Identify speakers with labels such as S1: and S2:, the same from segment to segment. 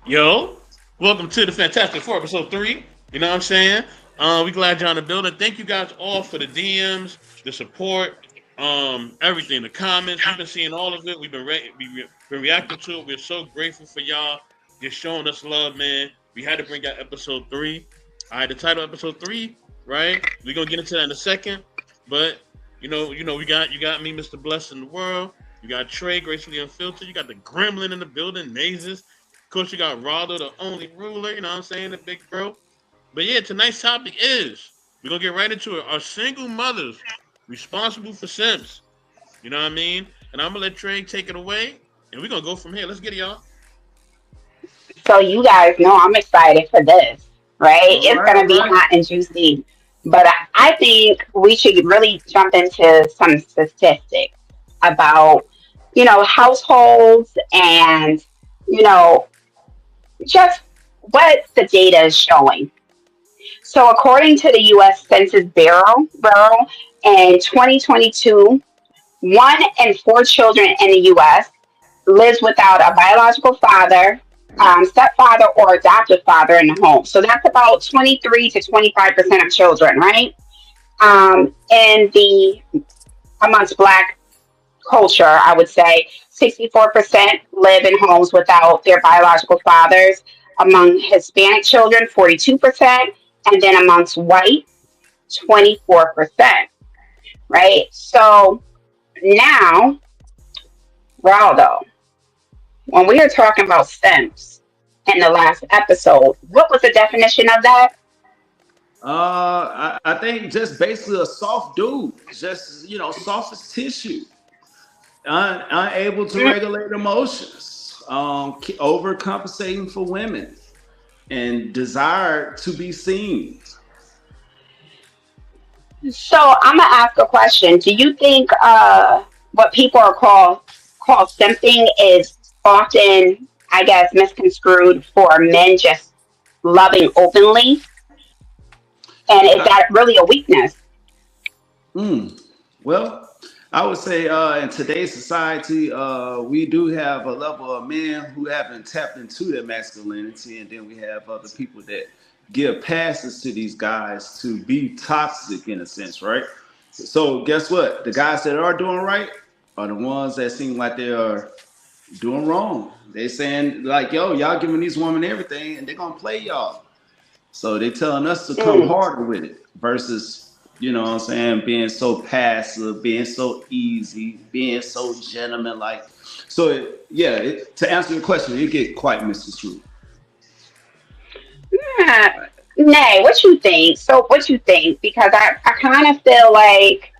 S1: Yo, welcome to the Fantastic Four, episode 3. You know what I'm saying? We glad you're on the building. Thank you guys all for the DMs, the support, everything, the comments. We've been seeing all of it. We've been reacting to it. We're so grateful for y'all just showing us love, man. We had to bring out episode 3. All right, the title episode 3, right? We're gonna get into that in a second, but we got me, Mr. Bless in the world. You got Trey, gracefully unfiltered. You got the Gremlin in the building, Mazes. Of course, you got Raldo, the only ruler, you know what I'm saying, the big bro. But yeah, tonight's topic is we're gonna get right into it. Are single mothers responsible for Sims? You know what I mean? And I'm gonna let Trey take it away, and we're gonna go from here. Let's get it, y'all.
S2: So you guys know I'm excited for this, right?
S3: All
S2: It's
S3: right,
S2: going to
S3: all
S2: be
S3: right.
S2: hot and juicy. But I think we should really jump into some statistics about, households and, you know, just what the data is showing. So according to the U.S. Census Bureau in 2022, 1 in 4 children in the U.S. lives without a biological father, stepfather, or adoptive father in the home. So that's about 23 to 25% of children, right? And the amongst Black culture, I would say 64% live in homes without their biological fathers. Among Hispanic children, 42%, and then amongst white, 24%, right? So now, Raldo, when we were talking about STEMs in the last episode, what was the definition of that?
S3: I think just basically a soft dude, just soft as tissue, unable to
S2: Mm,
S3: regulate emotions, overcompensating for women, and desire to be seen.
S2: So I'm gonna ask a question. Do you think what people are called simping is often, I guess, misconstrued for men just loving openly, and is
S3: I,
S2: that really a weakness?
S3: mm, well, I would say in today's society, we do have a level of men who haven't tapped into their masculinity, and then we have other people that give passes to these guys to be toxic in a sense, right? So guess what? The guys that are doing right are the ones that seem like they are doing wrong. They saying like, "Yo, y'all giving these women everything, and they're gonna play y'all." So they telling us to come
S2: Mm.
S3: harder with it versus, what I'm saying, being so passive, being so easy, being so gentleman like. So to answer your question, it get quite misconstrued.
S2: Yeah. Nay, what you think? So what you think? Because I kind of feel like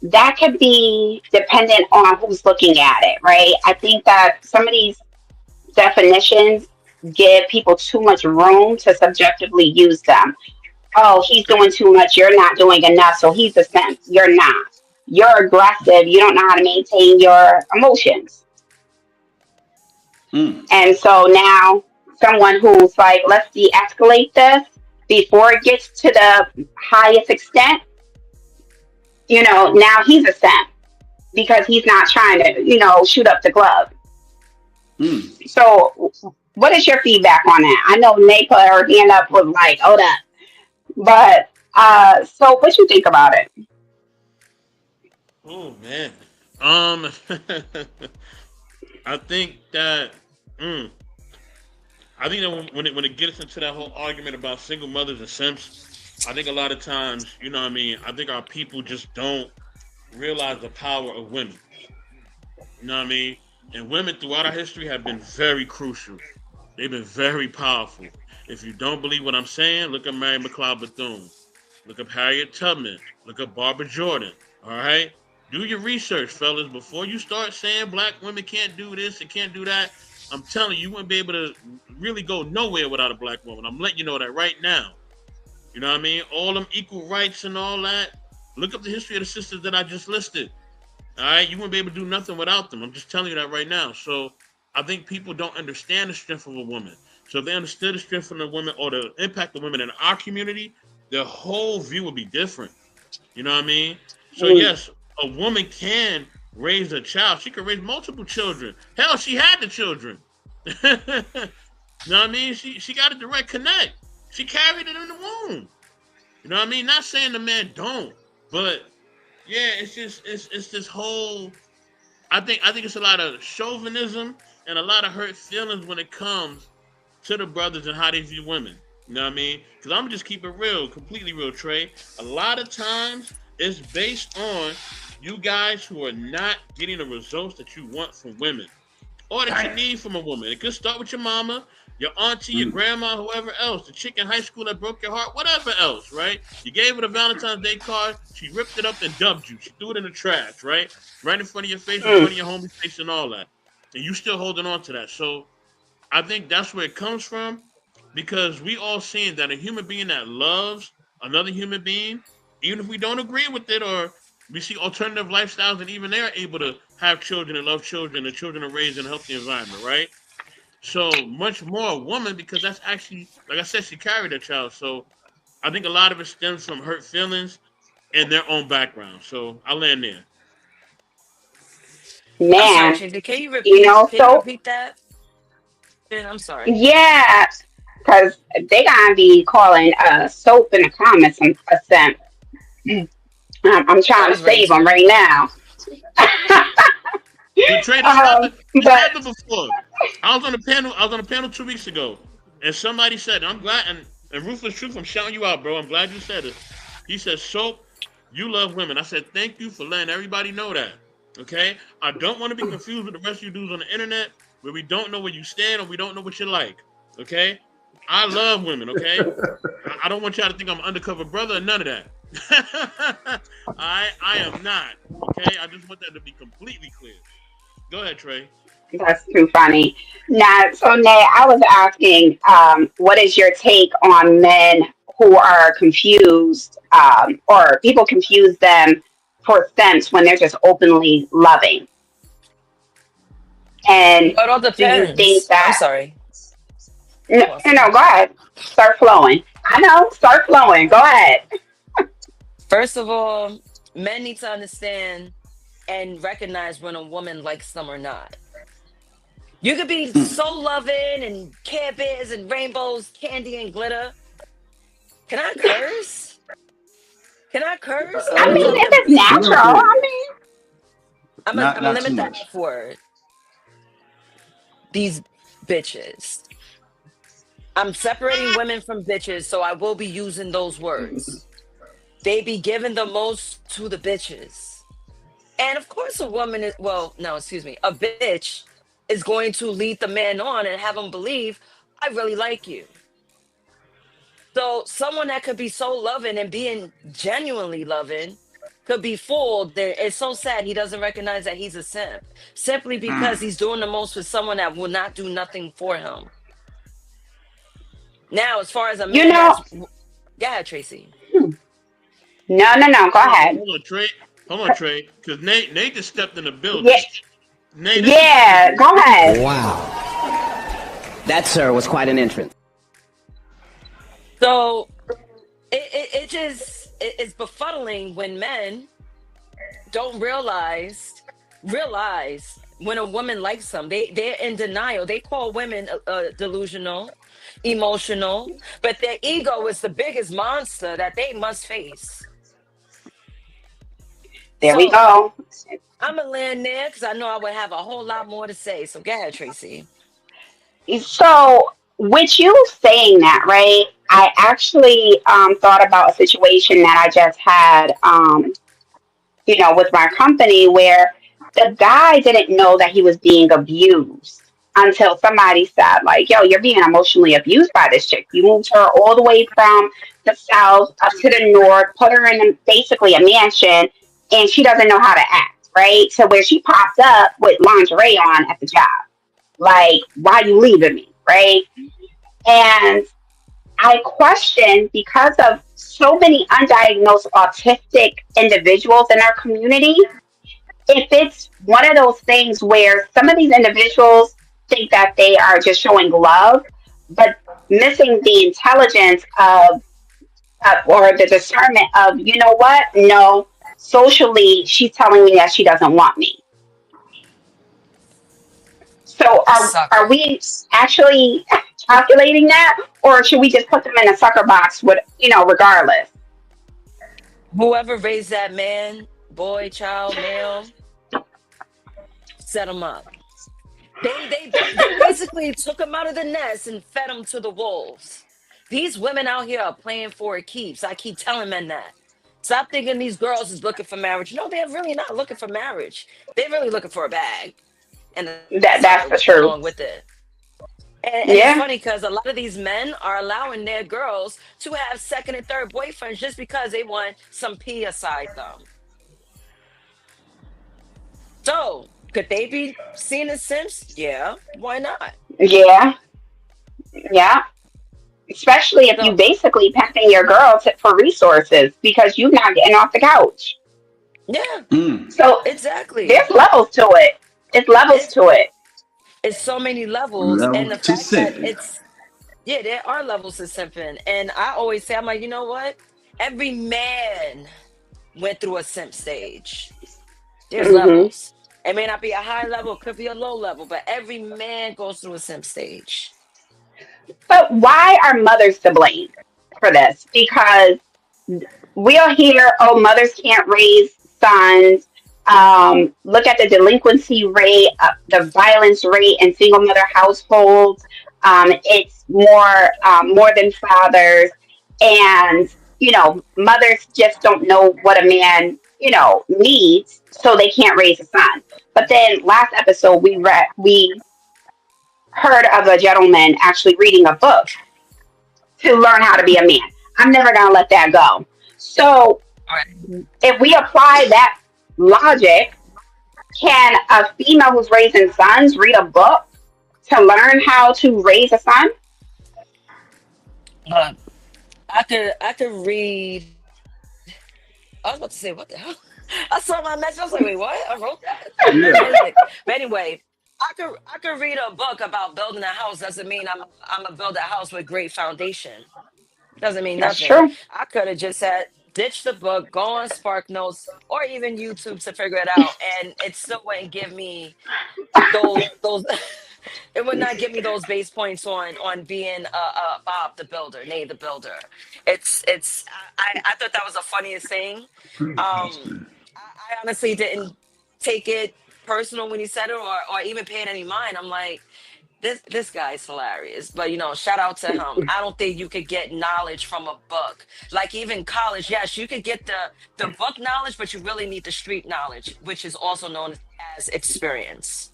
S2: that could be dependent on who's looking at it, right? I think that some of these definitions give people too much room to subjectively use them. Oh, he's doing too much. You're not doing enough. So he's a simp. You're not. You're aggressive. You don't know how to maintain your emotions.
S3: Mm.
S2: And so now someone who's like, let's de escalate this before it gets to the highest extent, now he's a simp because he's not trying to, shoot up the glove.
S3: Mm.
S2: So, what is your feedback on that? I know Nate put her hand up was like, hold up. But, so what you think about it?
S1: Oh man. Um, I think that. Mm, I think that when it gets into that whole argument about single mothers and simps, I think a lot of times, you know what I mean. I think our people just don't realize the power of women. You know what I mean? And women throughout our history have been very crucial. They've been very powerful. If you don't believe what I'm saying, look at Mary McLeod Bethune. Look up Harriet Tubman. Look up Barbara Jordan. All right? Do your research, fellas. Before you start saying black women can't do this and can't do that, I'm telling you, you wouldn't be able to really go nowhere without a black woman. I'm letting you know that right now. You know what I mean? All them equal rights and all that. Look up the history of the sisters that I just listed. All right, you wouldn't be able to do nothing without them. I'm just telling you that right now. So I think people don't understand the strength of a woman. So if they understood the strength of the women or the impact of women in our community, their whole view would be different. You know what I mean? So
S2: Mm.
S1: yes, a woman can raise a child. She can raise multiple children. Hell, she had the children. You know what I mean? She got a direct connect. She carried it in the womb. You know what I mean? Not saying the man don't, but yeah, it's just it's this whole. I think it's a lot of chauvinism and a lot of hurt feelings when it comes to the brothers and how they view women. You know what I mean? Because I'm just keep it real, completely real, Trey. A lot of times it's based on you guys who are not getting the results that you want from women or that you
S3: Damn.
S1: need from a woman. It could start with your mama, your auntie, your
S3: Mm.
S1: grandma, whoever else, the chick in high school that broke your heart, whatever else, right? You gave her the Valentine's Day card, she ripped it up and dumped you. She threw it in the trash, right? Right in front of your face, in
S2: Mm.
S1: front of your homie's face, and all that. And you still holding on to that. So I think that's where it comes from because we all seeing that a human being that loves another human being, even if we don't agree with it or we see alternative lifestyles and even they're able to have children and love children and children are raised in a healthy environment, right? So much more a woman because that's actually, like I said, she carried a child. So I think a lot of it stems from hurt feelings and their own background. So I land there.
S4: I'm sorry,
S2: Man,
S4: Tracy. Can you
S2: you
S4: repeat?
S2: know,
S4: Can you
S2: so
S4: repeat that? Ben, I'm sorry.
S2: yeah, because they gotta be calling soap in the comments and percent. I'm
S4: I
S2: trying to
S4: was ready
S2: save them
S4: to.
S2: right now.
S1: But Trey,
S2: um,
S1: this
S2: but
S1: happened before. I was on a panel. I was on a panel 2 weeks ago, and somebody said, "I'm glad." And Ruthless Truth, I'm shouting you out, bro. I'm glad you said it. He said, "Soap, you love women." I said, "Thank you for letting everybody know that." Okay, I don't want to be confused with the rest of you dudes on the internet where we don't know where you stand or we don't know what you like. Okay, I love women. Okay, I don't want y'all to think I'm an undercover brother or none of that. I am not. Okay, I just want that to be completely clear. Go ahead, Trey.
S2: that's too funny. Now, so Nay, I was asking, what is your take on men who are confused, or people confuse them for sense when they're just openly loving? And
S4: Well, it all
S2: do you think
S4: depends. I'm
S2: that?
S4: sorry.
S2: No,
S4: Go on,
S2: no, go
S4: finish.
S2: ahead. Start flowing. I know. Start flowing. Go ahead.
S4: First of all, men need to understand and recognize when a woman likes them or not. You could be
S3: Mm.
S4: so loving and care bears and rainbows, candy and glitter. Can I curse? Can I curse? I'm
S2: I
S4: gonna
S2: mean,
S4: limit
S2: if
S4: the
S2: it's
S3: A
S4: B.
S3: little
S2: natural,
S3: bit,
S2: I mean,
S4: I'm
S3: not
S4: gonna
S3: too
S4: limit the
S3: much.
S4: F word. These bitches. I'm separating women from bitches, so I will be using those words. They be giving the most to the bitches. And of course, a woman is, well, no, excuse me, a bitch is going to lead the man on and have him believe, I really like you. So, someone that could be so loving and being genuinely loving could be fooled. It's so sad he doesn't recognize that he's a simp simply because
S3: Mm.
S4: he's doing the most with someone that will not do nothing for him. Now, as far as a
S2: you
S4: man
S2: know,
S4: yeah, Tracy.
S2: no, no, no. Go ahead.
S1: Hold on, Trey. Hold on, Trey. Because Nate just stepped in the
S2: Yeah,
S1: building. Nate, this is
S2: yeah. Go ahead.
S5: Wow. That, sir, was quite an entrance.
S4: So, it just it's befuddling when men don't realize when a woman likes them. They're in denial. They call women delusional, emotional, but their ego is the biggest monster that they must face.
S2: There we
S4: So
S2: go.
S4: I'm gonna land there because I know I would have a whole lot more to say. So go ahead, Tracy.
S2: So, with you saying that, right? I actually thought about a situation that I just had, with my company where the guy didn't know that he was being abused until somebody said, like, yo, you're being emotionally abused by this chick. You moved her all the way from the south up to the north, put her in basically a mansion, and she doesn't know how to act, right? So where she popped up with lingerie on at the job, like, why you leaving me, right? And I question because of so many undiagnosed autistic individuals in our community, if it's one of those things where some of these individuals think that they are just showing love, but missing the intelligence of or the discernment of, you know what? No, socially, she's telling me that she doesn't want me. So
S4: A
S2: are
S4: sucker.
S2: we actually? calculating that, or should we just put them in a sucker box with, regardless?
S4: Whoever raised that man, boy, child, male, set him up. They basically took him out of the nest and fed him to the wolves. These women out here are playing for it keeps. I keep telling men that. Stop thinking these girls is looking for marriage. No, they're really not looking for marriage. They're really looking for a bag and a
S2: That's the
S4: salary
S2: truth.
S4: along with it. And it's
S2: Yeah.
S4: funny because a lot of these men are allowing their girls to have second and third boyfriends just because they want some pee aside them. So, could they be seen as simps? Yeah, why not?
S2: Yeah. Yeah. Especially if you
S4: So,
S2: basically pimping your girl for resources because you're not getting off the couch.
S4: yeah,
S3: Mm.
S2: So
S4: exactly.
S2: there's levels to it. It's levels
S4: It's
S2: to it.
S4: it's so many levels,
S3: Level
S4: and the
S3: to
S4: fact that
S3: simping.
S4: it's yeah, there are levels to simping, and I always say, I'm like, you know what? Every man went through a simp stage. There's
S2: Hmm.
S4: levels. It may not be a high level, it could be a low level, but every man goes through a simp stage.
S2: But why are mothers to blame for this? Because we'll hear, oh, mothers can't raise sons. Look at the delinquency rate, the violence rate in single mother households. It's more than fathers, and mothers just don't know what a man needs, so they can't raise a son. But then last episode we heard of a gentleman actually reading a book to learn how to be a man. I'm never gonna let that go. So
S4: All right.
S2: if we apply that logic, can a female who's raising sons read a book to learn how to raise a son?
S4: Uh, I could read. I was about to say, what the hell? I saw my message. I was like, wait, what? I wrote that.
S3: Yeah.
S4: But anyway, I could read a book about building a house. Doesn't mean I'm gonna build a house with great foundation. Doesn't mean
S2: That's
S4: nothing.
S2: true.
S4: I could have just said ditch the book, go on Spark Notes or even YouTube to figure it out, and it still wouldn't give me those. It would not give me those base points on being Bob the builder, Nay the builder. It's I thought that was the funniest thing. I honestly didn't take it personal when he said it or even paying any mind. I'm like, this guy's hilarious. But shout out to him. I don't think you could get knowledge from a book. Like even college, yes, you could get the book knowledge, but you really need the street knowledge, which is also known as experience.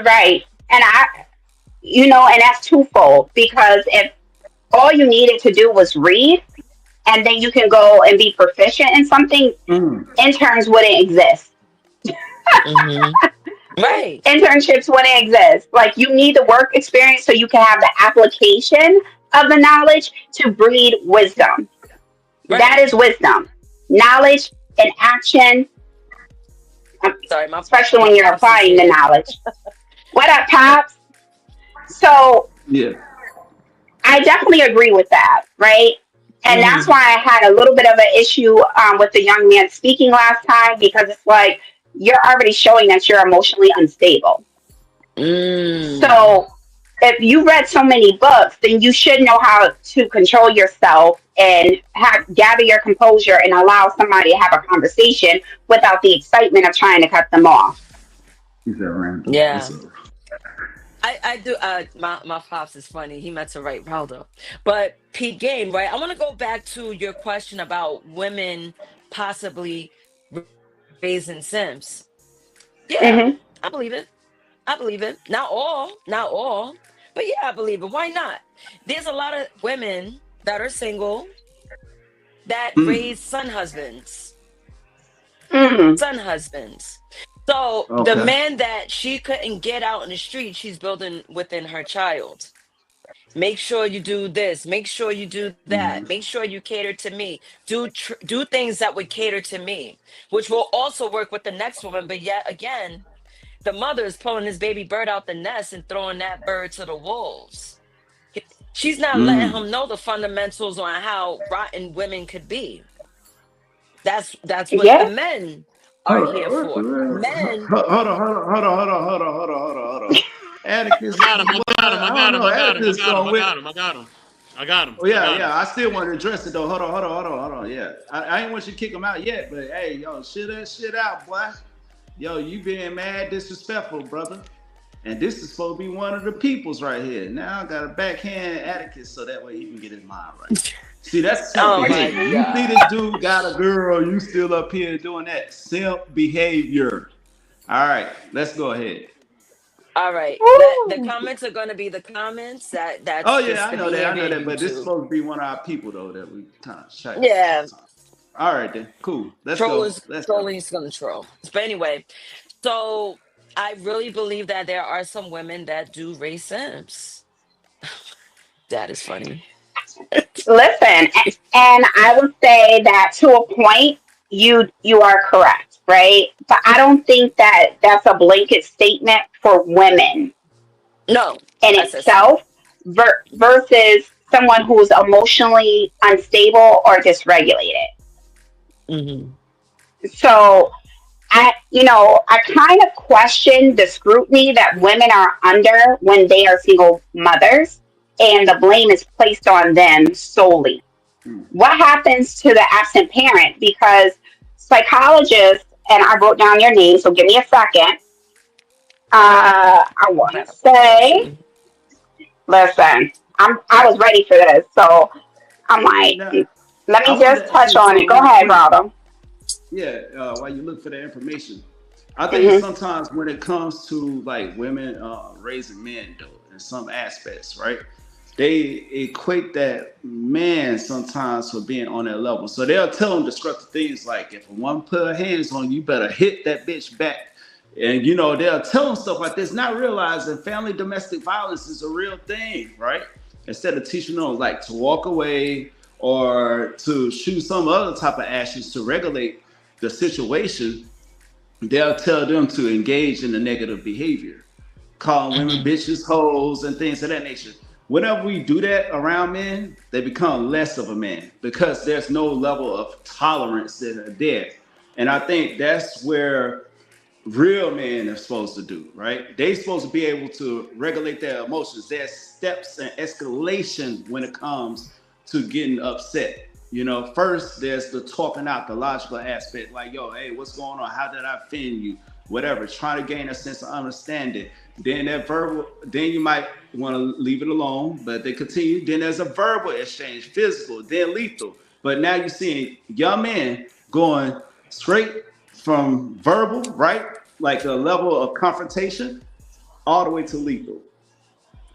S2: Right. And that's twofold because if all you needed to do was read and then you can go and be proficient in something,
S3: Mm.
S2: interns wouldn't exist.
S4: Hmm. Right.
S2: Internships wouldn't exist. Like you need the work experience so you can have the application of the knowledge to breed wisdom. That
S4: Right.
S2: is wisdom. Knowledge and action,
S4: Sorry, my
S2: especially
S4: my
S2: when you're
S4: pops is
S2: applying the
S4: here.
S2: knowledge. What up, Pops? So
S3: Yeah.
S2: I definitely agree with that, right? And that's
S4: Hmm.
S2: why I had a little bit of an issue with the young man speaking last time because it's like you're already showing that you're emotionally unstable.
S4: Mm.
S2: So if you read so many books, then you should know how to control yourself and gather your composure and allow somebody to have a conversation without the excitement of trying to cut them off.
S3: He's at random. What's
S4: Yeah.
S3: up?
S4: I do my pops is funny. He meant to write Raldo. But Pete Game, right? I want to go back to your question about women possibly raising Sims. Yeah,
S2: Hmm.
S4: I believe it. I believe it. Not all, but yeah, I believe it. Why not? There's a lot of women that are single that
S3: Mm.
S4: raise
S2: Hmm.
S4: son husbands. So the
S3: Okay.
S4: man that she couldn't get out in the street, she's building within her child. Make sure you do this. Make sure you do that.
S3: Mm.
S4: Make sure you cater to me. Do things that would cater to me, which will also work with the next woman. But yet again, the mother is pulling this baby bird out the nest and throwing that bird to the wolves. She's not letting
S3: Mm.
S4: him know the fundamentals on how rotten women could be. That's what the
S2: Yeah.
S4: men are
S3: Hold
S4: here
S3: on.
S4: for. Men,
S3: Hold on. Hold on. Hold on. Hold on. Hold on. Hold on. Hold on. Atticus,
S1: I got him. I
S3: well,
S1: got him. I
S3: I don't
S1: got him.
S3: know.
S1: I got him. I
S3: Atticus
S1: got him.
S3: going
S1: I
S3: with.
S1: got him. I got him. I got him.
S3: Oh
S1: I
S3: yeah,
S1: got him.
S3: yeah. I still want to address it though. Hold on. Yeah, I ain't want you to kick him out yet, but hey, yo, shit that shit out, boy. Yo, you being mad disrespectful, brother. And this is supposed to be one of the peoples right here. Now I got to backhand Atticus so that way he can get his mind right. See, that's simp
S4: Oh my
S3: behavior. You see
S4: god.
S3: this dude got a girl, you still up here doing that simp behavior. All right, let's go ahead.
S4: All right. The
S2: Woo.
S4: comments are gonna be the comments.
S3: Oh
S4: That's
S3: yeah,
S4: just
S3: I
S4: the
S3: know that,
S4: behavior of
S3: but this is
S4: YouTube.
S3: supposed to be one of our people though that we kind of check
S4: Yeah.
S3: sometimes. All right then, cool. Let's go.
S4: Trollers
S3: Let's go.
S4: trolling is gonna troll. But anyway, so I really believe that there are some women that do raise Sims. That is funny.
S2: Listen, and I would say that to a point, you are correct, right? But I don't think that that's a blanket statement for women
S4: No,
S2: in
S4: I said some.
S2: itself versus someone who's emotionally unstable or dysregulated.
S4: Hmm.
S2: So I kind of question the scrutiny that women are under when they are single mothers, and the blame is placed on them solely.
S3: Hmm.
S2: What happens to the absent parent? Because psychologists, and I wrote down your name, so give me a second. I want to
S4: Medical
S2: say,
S4: person.
S2: listen, I was ready for this, so I'm like,
S3: Now
S2: let
S3: I
S2: me
S3: wanted
S2: just
S3: to ask
S2: touch
S3: you
S2: on it. Go
S3: something real
S2: ahead,
S3: quick.
S2: Robin.
S3: Yeah, while you look for the information, I think
S2: Hmm.
S3: sometimes when it comes to like women raising men, though, in some aspects, right? They equate that man sometimes for being on that level. So they'll tell them destructive things like, if a woman put her hands on you, you better hit that bitch back. And they'll tell them stuff like this, not realizing family domestic violence is a real thing, right? Instead of teaching them like to walk away or to shoot some other type of actions to regulate the situation, they'll tell them to engage in the negative behavior, calling women
S4: Hmm.
S3: bitches, hoes, and things of that nature. Whenever we do that around men, they become less of a man because there's no level of tolerance that are there. And I think that's where real men are supposed to do, right? They supposed to be able to regulate their emotions. There's steps and escalation when it comes to getting upset. First there's the talking out, the logical aspect, like, yo, hey, what's going on? How did I offend you? Whatever. Trying to gain a sense of understanding. Then that verbal, then you might want to leave it alone, but they continue. Then there's a verbal exchange, physical, then lethal. But now you're seeing young men going straight from verbal, right? Like a level of confrontation, all the way to lethal.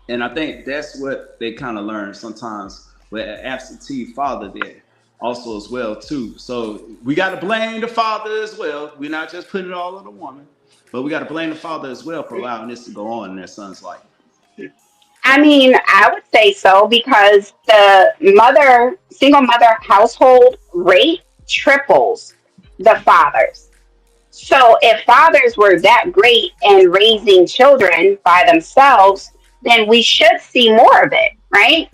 S3: And I think that's what they kind of learn sometimes with an absentee father there also as well too. So we got to blame the father as well. We're not just putting it all on the woman, but we got to blame the father as well for allowing this to go on in their son's life.
S2: I mean, I would say so because the single mother household rate triples the fathers. So if fathers were that great in raising children by themselves, then we should see more of it, right?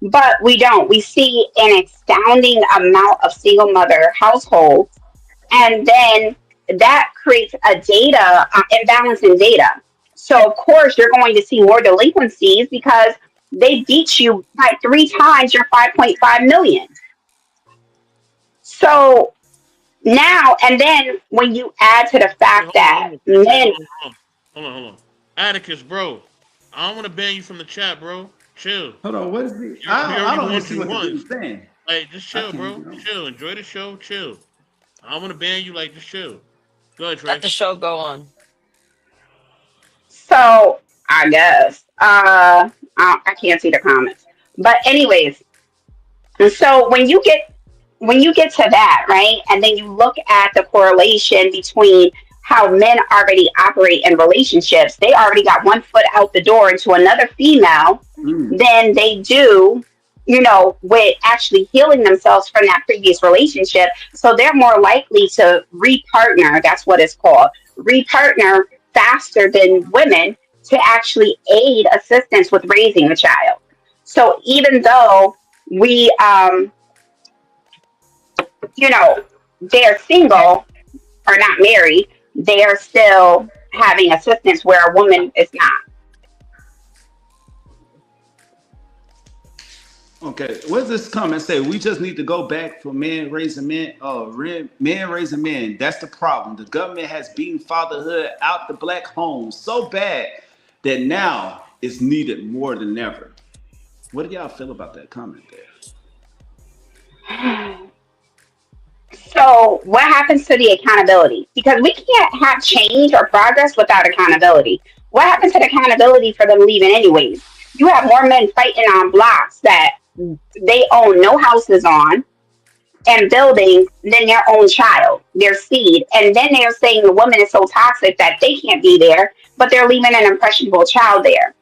S2: But we don't. We see an astounding amount of single mother households, and then that creates a data imbalance in data. So of course you're going to see more delinquencies because they beat you by three times your 5.5 million. So now and then when you add to the
S1: Hey,
S2: fact
S1: hold on,
S2: that
S1: hold on, Princess.
S2: men,
S1: Hold on. Atticus, bro. I don't want to ban you from the chat, bro. Chill.
S3: Hold on, what is the?
S1: You
S3: I
S1: already
S3: don't even
S1: won.
S3: see
S1: You
S3: what the
S1: won.
S3: dude's saying.
S1: Like, just
S3: I
S1: chill,
S3: can't
S1: bro.
S3: even know.
S1: Chill. Enjoy the show. Chill. I don't want to ban you. Like, just chill. Go ahead,
S4: Let
S1: Trey.
S4: the show go on.
S2: so I guess I can't see the comments. But anyways, so when you get to that, right, and then you look at the correlation between how men already operate in relationships, they already got one foot out the door into another female,
S3: Mm,
S2: than they do, with actually healing themselves from that previous relationship. So they're more likely to repartner, that's what it's called, repartner faster than women to actually aid assistance with raising a child. So even though we you know, they're single or not married, they are still having assistance where a woman is not.
S3: Okay, where's this comment say? We just need to go back for men raising men. Men raising men. That's the problem. The government has beaten fatherhood out the black home so bad that now it's needed more than ever. What do y'all feel about that comment there?
S2: So, what happens to the accountability? Because we can't have change or progress without accountability. What happens to the accountability for them leaving, anyways? You have more men fighting on blocks that they own no houses on and buildings than their own child, their seed. And then they're saying the woman is so toxic that they can't be there, but they're leaving an impressionable child there.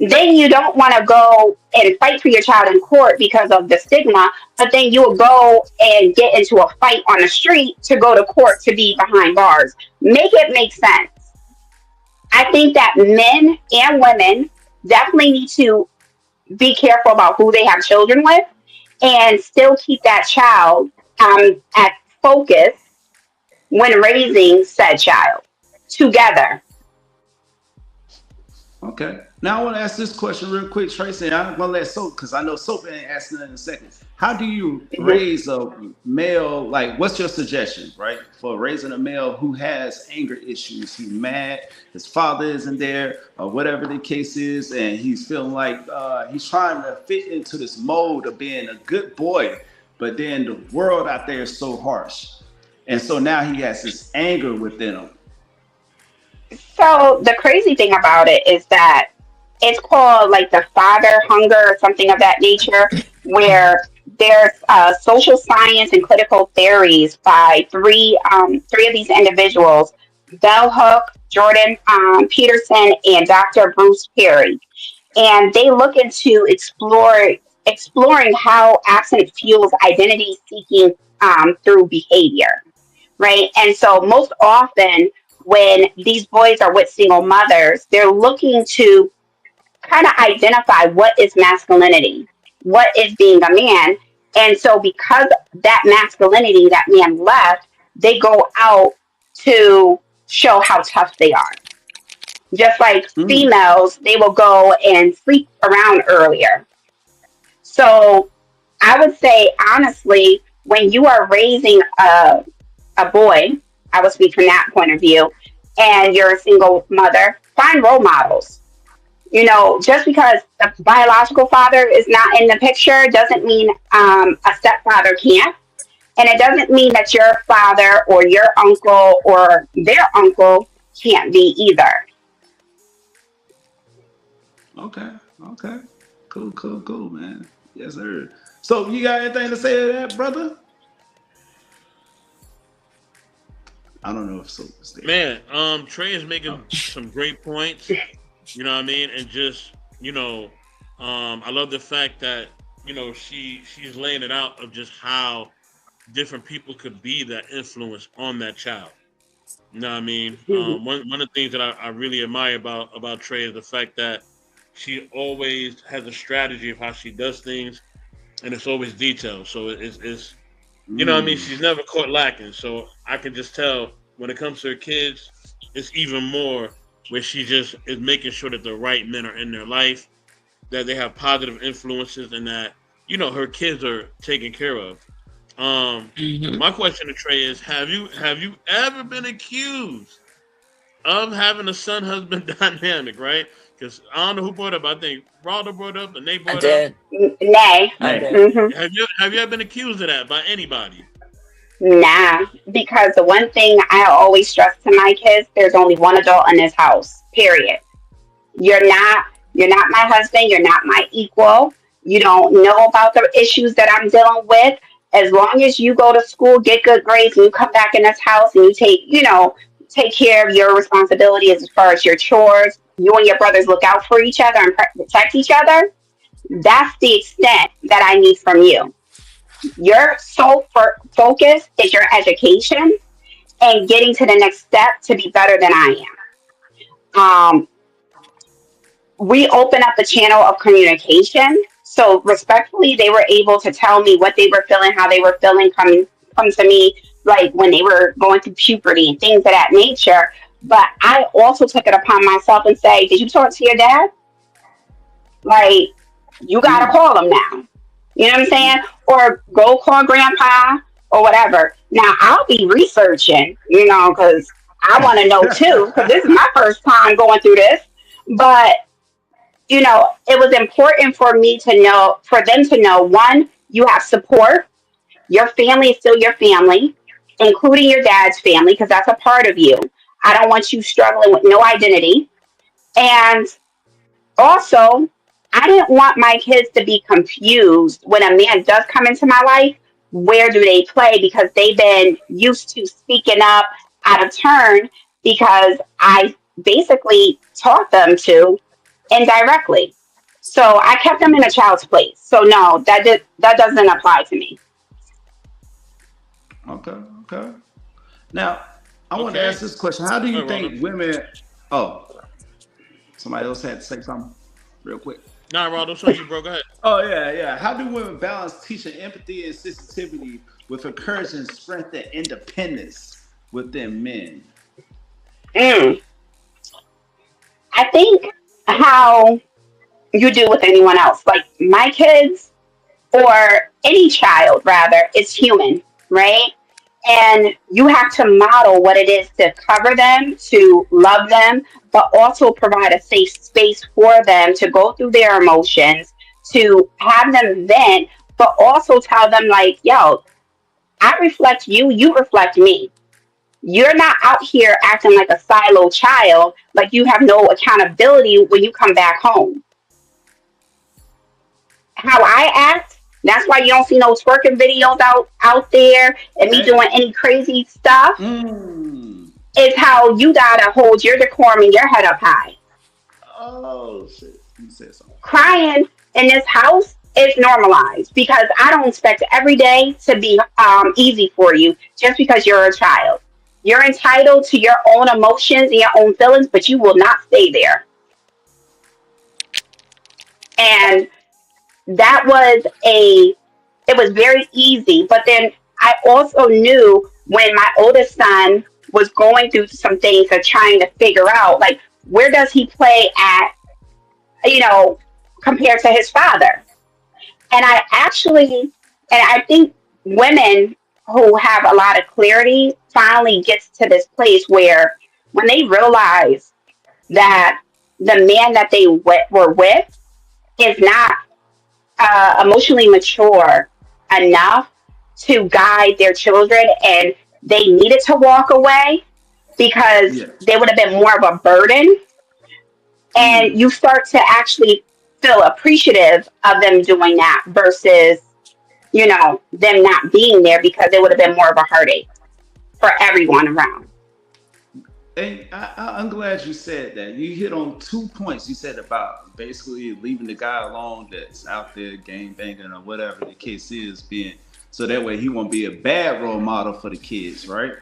S2: Then you don't want to go and fight for your child in court because of the stigma, but then you'll go and get into a fight on the street to go to court to be behind bars. Make it make sense. I think that men and women definitely need to be careful about who they have children with and still keep that child at focus when raising said child together.
S3: Okay. Now I want to ask this question real quick, Tracy. And I'm gonna let Soap because I know Soap ain't asking that in a second. How do you
S2: Mhm.
S3: raise a male? Like, what's your suggestion, right, for raising a male who has anger issues? He's mad, his father isn't there, or whatever the case is, and he's feeling like he's trying to fit into this mode of being a good boy, but then the world out there is so harsh, and so now he has this anger within him.
S2: So the crazy thing about it is that it's called like the father hunger or something of that nature, where there's social science and critical theories by three of these individuals, Bell Hook, Jordan Peterson, and Dr. Bruce Perry, and they look into exploring how absent fuels identity seeking through behavior, right? And so most often when these boys are with single mothers, they're looking to kind of identify what is masculinity, what is being a man. And so because that masculinity that man left, they go out to show how tough they are. Just like
S3: Mm.
S2: females, they will go and sleep around earlier. So I would say honestly, when you are raising a boy, I would speak from that point of view, and you're a single mother, find role models. Just because the biological father is not in the picture doesn't mean a stepfather can't. And it doesn't mean that your father or your uncle or their uncle can't be either.
S3: Okay. Okay. Cool. Cool. Cool, man. Yes, sir. So you got anything to say to that, brother? I don't know if Soap is there.
S1: Man, Trey is
S3: Oh.
S1: making some great points. You know what I mean? And just, I love the fact that, she's laying it out of just how different people could be that influence on that child. You know what I mean?
S2: Mhm.
S1: One of the things that I really admire about Trey is the fact that she always has a strategy of how she does things, and it's always detailed. So it's you know what I mean?
S3: Mm.
S1: She's never caught lacking. So I can just tell when it comes to her kids, it's even more where she just is making sure that the right men are in their life, that they have positive influences, and that her kids are taken care of. Um,
S4: Mhm.
S1: my question to Trey is: Have you ever been accused of having a son husband dynamic? Right? Because I don't know who brought it up. I think Raldo brought it up, and they
S4: I
S1: brought it up.
S4: did.
S2: Nay.
S4: I
S3: Nay.
S4: did.
S2: Hmm.
S1: Have you ever been accused of that by anybody?
S2: Nah, because the one thing I always stress to my kids, there's only one adult in this house. Period. You're not you're not my husband, you're not my equal. You don't know about the issues that I'm dealing with. As long as you go to school, get good grades, and you come back in this house and you take care of your responsibilities as far as your chores, you and your brothers look out for each other and protect each other. That's the extent that I need from you. Your sole focus is your education and getting to the next step to be better than I am. We open up a channel of communication. So respectfully, they were able to tell me what they were feeling, how they were feeling, come to me like when they were going through puberty and things of that nature. But I also took it upon myself and say, "Did you talk to your dad? Like, you gotta
S3: Mm.
S2: call him now." You know what I'm saying? Or go call grandpa or whatever. Now I'll be researching, because I want to know too, because this is my first time going through this. But it was important for me to know, for them to know, one, you have support. Your family is still your family, including your dad's family, because that's a part of you. I don't want you struggling with no identity. And also, I didn't want my kids to be confused when a man does come into my life. Where do they play? Because they've been used to speaking up out of turn because I basically taught them to indirectly. So I kept them in a child's place. So no, that doesn't apply to me.
S3: Okay, okay. Now, I want to
S1: Okay.
S3: ask this question. How do
S1: All
S3: you
S1: right, Rondo.
S3: think women? Oh, somebody else had to say something real quick.
S1: Nah, Rondo, so you, bro. Go ahead.
S3: Oh yeah, yeah. How do women balance teaching empathy and sensitivity with encouraging strength and independence within men?
S2: Mm. I think how you do with anyone else, like my kids or any child rather, is human, right? And you have to model what it is to cover them, to love them, but also provide a safe space for them to go through their emotions, to have them vent, but also tell them, like, yo, I reflect you, you reflect me. You're not out here acting like a silo child, like you have no accountability when you come back home. How I act, that's why you don't see no twerking videos out there and me
S3: Hey.
S2: doing any crazy stuff,
S3: Mm.
S2: is how you gotta hold your decorum and your head up high.
S3: Oh shit. You said something.
S2: Crying in this house is normalized because I don't expect every day to be easy for you just because you're a child. You're entitled to your own emotions and your own feelings, but you will not stay there. And that was it was very easy. But then I also knew when my oldest son was going through some things and trying to figure out, like, where does he play at, you know, compared to his father. And I think women who have a lot of clarity finally gets to this place where when they realize that the man that they were with is not emotionally mature enough to guide their children, and they needed to walk away because
S3: Yeah.
S2: they would have been more of a burden, and
S3: Mm.
S2: you start to actually feel appreciative of them doing that versus them not being there, because it would have been more of a heartache for everyone around.
S3: And I'm glad you said that. You hit on 2 points. You said about basically leaving the guy alone that's out there game banging or whatever the case is being, so that way he won't be a bad role model for the kids, right?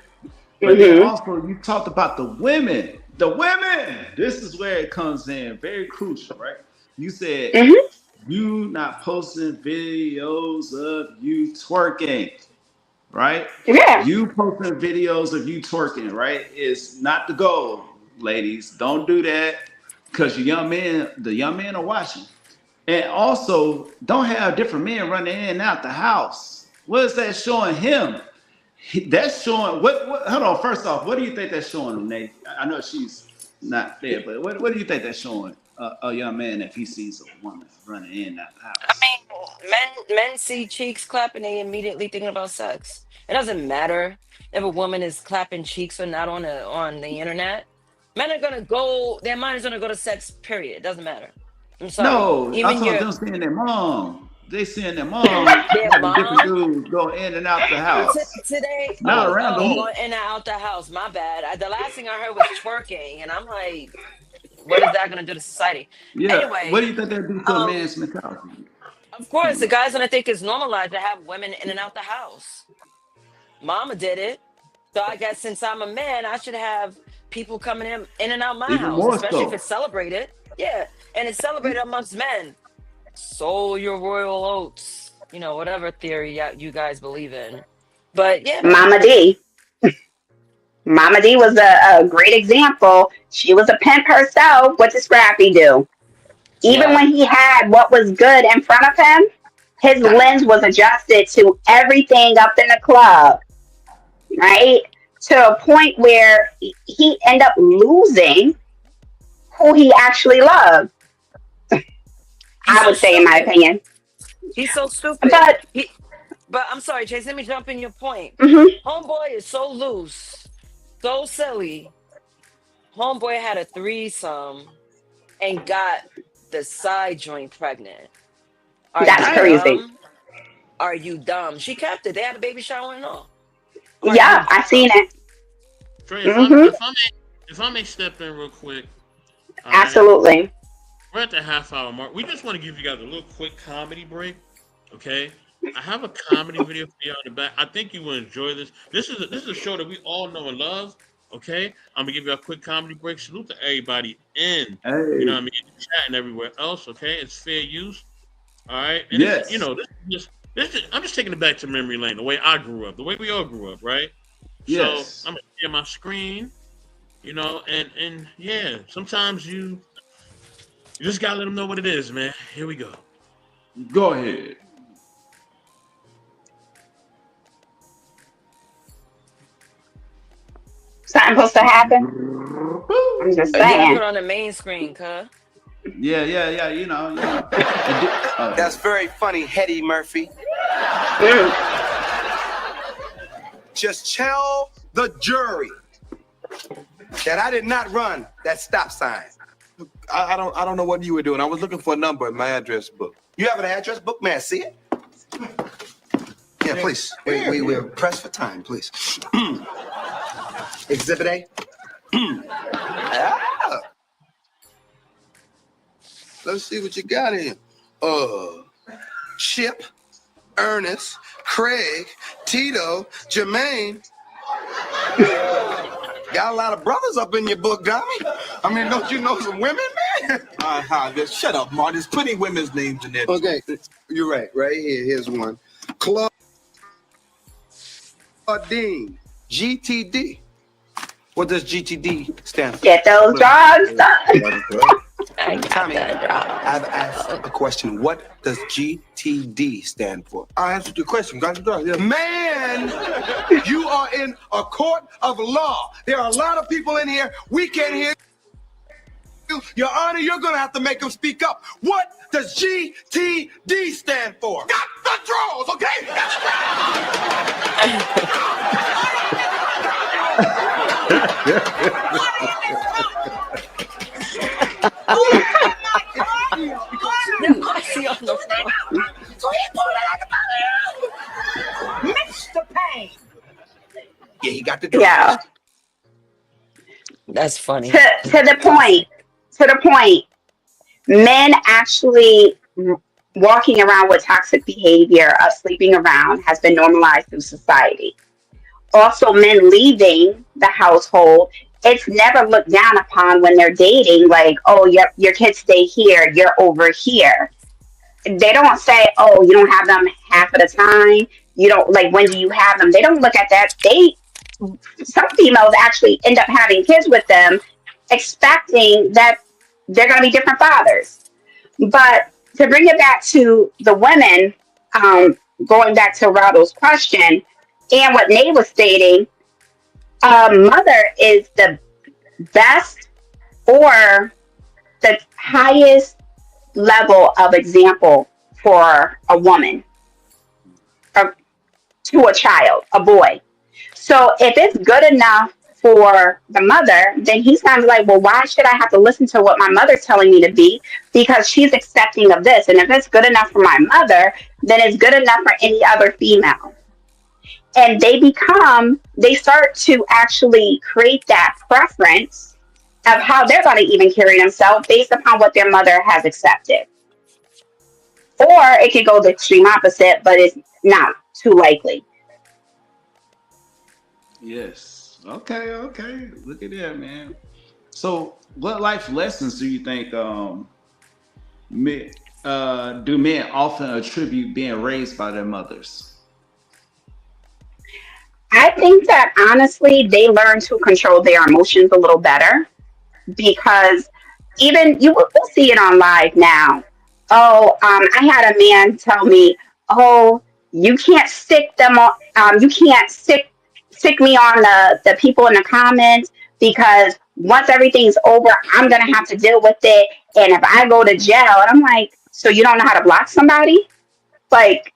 S3: But then
S2: Hmm.
S3: also you talked about the women. The women. This is where it comes in very crucial, right? You said
S2: Hmm.
S3: you not posting videos of you twerking, right?
S2: Yeah.
S3: You posting videos of you twerking, right? Is not the goal, ladies. Don't do that because the young men are watching. And also, don't have different men running in and out the house. What is that showing him? That's showing what? Hold on. First off, what do you think that's showing him, Nate? I know she's not there, but what do you think that's showing a young man if he sees a woman running in and out the
S4: I
S3: house?
S4: mean, men see cheeks clapping, they immediately thinking about sex. It doesn't matter if a woman is clapping cheeks or not on the internet. Men are gonna go. Their mind is gonna go to sex. Period. It doesn't matter. I'm sorry.
S3: No, I'm
S4: Even
S3: talking
S4: your
S3: them seeing their mom. They seeing their mom
S4: their
S3: having different
S4: mom
S3: dudes go in and out the house.
S4: today.
S3: Not
S1: Oh,
S3: around the
S1: oh,
S3: hoop.
S4: Going in and out the house. My bad. The last thing I heard was twerking, and I'm like, what is that gonna do to society?
S3: Yeah. What
S4: Anyway,
S3: do you think that do to a
S4: um,
S3: man's mentality?
S4: of course, the guys gonna think it's normalized to have women in and out the house. Mama did it. So I guess since I'm a man, I should have people coming in and out my
S3: Even
S4: house,
S3: more
S4: especially if
S3: so.
S4: it's celebrated. Yeah, and it's celebrated amongst men. Sow your royal oats. Whatever theory you guys believe in. But yeah, man.
S2: Mama D. Mama D was a great example. She was a pimp herself. What did Scrappy do? Even
S3: Yeah.
S2: when he had what was good in front of him, His lens was adjusted to everything up in the club, right? To a point where he ended up losing who he actually loved.
S4: He's
S2: I
S4: so
S2: would say, in my
S4: stupid.
S2: opinion.
S4: He's so stupid.
S2: But
S4: But I'm sorry, Chase. Let me jump in your point.
S2: mhm,
S4: Homeboy is so loose, so silly. Homeboy had a threesome and got the side joint pregnant. Are
S2: that's
S4: you
S3: Damn.
S2: crazy.
S4: dumb? Are you dumb? She kept it. They had a baby shower and all. Are you
S2: Yeah, I seen
S4: dumb?
S2: it.
S1: Trey,
S2: Hmm.
S1: if I may step in real quick, all right.
S2: Absolutely.
S1: We're at the half hour mark. We just want to give you guys a little quick comedy break. Okay. I have a comedy video for you on the back. I think you will enjoy this. This is a show that we all know and love. Okay. I'm gonna give you a quick comedy break. Salute to everybody in, you know what I
S3: Hey.
S1: mean, in the chat and everywhere else. Okay. It's fair use. All right. And this is,
S3: Yes.
S1: I'm just taking it back to memory lane, the way I grew up, the way we all grew up, right? So
S3: Yes.
S1: I'm gonna share my screen, and yeah, sometimes you just gotta let them know what it is, man. Here we go.
S3: Go ahead.
S2: Something supposed to happen. I'm just
S4: You gotta put
S2: saying.
S4: it on the main screen, cuz.
S3: Yeah.
S6: That's very funny, Hetty Murphy.
S2: Mm.
S6: Just tell the jury that I did not run that stop sign. I don't know what you were doing. I was looking for a number in my address book. You have an address book? May I see it? Yeah, please. We're pressed for time, please. Exhibit A. Ah. Let's see what you got here. Chip, Ernest, Craig, Tito, Jermaine. Got a lot of brothers up in your book, dummy. I mean, don't you know some women, man?
S7: Just shut up, Martin. There's plenty of women's names in there.
S6: Okay, you're right. Right here, here's one. Claudine, GTD. What does GTD stand for?
S2: Get those drugs done.
S4: I got
S6: Tommy,
S4: that drop.
S6: I've asked a question. What does GTD stand for?
S7: I answered your question. Got you done. Yeah.
S6: Man, you are in a court of law. There are a lot of people in here. We can't hear you. Your Honor, you're going to have to make them speak up. What does GTD stand for? Got the draws, okay?
S4: Then why is he on the phone?
S6: Mr. Payne. Yeah, he got the draws.
S2: Yeah.
S4: That's funny.
S2: To the point. To the point. Men actually walking around with toxic behavior of sleeping around has been normalized through society. Also, men leaving the household, it's never looked down upon when they're dating, like, oh, your kids stay here, you're over here. They don't say, oh, you don't have them half of the time. You don't, like, when do you have them? They don't look at that. Some females actually end up having kids with them, expecting that they're going to be different fathers. But to bring it back to the women, going back to Raldo's question and what Nate was stating, mother is the best or the highest level of example for a woman or to a child, a boy. So if it's good enough for the mother, then he's kind of like, well, why should I have to listen to what my mother's telling me to be? Because she's accepting of this. And if it's good enough for my mother, then it's good enough for any other female. And they start to actually create that preference of how they're going to even carry themselves based upon what their mother has accepted. Or it could go the extreme opposite, but it's not too likely.
S3: Yes. Okay. Look at that, man. So, what life lessons do you think do men often attribute being raised by their mothers?
S2: I think that honestly, they learn to control their emotions a little better because even we'll see it on live now. Oh, I had a man tell me, oh, you can't stick them on, you can't stick me on the people in the comments because once everything's over, I'm gonna have to deal with it. And if I go to jail, and I'm like, so you don't know how to block somebody? Like,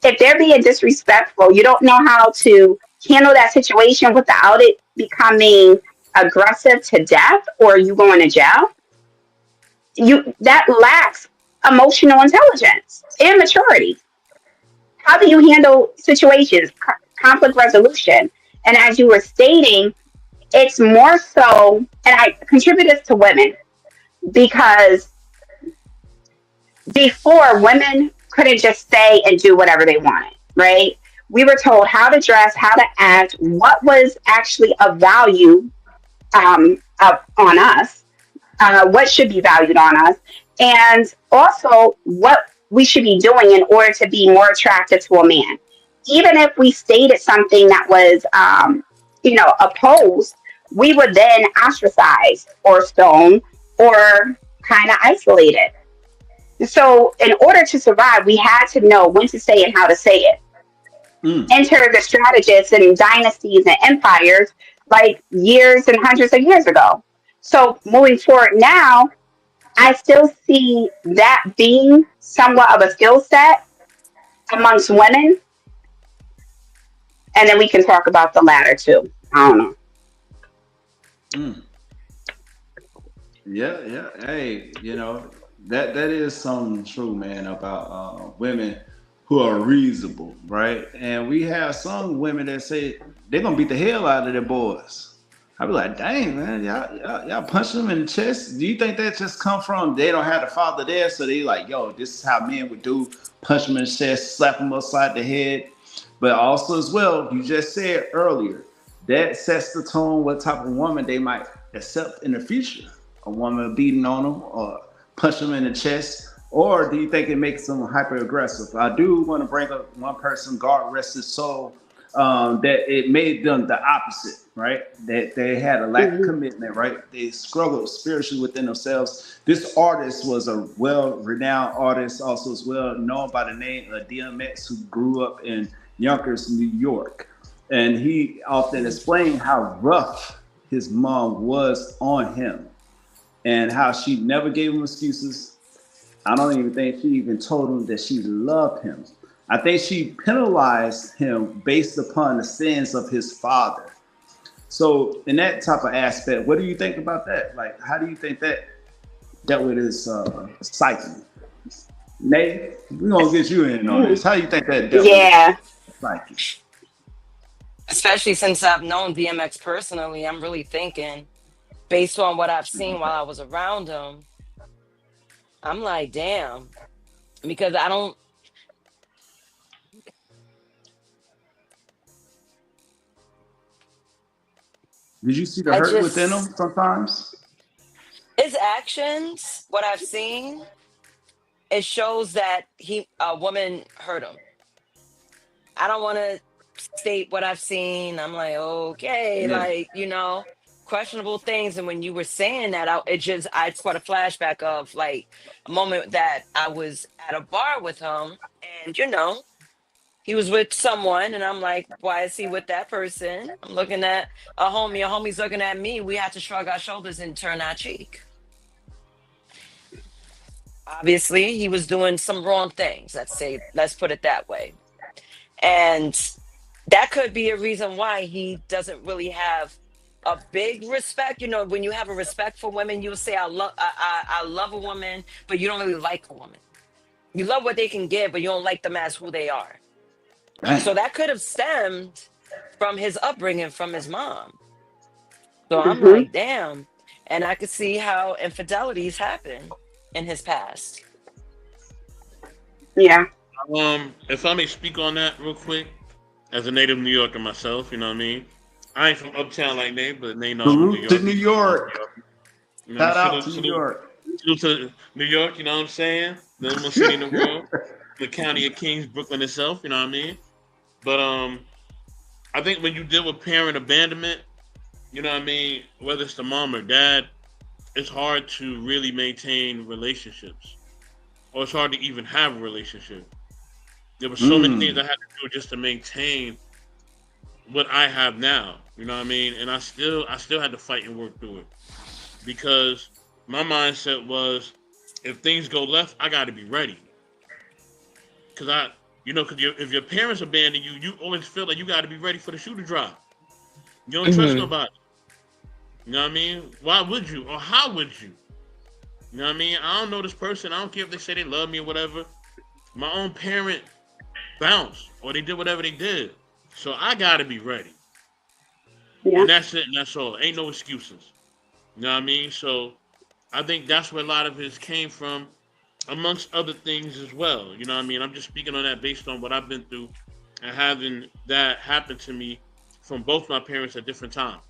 S2: if they're being disrespectful, you don't know how to handle that situation without it becoming aggressive to death or you going to jail. You that lacks emotional intelligence and maturity. How do you handle situations, conflict resolution? And as you were stating, it's more so, and I contribute this to women because before women couldn't just say and do whatever they wanted, right? We were told how to dress, how to act, what was actually of value on us, what should be valued on us, and also what we should be doing in order to be more attractive to a man. Even if we stated something that was, opposed, we were then ostracized or stoned or kind of isolated. So, in order to survive, we had to know when to say and how to say it.
S3: Mm.
S2: Enter the strategists and dynasties and empires like years and hundreds of years ago. So, moving forward now, I still see that being somewhat of a skill set amongst women. And then we can talk about the latter too. I don't know.
S3: Mm. Yeah, yeah. Hey, that is something true, man, about women who are reasonable, right? And we have some women that say they're gonna beat the hell out of their boys. I be like, dang, man, y'all punch them in the chest. Do you think that just come from they don't have the father there, so they like, yo, this is how men would do: punch them in the chest, slap them upside the head. But also as well, you just said earlier, that sets the tone what type of woman they might accept in the future. A woman beating on them or punch them in the chest, or do you think it makes them hyper aggressive? I do want to bring up one person, God rest his soul, that it made them the opposite, right? That they had a lack of
S2: Mhm.
S3: commitment, right? They struggled spiritually within themselves. This artist was a well-renowned artist, also as well known by the name of DMX, who grew up in Yonkers, New York. And he often explained how rough his mom was on him and how she never gave him excuses. I don't even think she even told him that she loved him. I think she penalized him based upon the sins of his father. So in that type of aspect, what do you think about that? Like, how do you think that dealt with his psyche? Nate, we're gonna get you in on this. How do you think that dealt with
S2: Yeah.
S3: his psyche?
S4: Especially since I've known DMX personally, I'm really thinking, based on what I've seen while I was around him, I'm like, damn, because I don't.
S3: Did you see the
S4: I
S3: hurt within him
S4: just
S3: sometimes?
S4: his actions, what I've seen, it shows that a woman hurt him. I don't want to state what I've seen. I'm like, okay,
S3: Yeah.
S4: like, questionable things. And when you were saying that, I just got a flashback of like a moment that I was at a bar with him, and he was with someone, and I'm like, why is he with that person? I'm looking at a homie's looking at me. We had to shrug our shoulders and turn our cheek. Obviously, he was doing some wrong things. Let's put it that way. And that could be a reason why he doesn't really have a big respect. When you have a respect for women, you'll say, I love a woman, but you don't really like a woman. You love what they can give, but you don't like them as who they are. So
S3: Dang.
S4: that could have stemmed from his upbringing, from his mom. So I'm
S2: Hmm.
S4: like, damn. And I could see how infidelities happen in his past.
S2: Yeah.
S1: If I may speak on that real quick, as a native New Yorker myself, you know what I mean. I ain't from uptown like Nate, but Nate know I'm a New
S3: Salute to
S1: Yorker.
S3: New York.
S1: You know,
S3: Shout out
S1: salute,
S3: to New
S1: salute,
S3: York.
S1: salute to New York. You know what I'm saying? The number one city in the world, the county of Kings, Brooklyn itself. You know what I mean? But I think when you deal with parent abandonment, you know what I mean, whether it's the mom or dad, it's hard to really maintain relationships, or it's hard to even have a relationship. There were so many things I
S3: Mm.
S1: had to do just to maintain what I have now. You know what I mean? And I still had to fight and work through it because my mindset was, if things go left, I got to be ready. Cause if your parents abandon you, you always feel like you got to be ready for the shoe to drop. You don't trust
S4: Hmm.
S1: nobody. You know what I mean? Why would you, or how would you? You know what I mean? I don't know this person. I don't care if they say they love me or whatever. My own parent bounced, or they did whatever they did. So I got to be ready,
S2: Yeah.
S1: and that's it, and that's all. Ain't no excuses. You know what I mean? So I think that's where a lot of it came from, amongst other things as well. You know what I mean? I'm just speaking on that based on what I've been through and having that happen to me from both my parents at different times.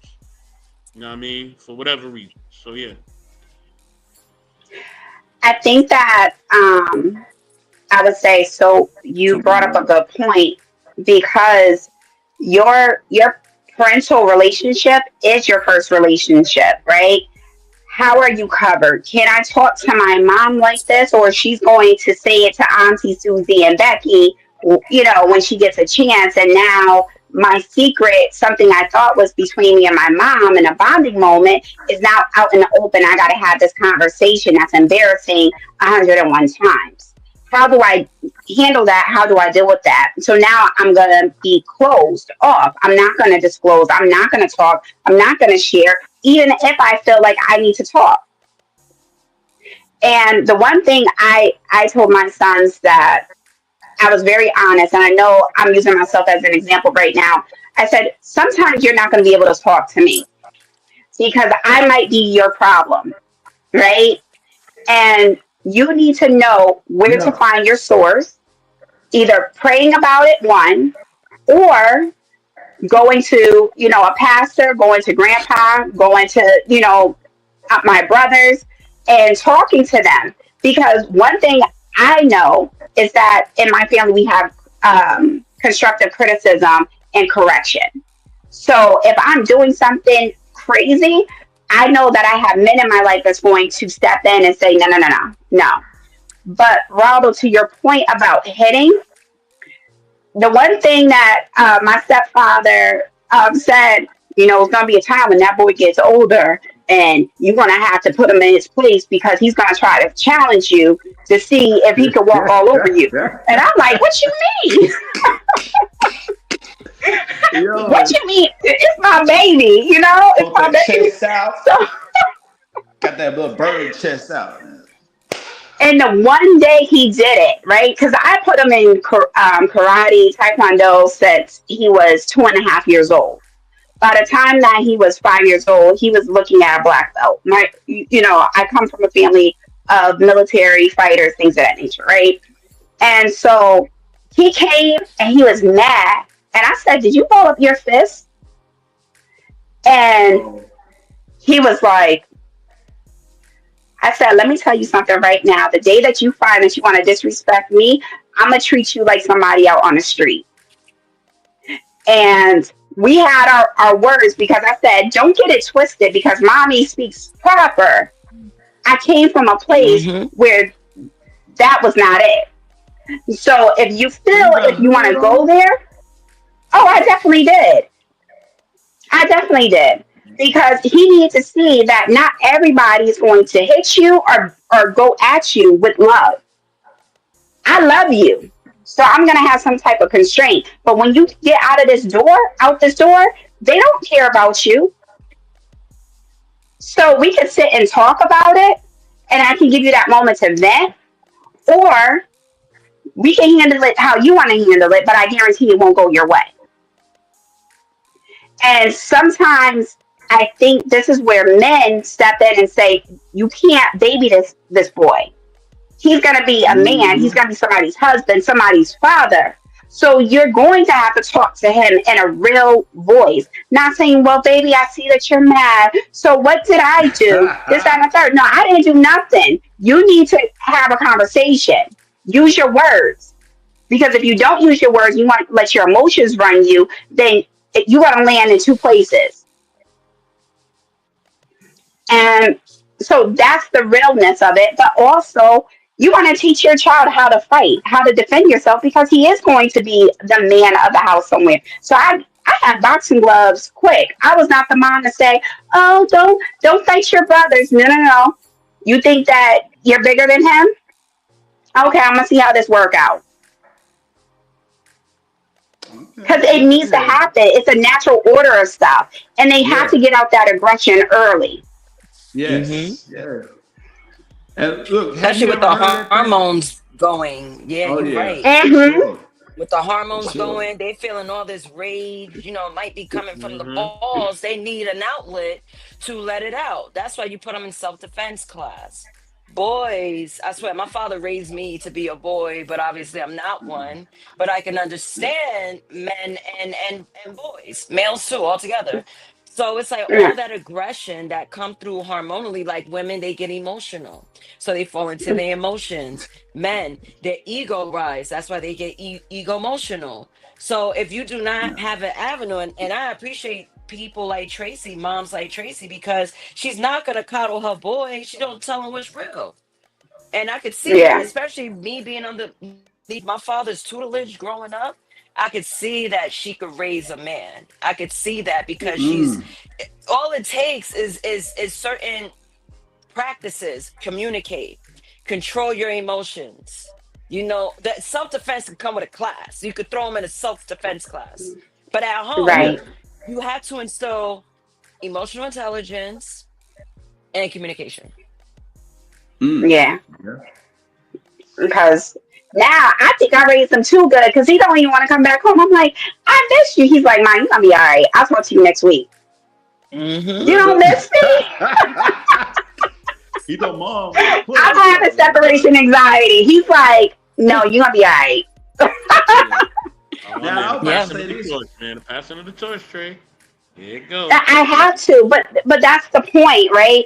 S1: You know what I mean? For whatever reason. So yeah.
S2: I think that I would say so. You brought up a good point because your parental relationship is your first relationship, right? How are you covered? Can I talk to my mom like this, or she's going to say it to Auntie Susie and Becky, when she gets a chance? And now my secret, something I thought was between me and my mom in a bonding moment, is now out in the open. I got to have this conversation that's embarrassing 101 times. How do I handle that? How do I deal with that? So now I'm going to be closed off. I'm not going to disclose. I'm not going to talk. I'm not going to share, even if I feel like I need to talk. And the one thing I told my sons that I was very honest, and I know I'm using myself as an example right now. I said, sometimes you're not going to be able to talk to me because I might be your problem, right? And you need to know where to
S3: Yeah.
S2: find your source, either praying about it, one, or going to, a pastor, going to grandpa, going to, my brothers, and talking to them. Because one thing I know is that in my family we have constructive criticism and correction. So if I'm doing something crazy, I know that I have men in my life that's going to step in and say, no, no, no, no, no. But Ronald, to your point about hitting, the one thing that my stepfather said, it's going to be a time when that boy gets older and you're going to have to put him in his place because he's going to try to challenge you to see if he can walk all over you. And I'm like, what you mean? What
S3: Yo,
S2: you mean? It's my baby, it's
S3: poke
S2: my
S3: that
S2: baby.
S3: chest out.
S2: So,
S3: Got that little bird chest out.
S2: and the one day he did it, right? Because I put him in karate, taekwondo since he was 2.5 years old. By the time that he was 5 years old, he was looking at a black belt. I come from a family of military fighters, things of that nature, right? And so he came and he was mad. And I said, did you ball up your fist? And
S3: Oh,
S2: he was like, I said, let me tell you something right now. The day that you find that you want to disrespect me, I'm going to treat you like somebody out on the street. And we had our words because I said, don't get it twisted because mommy speaks proper. I came from a place
S4: Hmm.
S2: where that was not it. So
S3: so you got
S2: if you want
S3: hood
S2: to go
S3: on?
S2: there, oh, I definitely did. I definitely did. Because he needs to see that not everybody is going to hit you or go at you with love. I love you. So I'm going to have some type of constraint. But when you get out this door, they don't care about you. So we can sit and talk about it, and I can give you that moment to vent, or we can handle it how you want to handle it, but I guarantee it won't go your way. And sometimes I think this is where men step in and say, you can't baby this boy. He's going to be a man. He's
S3: Mm-hmm.
S2: going to be somebody's husband, somebody's father. So you're going to have to talk to him in a real voice, not saying, well, baby, I see that you're mad. So what did I do? This, that, and the third. No, I didn't do nothing. You need to have a conversation. Use your words. Because if you don't use your words, you want to let your emotions run you, then you're going to land in two places. And so that's the realness of it. But also, You want to teach your child how to fight, how to defend yourself, because he is going to be the man of the house somewhere. So I had boxing gloves quick. I was not the mom to say, "Oh, don't fight your brothers." No, no, no. You think that you're bigger than him? Okay, I'm gonna see how this work out.
S3: Okay.
S2: Because it needs to
S3: Yeah.
S2: happen. It's a natural order of stuff, and they have
S3: Yeah.
S2: to get out that aggression early.
S4: Hmm.
S3: Yes. Yeah. And look, have
S4: Especially
S3: you
S4: with
S3: ever
S4: the
S3: heard that thing?
S4: hormones going. Yeah,
S3: Oh
S4: you're
S3: yeah,
S4: right.
S3: for
S2: Hmm.
S3: sure,
S4: With the
S3: for
S4: hormones
S3: sure.
S4: going, they feeling all this rage, might be coming from the
S1: Mm-hmm.
S4: balls. They need an outlet to let it out. That's why you put them in self-defense class. Boys, I swear, my father raised me to be a boy, but obviously I'm not one. But I can understand men and boys, males too, altogether. So it's like all
S2: Yeah.
S4: that aggression that come through hormonally, like women, they get emotional. So they fall into their emotions. Men, their ego rise. That's why they get ego emotional. So if you do not
S3: Yeah.
S4: have an avenue, and I appreciate people like Tracy, moms like Tracy, because she's not gonna coddle her boy. She don't tell him what's real. And I could see that,
S2: Yeah.
S4: especially me being under my father's tutelage growing up. I could see that she could raise a man. I could see that because she's
S3: Mm.
S4: all it takes is certain practices. Communicate, control your emotions. That self-defense can come with a class. You could throw them in a self-defense class. But at home,
S3: Yeah.
S2: Right.
S4: you have to instill emotional intelligence and communication.
S3: Mm.
S2: Yeah.
S3: Yeah.
S2: Because now I think I raised him too good because he don't even want to come back home. I'm like, I miss you. He's like, "Mom, you're gonna be all right. I'll talk to you next week."
S4: Hmm.
S2: You don't miss me?
S3: He don't mom. Pull
S2: I'm
S3: up
S2: gonna have a
S3: something.
S2: separation anxiety. He's like, "No, you're gonna be all right."
S3: Yeah.
S1: Oh
S3: Now
S1: man,
S3: I
S1: the
S3: was about
S4: Yeah.
S3: to
S1: passing
S3: say
S1: of the
S3: this.
S1: torch, man. The passing of the torch, Trey. Here it go.
S2: I have to, but that's the point, right?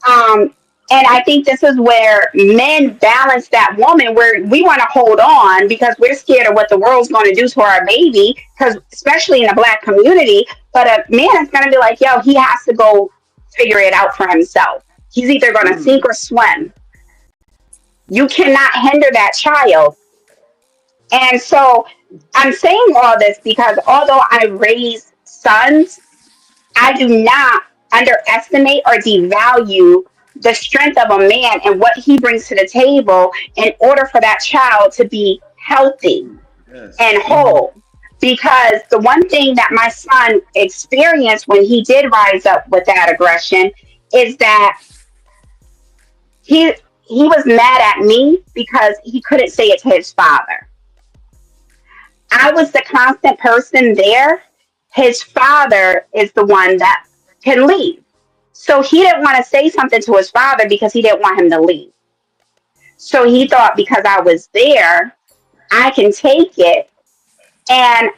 S2: Um, and I think this is where men balance that woman, where we want to hold on because we're scared of what the world's going to do to our baby, because especially in the black community. But a man is going to be like, "Yo, he has to go figure it out for himself. He's either going to
S3: Mm.
S2: sink or swim. You cannot hinder that child." And so I'm saying all this because although I raise sons, I do not underestimate or devalue the strength of a man and what he brings to the table in order for that child to be healthy and
S3: Yes.
S4: Hmm.
S2: whole. Because the one thing that my son experienced when he did rise up with that aggression is that he he was mad at me because he couldn't say it to his father. I was the constant person there. His father is the one that can leave. So he didn't want to say something to his father because he didn't want him to leave. So he thought because I was there, I can take it. And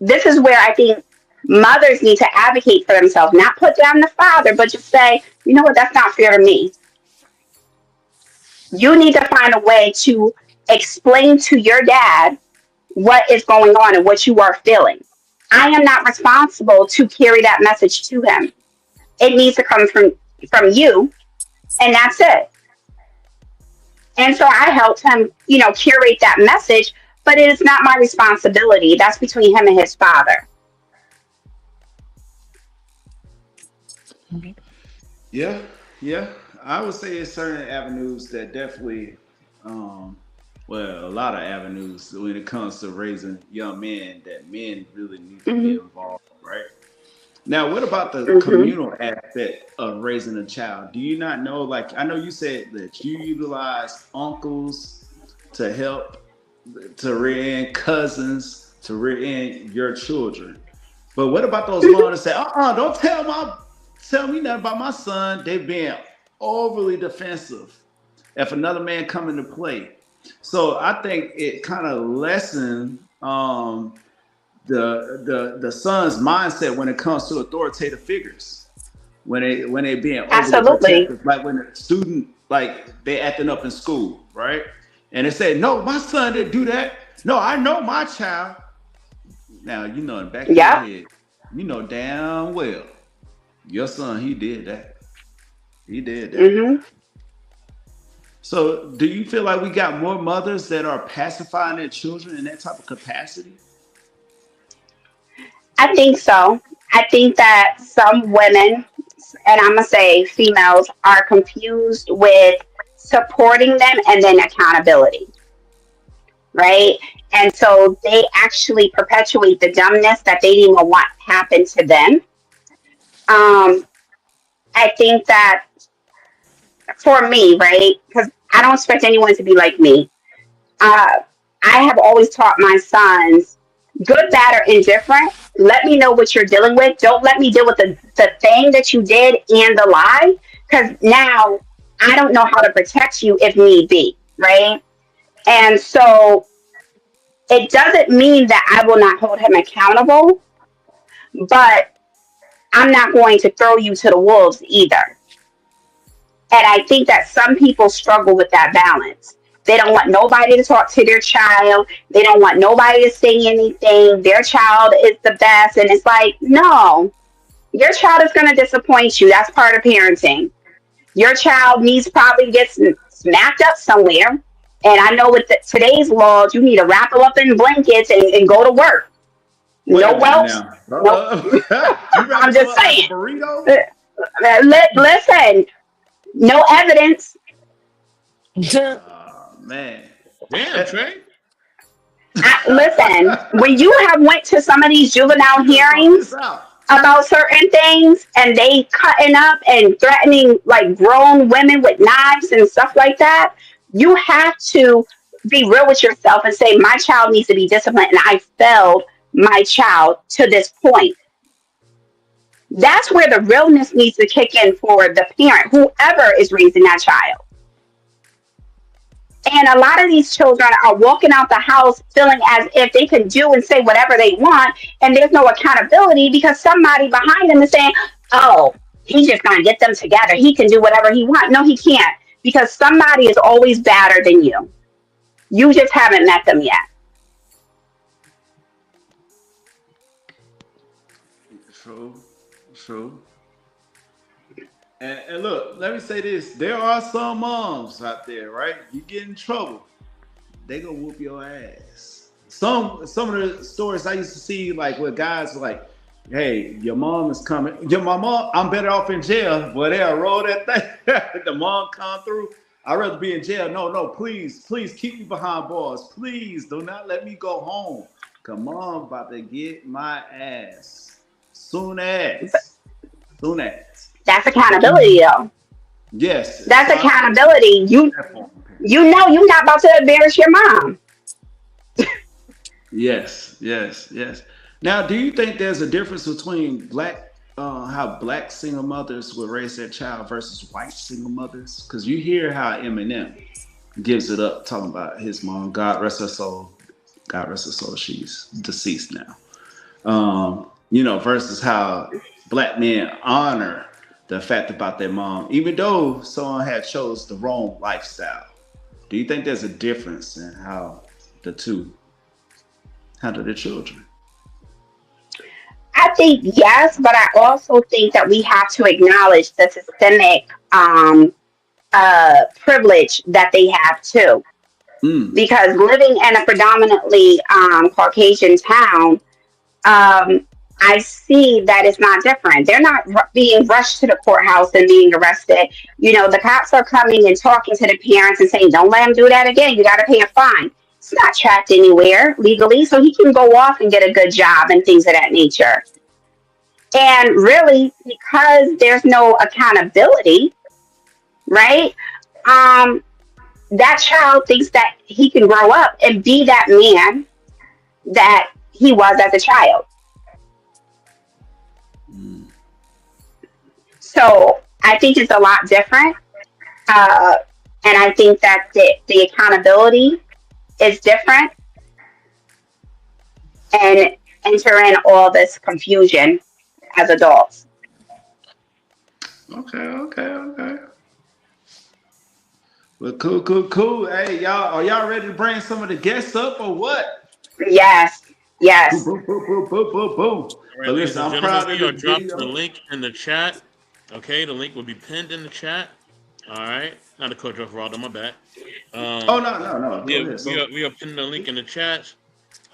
S2: this is where I think mothers need to advocate for themselves, not put down the father, but just say, "You know what, that's not fair to me." You need to find a way to explain to your dad what is going on and what you are feeling. I am not responsible to carry that message to him. It needs to come from you, and that's it. And so I helped him, curate that message, but it is not my responsibility. That's between him and his father.
S3: Yeah. Yeah. I would say it's certain avenues that definitely, um, well, a lot of avenues when it comes to raising young men that men really need to
S2: Hmm.
S3: get involved, right? Now, what about the
S2: Hmm.
S3: communal aspect of raising a child? Do you not know? Like, I know you said that you utilize uncles to help to rear in cousins to rear in your children. But what about those mothers that say, don't tell me nothing about my son? They being overly defensive if another man come into play. So I think it kind of lessened the son's mindset when it comes to authoritative figures. When they being overly
S2: Absolutely.
S3: protective, like when a student like they acting up in school, right? And they say, "No, my son didn't do that. No, I know my child." Now you know in the back of your
S2: Yep.
S3: head, you know damn well your son he did that. He did that.
S2: Hmm.
S3: So, do you feel like we got more mothers that are pacifying their children in that type of capacity?
S2: I think so. I think that some women, and I'm gonna say females, are confused with supporting them and then accountability, right? And so they actually perpetuate the dumbness that they didn't even want happen to them. Um, I think that for me, right? Because I don't expect anyone to be like me. Uh, I have always taught my sons, good, bad, or indifferent. Let me know what you're dealing with. Don't let me deal with the thing that you did and the lie, because now I don't know how to protect you if need be, right? And so it doesn't mean that I will not hold him accountable, but I'm not going to throw you to the wolves either. And I think that some people struggle with that balance. They don't want nobody to talk to their child. They don't want nobody to say anything. Their child is the best. And it's like, no, your child is going to disappoint you. That's part of parenting. Your child needs probably to get smacked up somewhere. And I know with today's laws, you need to wrap them up in blankets and go to work.
S3: Wait a
S2: No
S3: minute
S2: welts.
S3: now.
S2: No,
S3: You
S2: I'm
S3: wrapping them
S2: just
S3: up like a
S2: saying.
S3: burrito?
S2: Listen, no evidence.
S3: Oh, man.
S1: Damn, Trey.
S2: Listen, when you have went to some of these juvenile
S3: You done brought this
S2: hearings
S3: out.
S2: about certain things and they cutting up and threatening like grown women with knives and stuff like that, you have to be real with yourself and say, my child needs to be disciplined and I failed my child to this point. That's where the realness needs to kick in for the parent, whoever is raising that child. And a lot of these children are walking out the house feeling as if they can do and say whatever they want, and there's no accountability because somebody behind them is saying, oh, he's just going to get them together. He can do whatever he wants. No, he can't, because somebody is always better than you. You just haven't met them yet.
S3: True. True. And look, let me say this. There are some moms out there, right? You get in trouble, they gonna whoop your ass. Some of the stories I used to see, like where guys were like, hey, your mom is coming. My mom, I'm better off in jail. Boy, they'll roll that thing. The mom come through. I'd rather be in jail. No, please keep me behind bars. Please do not let me go home. Come on, about to get my ass. Soon as.
S2: That's accountability, though.
S3: Yes.
S2: That's
S3: So
S2: accountability. You know you're not about to embarrass your mom.
S3: yes. Now, do you think there's a difference between how black single mothers would raise their child versus white single mothers? Because you hear how Eminem gives it up, talking about his mom. God rest her soul. God rest her soul. She's deceased now. Versus how black men honor the fact about their mom, even though someone had chose the wrong lifestyle. Do you think there's a difference in how the two handle their children?
S2: I think yes, but I also think that we have to acknowledge the systemic privilege that they have too. Because living in a predominantly Caucasian town, I see that it's not different. They're not being rushed to the courthouse and being arrested. The cops are coming and talking to the parents and saying, don't let him do that again. You got to pay a fine. It's not tracked anywhere legally, so he can go off and get a good job and things of that nature. And really, because there's no accountability, right? That child thinks that he can grow up and be that man that he was as a child. So I think it's a lot different. And I think that the accountability is different and enter in all this confusion as adults.
S3: Okay. Well, cool. Hey, y'all, are y'all ready to bring some of the guests up or what?
S2: Yes.
S3: Boom.
S1: All right,
S3: But
S1: ladies
S3: listen,
S1: and
S3: I'm
S1: gentlemen,
S3: proud
S1: we
S3: of
S1: are
S3: the
S1: dropping
S3: video.
S1: the link in the chat. Okay, the link will be pinned in the chat. All right, not to cut you off, Rod. On my back.
S3: Oh
S1: Um,
S3: no. Go ahead. So
S1: we are pinning the link in the chat.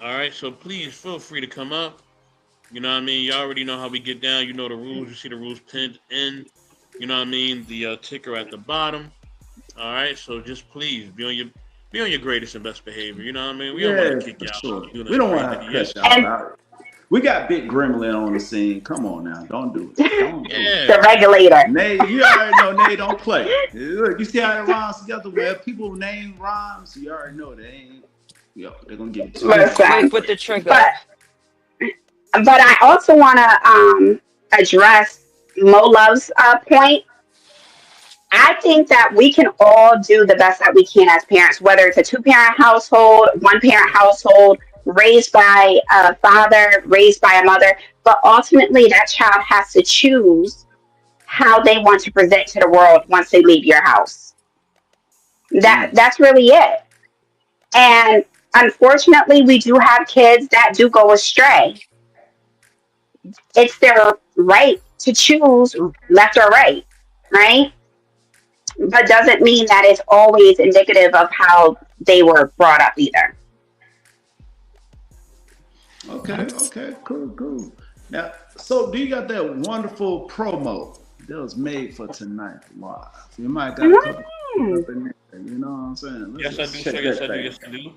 S1: All right, so please feel free to come up. You know what I mean? You already know how we get down. You know the rules. You see the rules pinned in. You know what I mean? The ticker at the bottom. All right, so just please be on your greatest and best behavior. You know what I mean? We don't want to
S3: yeah,
S1: kick
S3: for
S1: you out.
S3: sure.
S1: Doing
S3: We
S1: this
S3: don't
S1: crazy
S3: want to
S1: thing.
S3: cut
S1: Yes.
S3: y'all
S2: And
S3: out. We got Big Gremlin on the scene. Come on now, don't do it. Don't do it.
S2: the
S1: Yeah.
S2: regulator.
S3: Nay, you already know Nay don't play. Look, you see how it rhymes together, man. People name rhymes, you already know they ain't. Yo, they're gonna give it to
S4: I'm
S3: you.
S2: Listen,
S4: quick with the trigger.
S2: but I also want to address Mo Love's point. I think that we can all do the best that we can as parents, whether it's a two-parent household, one-parent household, raised by a father, raised by a mother. But ultimately, that child has to choose how they want to present to the world once they leave your house.
S3: Mm.
S2: That's really it. And unfortunately, we do have kids that do go astray. It's their right to choose left or right, right? But doesn't mean that it's always indicative of how they were brought up either.
S3: Okay, cool. Now, so do you got that wonderful promo that was made for tonight live? You might got a couple
S2: Mm.
S3: up in there. You know what I'm saying? Let's
S1: Yes, I do.
S3: just
S1: Sir.
S3: check
S1: Yes,
S3: that
S1: I do.
S3: thing.
S1: Yes, I do.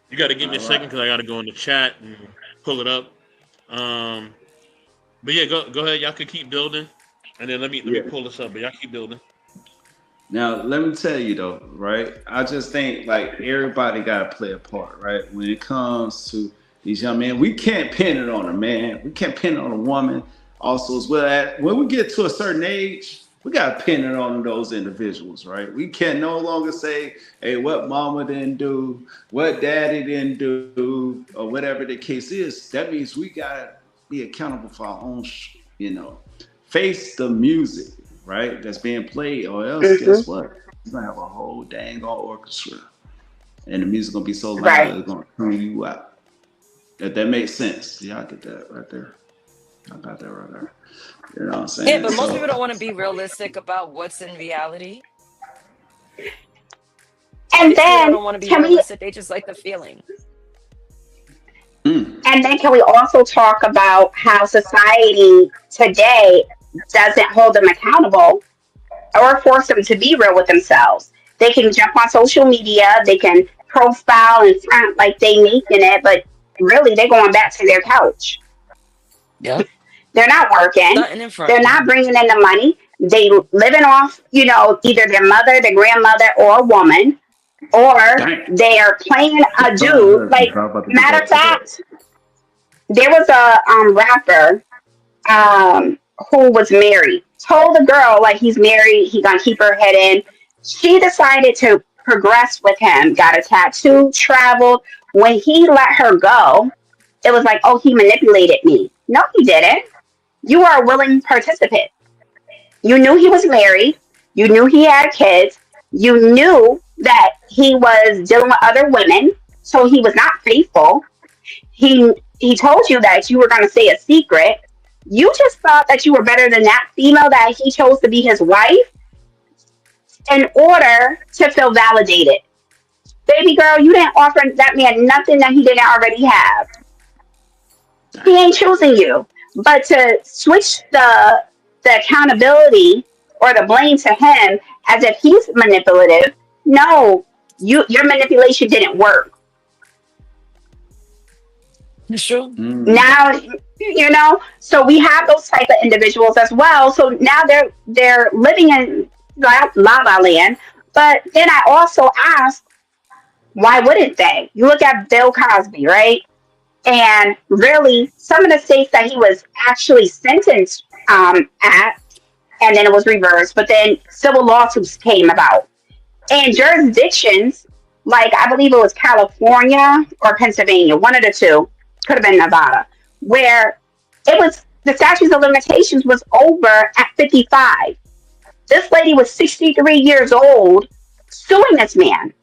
S1: You got to give me
S3: All
S1: a second
S3: right.
S1: because I got to go in the chat and pull it up. Um, but yeah, go ahead. Y'all can keep building, and then let me
S3: Yeah.
S1: pull this up. But y'all keep building.
S3: Now, let me tell you though, right? I just think like everybody got to play a part, right? When it comes to these young men, we can't pin it on a man. We can't pin it on a woman. Also, as well as when we get to a certain age, we got to pin it on those individuals, right? We can no longer say, "Hey, what mama didn't do, what daddy didn't do, or whatever the case is." That means we got to be accountable for our own, face the music, right? That's being played, or else
S2: Hmm.
S3: guess what? You're gonna have a whole dang on orchestra, and the music gonna be so
S2: Right.
S3: loud it's gonna tune you out. If that makes sense, y'all get that right there. I got that right there. You know what I'm
S4: Yeah,
S3: saying?
S4: but most
S3: So,
S4: people don't want to be realistic about what's in reality.
S2: And
S4: These people
S2: then
S4: don't want to be
S2: can we
S4: realistic. They just like the feeling.
S3: mm,
S2: also talk about how society today doesn't hold them accountable or force them to be real with themselves. They can jump on social media, they can profile and front like they making it, but really they're going back to their couch.
S4: Yep.
S2: They're not working.
S4: Stunting and
S2: They're not
S4: fronting.
S2: bringing in the money. They living off, either their mother, their grandmother, or a woman, or
S3: dang.
S2: they are playing a
S3: Hold on,
S2: dude.
S3: husband.
S2: Like,
S3: I'm about to get
S2: matter
S3: back
S2: of
S3: to that.
S2: fact, there was a rapper um, who was married. Told the girl like he's married, he gonna keep her head in. She decided to progress with him. Got a tattoo, traveled. When he let her go, it was like, oh, he manipulated me. No, he didn't. You are a willing participant. You knew he was married. You knew he had kids. You knew that he was dealing with other women, so he was not faithful. He told you that you were going to say a secret. You just thought that you were better than that female that he chose to be his wife in order to feel validated. Baby girl, you didn't offer that man nothing that he didn't already have. He ain't choosing you. But to switch the accountability or the blame to him as if he's manipulative, no, your manipulation didn't work.
S4: It's true.
S3: Mm,
S2: Now so we have those type of individuals as well. So now they're living in la land. But then I also ask, why wouldn't they? You look at Bill Cosby, right? And really, some of the states that he was actually sentenced at, and then it was reversed, but then civil lawsuits came about. And jurisdictions, like I believe it was California or Pennsylvania, one of the two, could have been Nevada, where it was the statute of limitations was over at 55. This lady was 63 years old suing this man.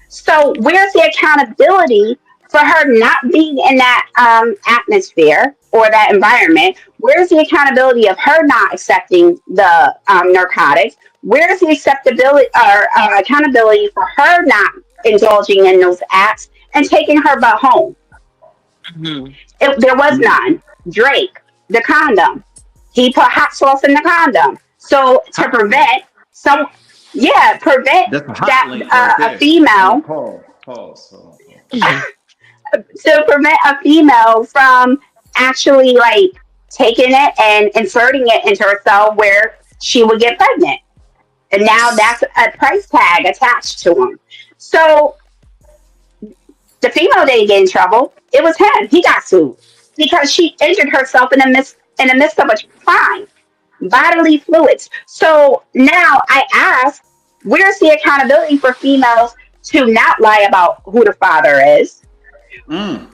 S2: So where's the accountability for her not being in that atmosphere or that environment Where's the accountability of her not accepting the narcotics? Where's the acceptability or accountability for her not indulging in those acts and taking her butt home?
S4: Mhm.
S2: There was none. Drake, the condom. He put hot sauce in the condom. So to
S3: Hot.
S2: prevent some, yeah, prevent
S3: That's a hot
S2: that
S3: link right
S2: a
S3: there.
S2: female
S3: Pause. Pause. Hold on.
S4: Mhm.
S2: to prevent a female from actually like taking it and inserting it into herself where she would get pregnant. And now that's a price tag attached to him. So the female didn't get in trouble. It was him. He got sued because she injured herself in the midst of a crime, bodily fluids. So now I ask, where's the accountability for females to not lie about who the father is?
S3: Mm.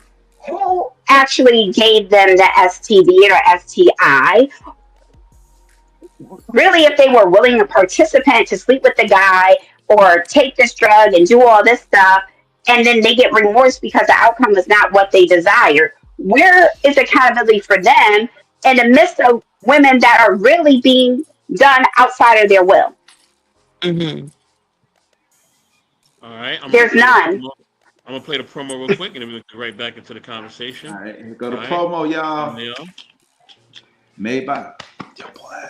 S2: Who actually gave them the STD or STI? Really, if they were willing to participate to sleep with the guy or take this drug and do all this stuff, and then they get remorse because the outcome was not what they desired, where is accountability for them in the midst of women that are really being done outside of their will?
S4: Mhm.
S1: All right,
S2: There's none.
S1: I'm gonna play the promo real quick, and then we'll get right back into the conversation.
S3: All right, here go the
S1: All right.
S3: promo, y'all.
S1: And, yeah.
S3: Made by your boy.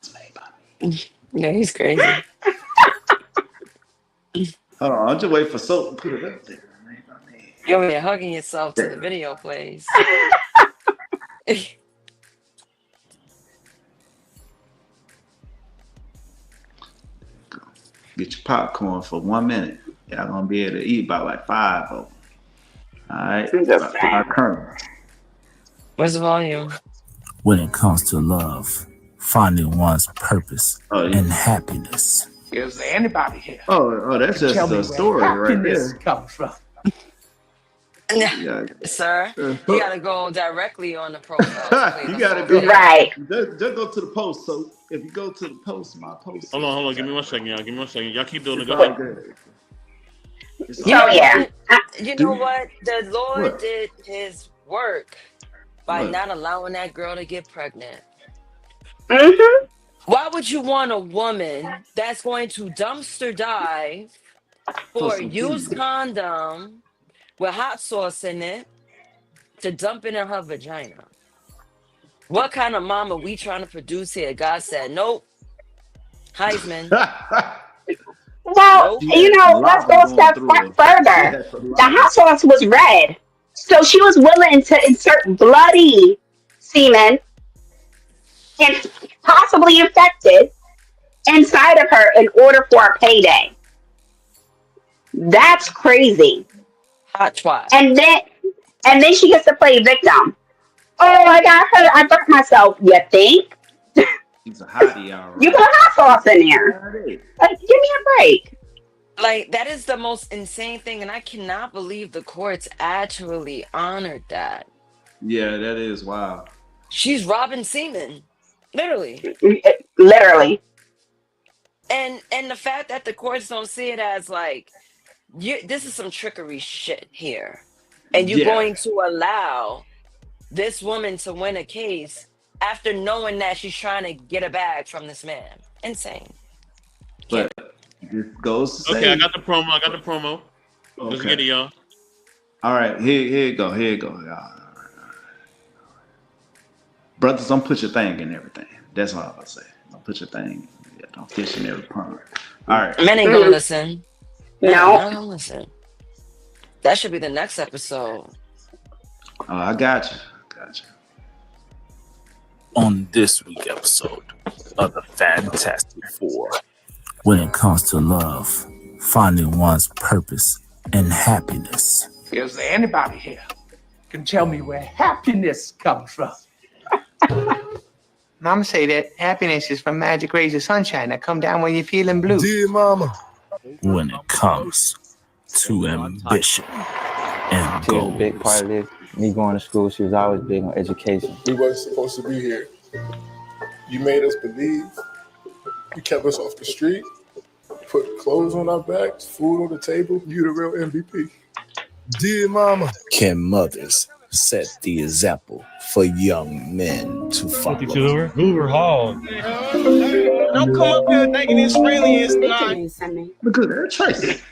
S3: It's made by me.
S4: Yeah, he's crazy.
S3: Hold on, I'll just wait for soap to put it up there. Made by me.
S4: You're over there hugging yourself to the video plays.
S3: Get your popcorn for 1 minute. Y'all gonna be able to eat about like 5 of them. All right,
S2: I'm just
S3: about
S2: saying.
S3: 5 kernels.
S4: Where's the volume?
S8: When it comes to love, finding one's purpose
S3: Oh,
S8: and
S3: yeah.
S8: happiness.
S9: Is there anybody here?
S3: Oh, that's just
S9: Tell me
S3: a
S9: where
S3: story right
S9: happiness
S3: there.
S9: comes from.
S3: Yeah.
S4: Sir, you gotta go directly on the profile.
S3: You gotta go.
S2: Right.
S3: Just go to the post. So if you go to the post, my post.
S1: Hold on. Give me 1 second, y'all. Give me 1 second. Y'all keep doing it.
S3: It's
S1: Go
S3: all
S1: ahead.
S3: good. It's
S4: You
S3: all
S4: know
S2: So yeah.
S4: what? You
S3: Do
S4: know
S3: you-
S4: what? The Lord
S3: What?
S4: did his work by
S3: What?
S4: not allowing that girl to get pregnant.
S2: Mm-hmm.
S4: Why would you want a woman that's going to dumpster dive for a
S3: some
S4: used
S3: food.
S4: condom with hot sauce in it to dump it in her vagina? What kind of mama we trying to produce here? God said, nope. Heisman.
S2: Well,
S4: Nope.
S2: you know, let's go a
S3: Lava
S2: step
S3: going through
S2: further.
S3: it.
S2: The hot sauce was red. So she was willing to insert bloody semen and possibly infected inside of her in order for a payday. That's crazy.
S4: Hot twat.
S2: And then she gets to play victim. Oh, I got hurt. I burnt myself. You think?
S3: He's a hottie, all right.
S2: You put hot sauce in there. Like, give me a break.
S4: Like, that is the most insane thing. And I cannot believe the courts actually honored that.
S3: Yeah, that is wild.
S4: She's robbing semen. Literally.
S2: Literally.
S4: And the fact that the courts don't see it as like, this is some trickery shit here. And you're
S3: Yeah.
S4: going to allow this woman to win a case after knowing that she's trying to get a bag from this man. Insane.
S3: But this goes to say.
S1: Okay, I got the promo. Let's get it, y'all.
S3: All right, here you go. Y'all. Brothers, don't put your thing in everything. That's all I'm gonna say. Don't put your thing. Yeah, don't fish in every pond. All right.
S4: Men ain't gonna listen. Men
S2: No.
S4: are not gonna listen. That should be the next episode.
S3: Oh, I got you.
S8: On this week's episode of the Fantastic Four, when it comes to love, finding one's purpose and happiness.
S9: Is there anybody here can tell me where happiness comes from?
S10: Mama say that happiness is from magic rays of sunshine that come down when you're feeling blue.
S7: Dear mama.
S8: When it comes to ambition and
S11: She was a big
S8: goals.
S11: part of this. Me going to school, she was always big on education.
S7: We wasn't supposed to be here. You made us believe. You kept us off the street. Put clothes on our backs, food on the table. You the real MVP. Dear mama.
S8: Can mothers set the example for young men to follow.
S12: Hoover Hall.
S13: Don't come up here thinking it's friendly. It's not.
S3: Look at that choice.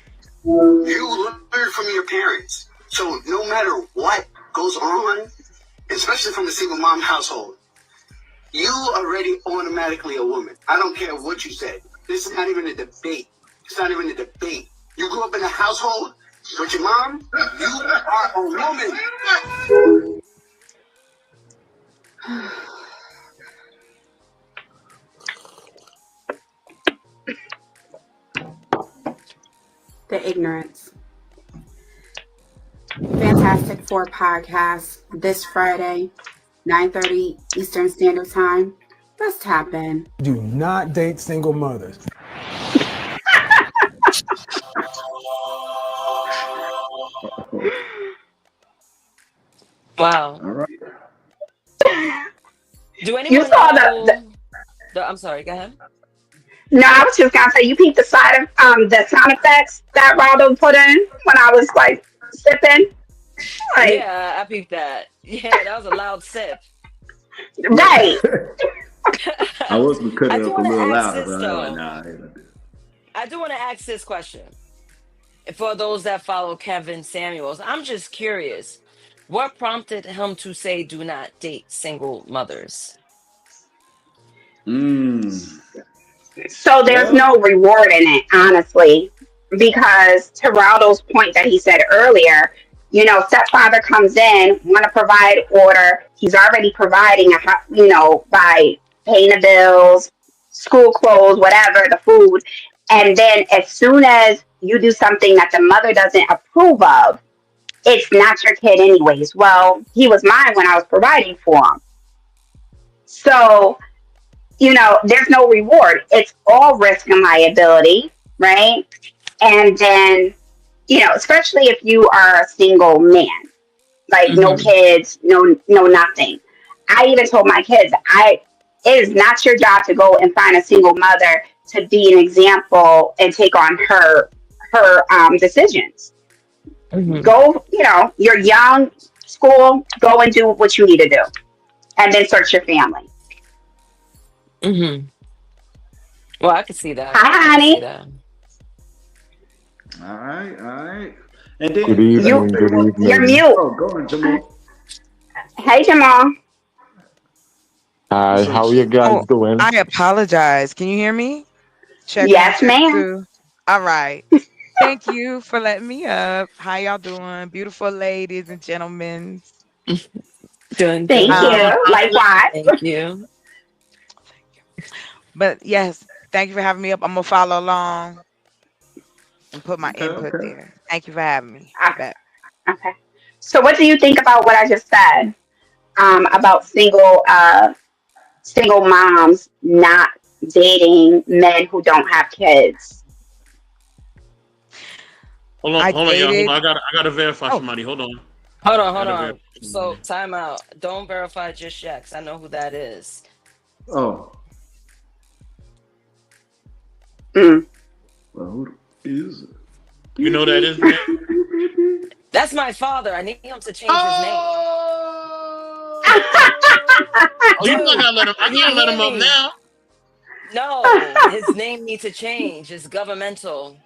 S14: You learn from your parents. So no matter what goes on, especially from a single mom household, you already automatically a woman. I don't care what you said. This is not even a debate. It's not even a debate. You grew up in a household with your mom, you are a woman.
S15: The ignorance. Fantastic Four podcast this Friday, 9:30 Eastern Standard Time. Let's tap in.
S16: Do not date single mothers.
S4: Wow.
S3: All right.
S4: Do anyone
S2: You saw
S4: know? I'm sorry. Go ahead.
S2: No, I was just gonna say you peeped the side of the sound effects that Raldo put in when I was like sipping. Like,
S4: Yeah, I peeped that. Yeah, that was a loud sip.
S2: right.
S3: I was gonna cut
S4: I
S3: it
S4: do
S3: up a
S4: want to
S3: little
S4: ask
S3: louder,
S4: this
S3: but
S4: though.
S3: I'm like, nah, I ain't gonna do it.
S4: I do want to ask this question. For those that follow Kevin Samuels, I'm just curious. What prompted him to say do not date single mothers?
S2: So there's no reward in it, honestly, because to Raldo's point that he said earlier, you know, stepfather comes in, want to provide order. He's already providing, by paying the bills, school clothes, whatever, the food. And then as soon as you do something that the mother doesn't approve of, it's not your kid anyways. Well, he was mine when I was providing for him. So, there's no reward. It's all risk and liability, right? And then, especially if you are a single man, like no kids, no nothing. I even told my kids, it is not your job to go and find a single mother to be an example and take on her decisions. Go, you're young, school, go and do what you need to do. And then search your family.
S4: Well, I can see that.
S2: Hi, honey.
S3: All right. And then
S2: Good evening. You're mute.
S3: Oh, go on, Jamal.
S2: Hey, Jamal.
S17: Hi, how are you guys doing?
S18: I apologize. Can you hear me? Check
S2: Yes,
S18: one, check
S2: ma'am.
S18: two. All right. Thank you for letting me up. How y'all doing? Beautiful ladies and gentlemen.
S4: Thank
S2: you. Likewise.
S4: Thank you.
S18: But yes, thank you for having me up. I'm going to follow along and put my input there. Thank you for having me.
S2: Okay. So what do you think about what I just said about single moms not dating men who don't have kids?
S1: Hold on, y'all. I gotta verify somebody. Hold on.
S4: Hold on. So, time out. Don't verify just yet, 'cause I know who that is.
S3: Oh.
S2: Well,
S3: who is it?
S1: You know that is man?
S4: That's my father. I need him to change his name.
S1: You know I can't let him up now.
S4: No, his name needs to change. It's governmental.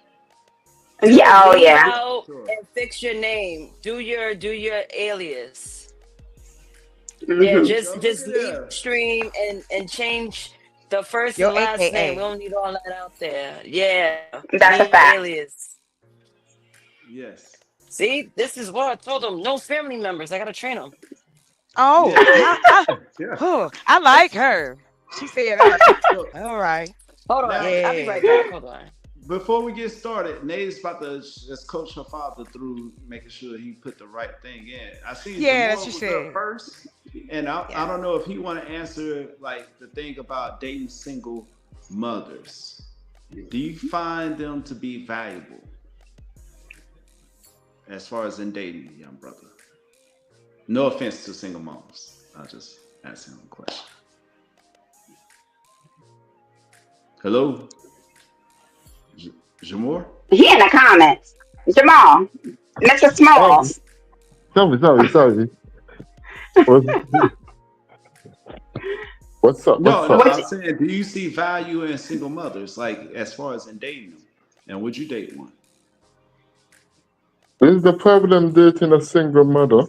S2: Yeah, oh
S4: Leave
S2: yeah.
S4: out and fix your name. Do your alias. Yeah, just leave stream and change the first and last
S18: AKA.
S4: name. We don't need all that out there. Yeah,
S2: That's a
S4: leave
S2: fact.
S4: alias.
S3: Yes.
S4: See, this is what I told them. No family members. I gotta train them.
S18: Oh, I like her. She said, all right.
S4: Hold on. I'll be right back. Hold on.
S3: Before we get started, Nate's about to just coach her father through making sure he put the right thing in. I see
S18: Yeah,
S3: Jamal
S18: that's what
S3: was
S18: she
S3: up
S18: said.
S3: first, and I don't know if he want to answer like the thing about dating single mothers. Do you find them to be valuable as far as in dating, young brother? No offense to single moms. I'll just ask him a question. Hello? Jamor?
S2: He in the comments. Jamal. Mr. Smalls.
S17: Sorry.
S12: What's up?
S3: No,
S12: What's
S3: no,
S12: up?
S3: I'm saying, do you see value in single mothers, like as far as in dating them? And would you date one?
S12: Is the problem dating a single mother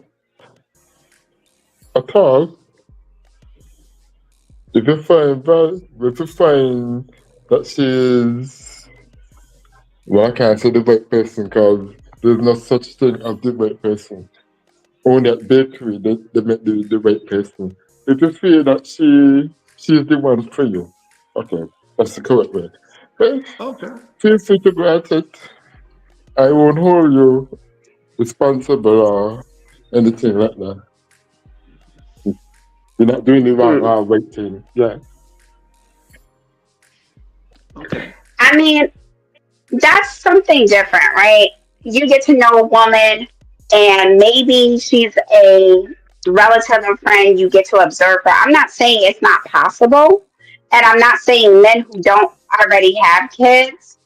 S12: at all? If you find that she is, well, I can't say the right person because there's no such thing as the right person. Only at bakery they make the right person. If you feel that she's the one for you, okay, that's the correct way. Okay,
S3: Okay.
S12: feel free to go at it. I won't hold you responsible or anything like that. You're not doing the wrong right thing. Yeah.
S3: Okay.
S2: I mean, that's something different, right? You get to know a woman, and maybe she's a relative or friend. You get to observe her. I'm not saying it's not possible, and I'm not saying men who don't already have kids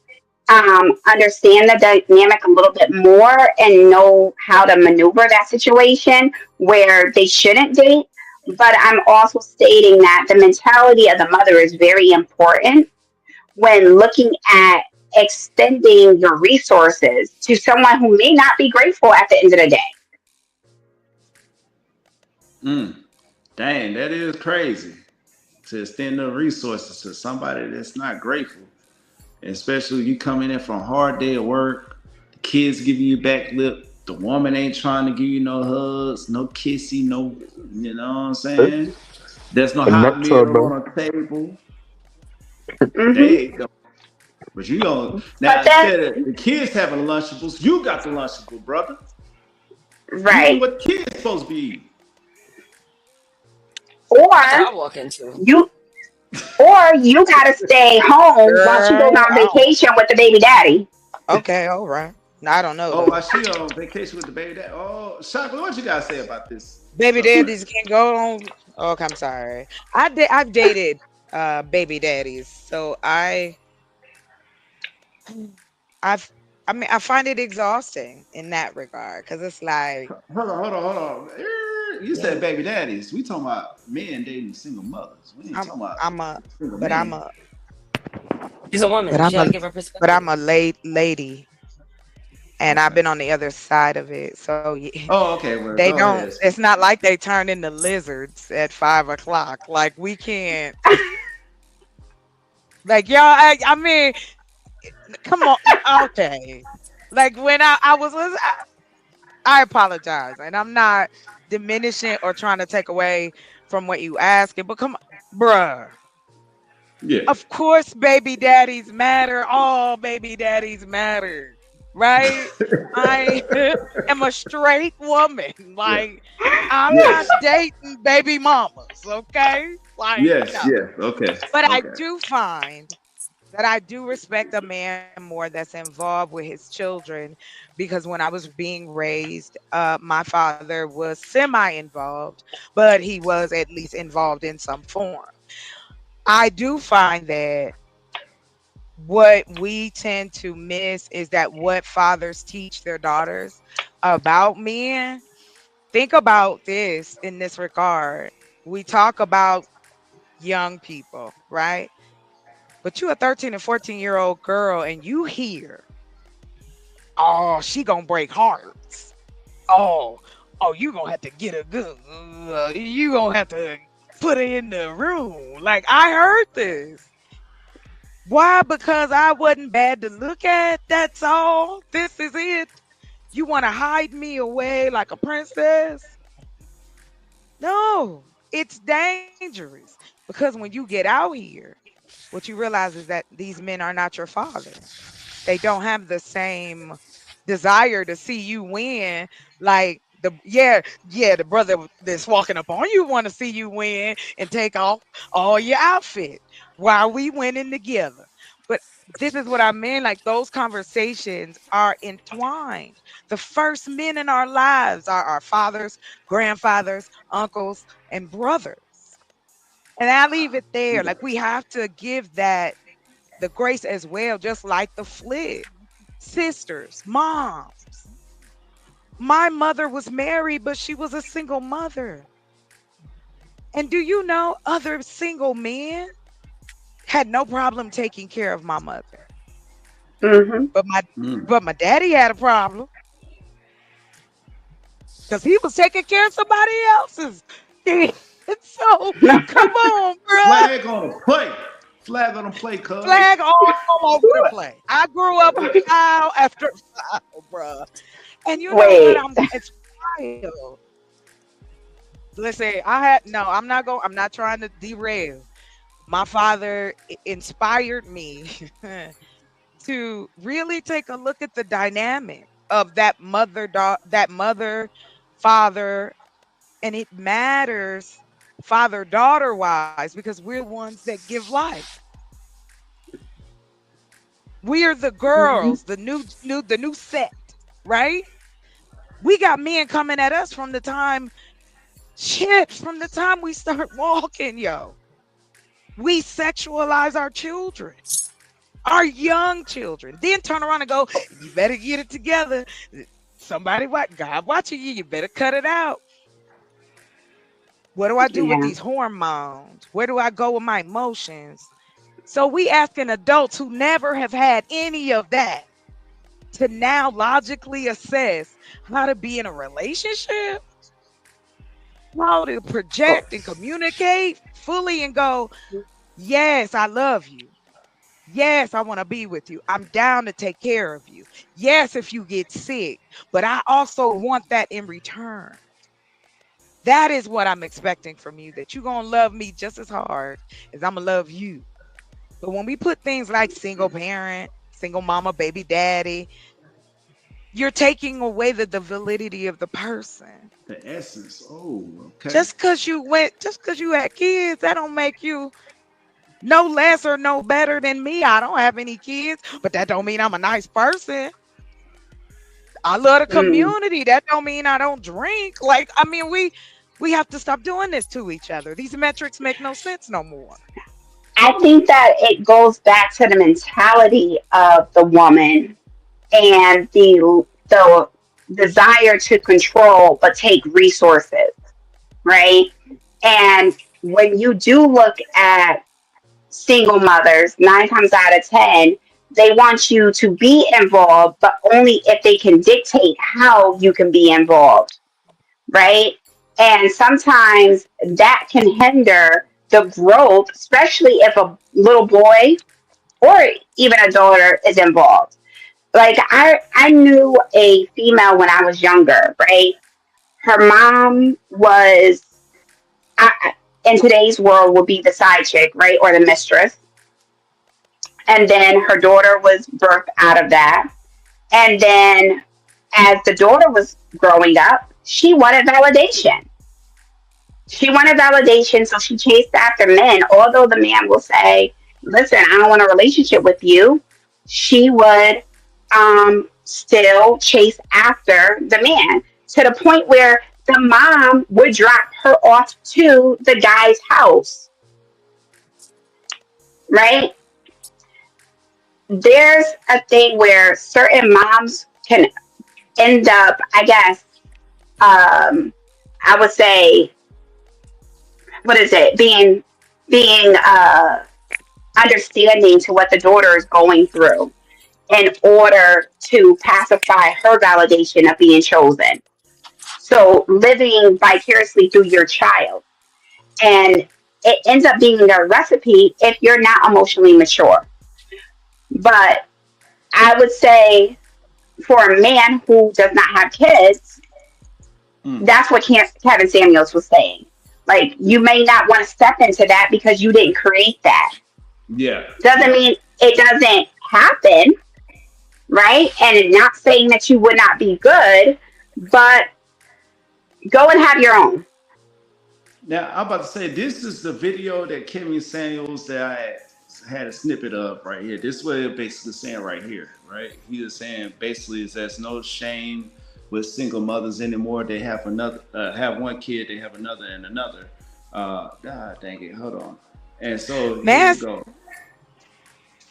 S2: understand the dynamic a little bit more and know how to maneuver that situation where they shouldn't date. But I'm also stating that the mentality of the mother is very important when looking at extending your resources to someone who may not be grateful at the end of the day.
S3: Dang, that is crazy. To extend the resources to somebody that's not grateful. Especially you coming in from a hard day of work, the kids giving you back lip, the woman ain't trying to give you no hugs, no kissy, no, you know what I'm saying? There's no
S12: I'm
S3: hot
S12: not
S3: meal
S12: trouble.
S3: on the table.
S2: Mm-hmm.
S3: There you go. But you don't, now instead of the kids having Lunchables, you got the Lunchable, brother.
S2: Right.
S3: You eat what kids supposed to be eating.
S2: Or
S4: I walk into.
S2: you gotta stay home while she goes on vacation with the baby daddy.
S18: Okay, all right. No, I don't know.
S3: Oh,
S18: though.
S3: while she on vacation with the baby daddy. Oh, Chocolate, what you gotta say about this?
S18: Baby daddies can go on. Oh, okay, I'm sorry. I've dated baby daddies, so I find it exhausting in that regard because it's like,
S3: Hold on. You said baby daddies. We talking about men dating single mothers. We ain't talking about single men.
S4: She's a woman.
S18: But
S4: She gotta give her perspective.
S18: But I'm a lady, and I've been on the other side of it. So
S3: Oh, okay. Well,
S18: they
S3: go
S18: don't.
S3: ahead.
S18: It's not like they turn into lizards at 5 o'clock. Like we can't. Like y'all. I mean, come on. Okay. Like when I was listening, I apologize, and I'm not diminishing or trying to take away from what you asking, but come on, bruh.
S3: Yeah.
S18: Of course, baby daddies matter. All baby daddies matter, right? I am a straight woman. Like I'm not dating baby mamas, okay? Like
S3: Yes.
S18: no.
S3: Yes. Okay.
S18: But I
S3: Okay.
S18: do find that I do respect a man more that's involved with his children, because when I was being raised, my father was semi-involved, but he was at least involved in some form. I do find that what we tend to miss is that what fathers teach their daughters about men. Think about this in this regard. We talk about young people, right? But you a 13 and 14-year-old girl and you hear, oh, she gonna break hearts. Oh, you gonna have to get a good, you gonna have to put her in the room. Like I heard this. Why? Because I wasn't bad to look at. That's all. This is it. You want to hide me away like a princess? No, it's dangerous, because when you get out here, what you realize is that these men are not your father. They don't have the same desire to see you win. Like the brother that's walking up on you want to see you win and take off all your outfit while we winning together. But this is what I mean. Like those conversations are entwined. The first men in our lives are our fathers, grandfathers, uncles, and brothers. And I leave it there. Like we have to give that the grace as well, just like the flip. Sisters, moms. My mother was married, but she was a single mother. And do you know other single men had no problem taking care of my mother?
S2: Mm-hmm.
S18: But my daddy had a problem because he was taking care of somebody else's kids. So come on, bro.
S3: Flag on the play. Flag on the play, cuz.
S18: Flag all over the place. I grew up with foul after foul, bro. And you know
S2: Wait.
S18: what? It's wild. Listen, I'm not trying to derail. My father inspired me to really take a look at the dynamic of that mother, father, and it matters father-daughter wise because we're the ones that give life. We are the girls, the new set, right? We got men coming at us from the time we start walking, yo. We sexualize our children, our young children, then turn around and go, you better get it together. God watching you, you better cut it out. What do I do with these hormones? Where do I go with my emotions? So we asking adults who never have had any of that to now logically assess how to be in a relationship, how to project and communicate fully and go, yes, I love you. Yes, I want to be with you. I'm down to take care of you. Yes, if you get sick, but I also want that in return. That is what I'm expecting from you, that you're going to love me just as hard as I'm going to love you. But when we put things like single parent, single mama, baby daddy, you're taking away the validity of the person.
S3: The essence. Oh, okay.
S18: Just because you had kids, that don't make you no less or no better than me. I don't have any kids, but that don't mean I'm a nice person. I love the community. That don't mean I don't drink. Like, I mean, we have to stop doing this to each other. These metrics make no sense no more.
S2: I think that it goes back to the mentality of the woman and the desire to control but take resources, right? And when you do look at single mothers, 9 times out of 10, they want you to be involved, but only if they can dictate how you can be involved, right? And sometimes that can hinder the growth, especially if a little boy or even a daughter is involved. Like I knew a female when I was younger, right? Her mom was, in today's world, would be the side chick, right? Or the mistress. And then her daughter was birthed out of that. And then as the daughter was growing up, she wanted validation. So she chased after men. Although the man will say, listen, I don't want a relationship with you, she would still chase after the man to the point where the mom would drop her off to the guy's house. Right? There's a thing where certain moms can end up, I guess, I would say, what is it? Being understanding to what the daughter is going through in order to pacify her validation of being chosen. So living vicariously through your child. And it ends up being a recipe if you're not emotionally mature. But I would say for a man who does not have kids, that's what Kevin Samuels was saying. Like, you may not want to step into that because you didn't create that.
S3: Yeah.
S2: Doesn't mean it doesn't happen, right? And not saying that you would not be good, but go and have your own.
S3: Now, I'm about to say, this is the video that Kevin Samuels that I had a snippet of right here. This is what it's basically saying right here, right? He is saying basically there's no shame with single mothers anymore. They have have one kid, they have another and another. God dang it, hold on. And so here you go.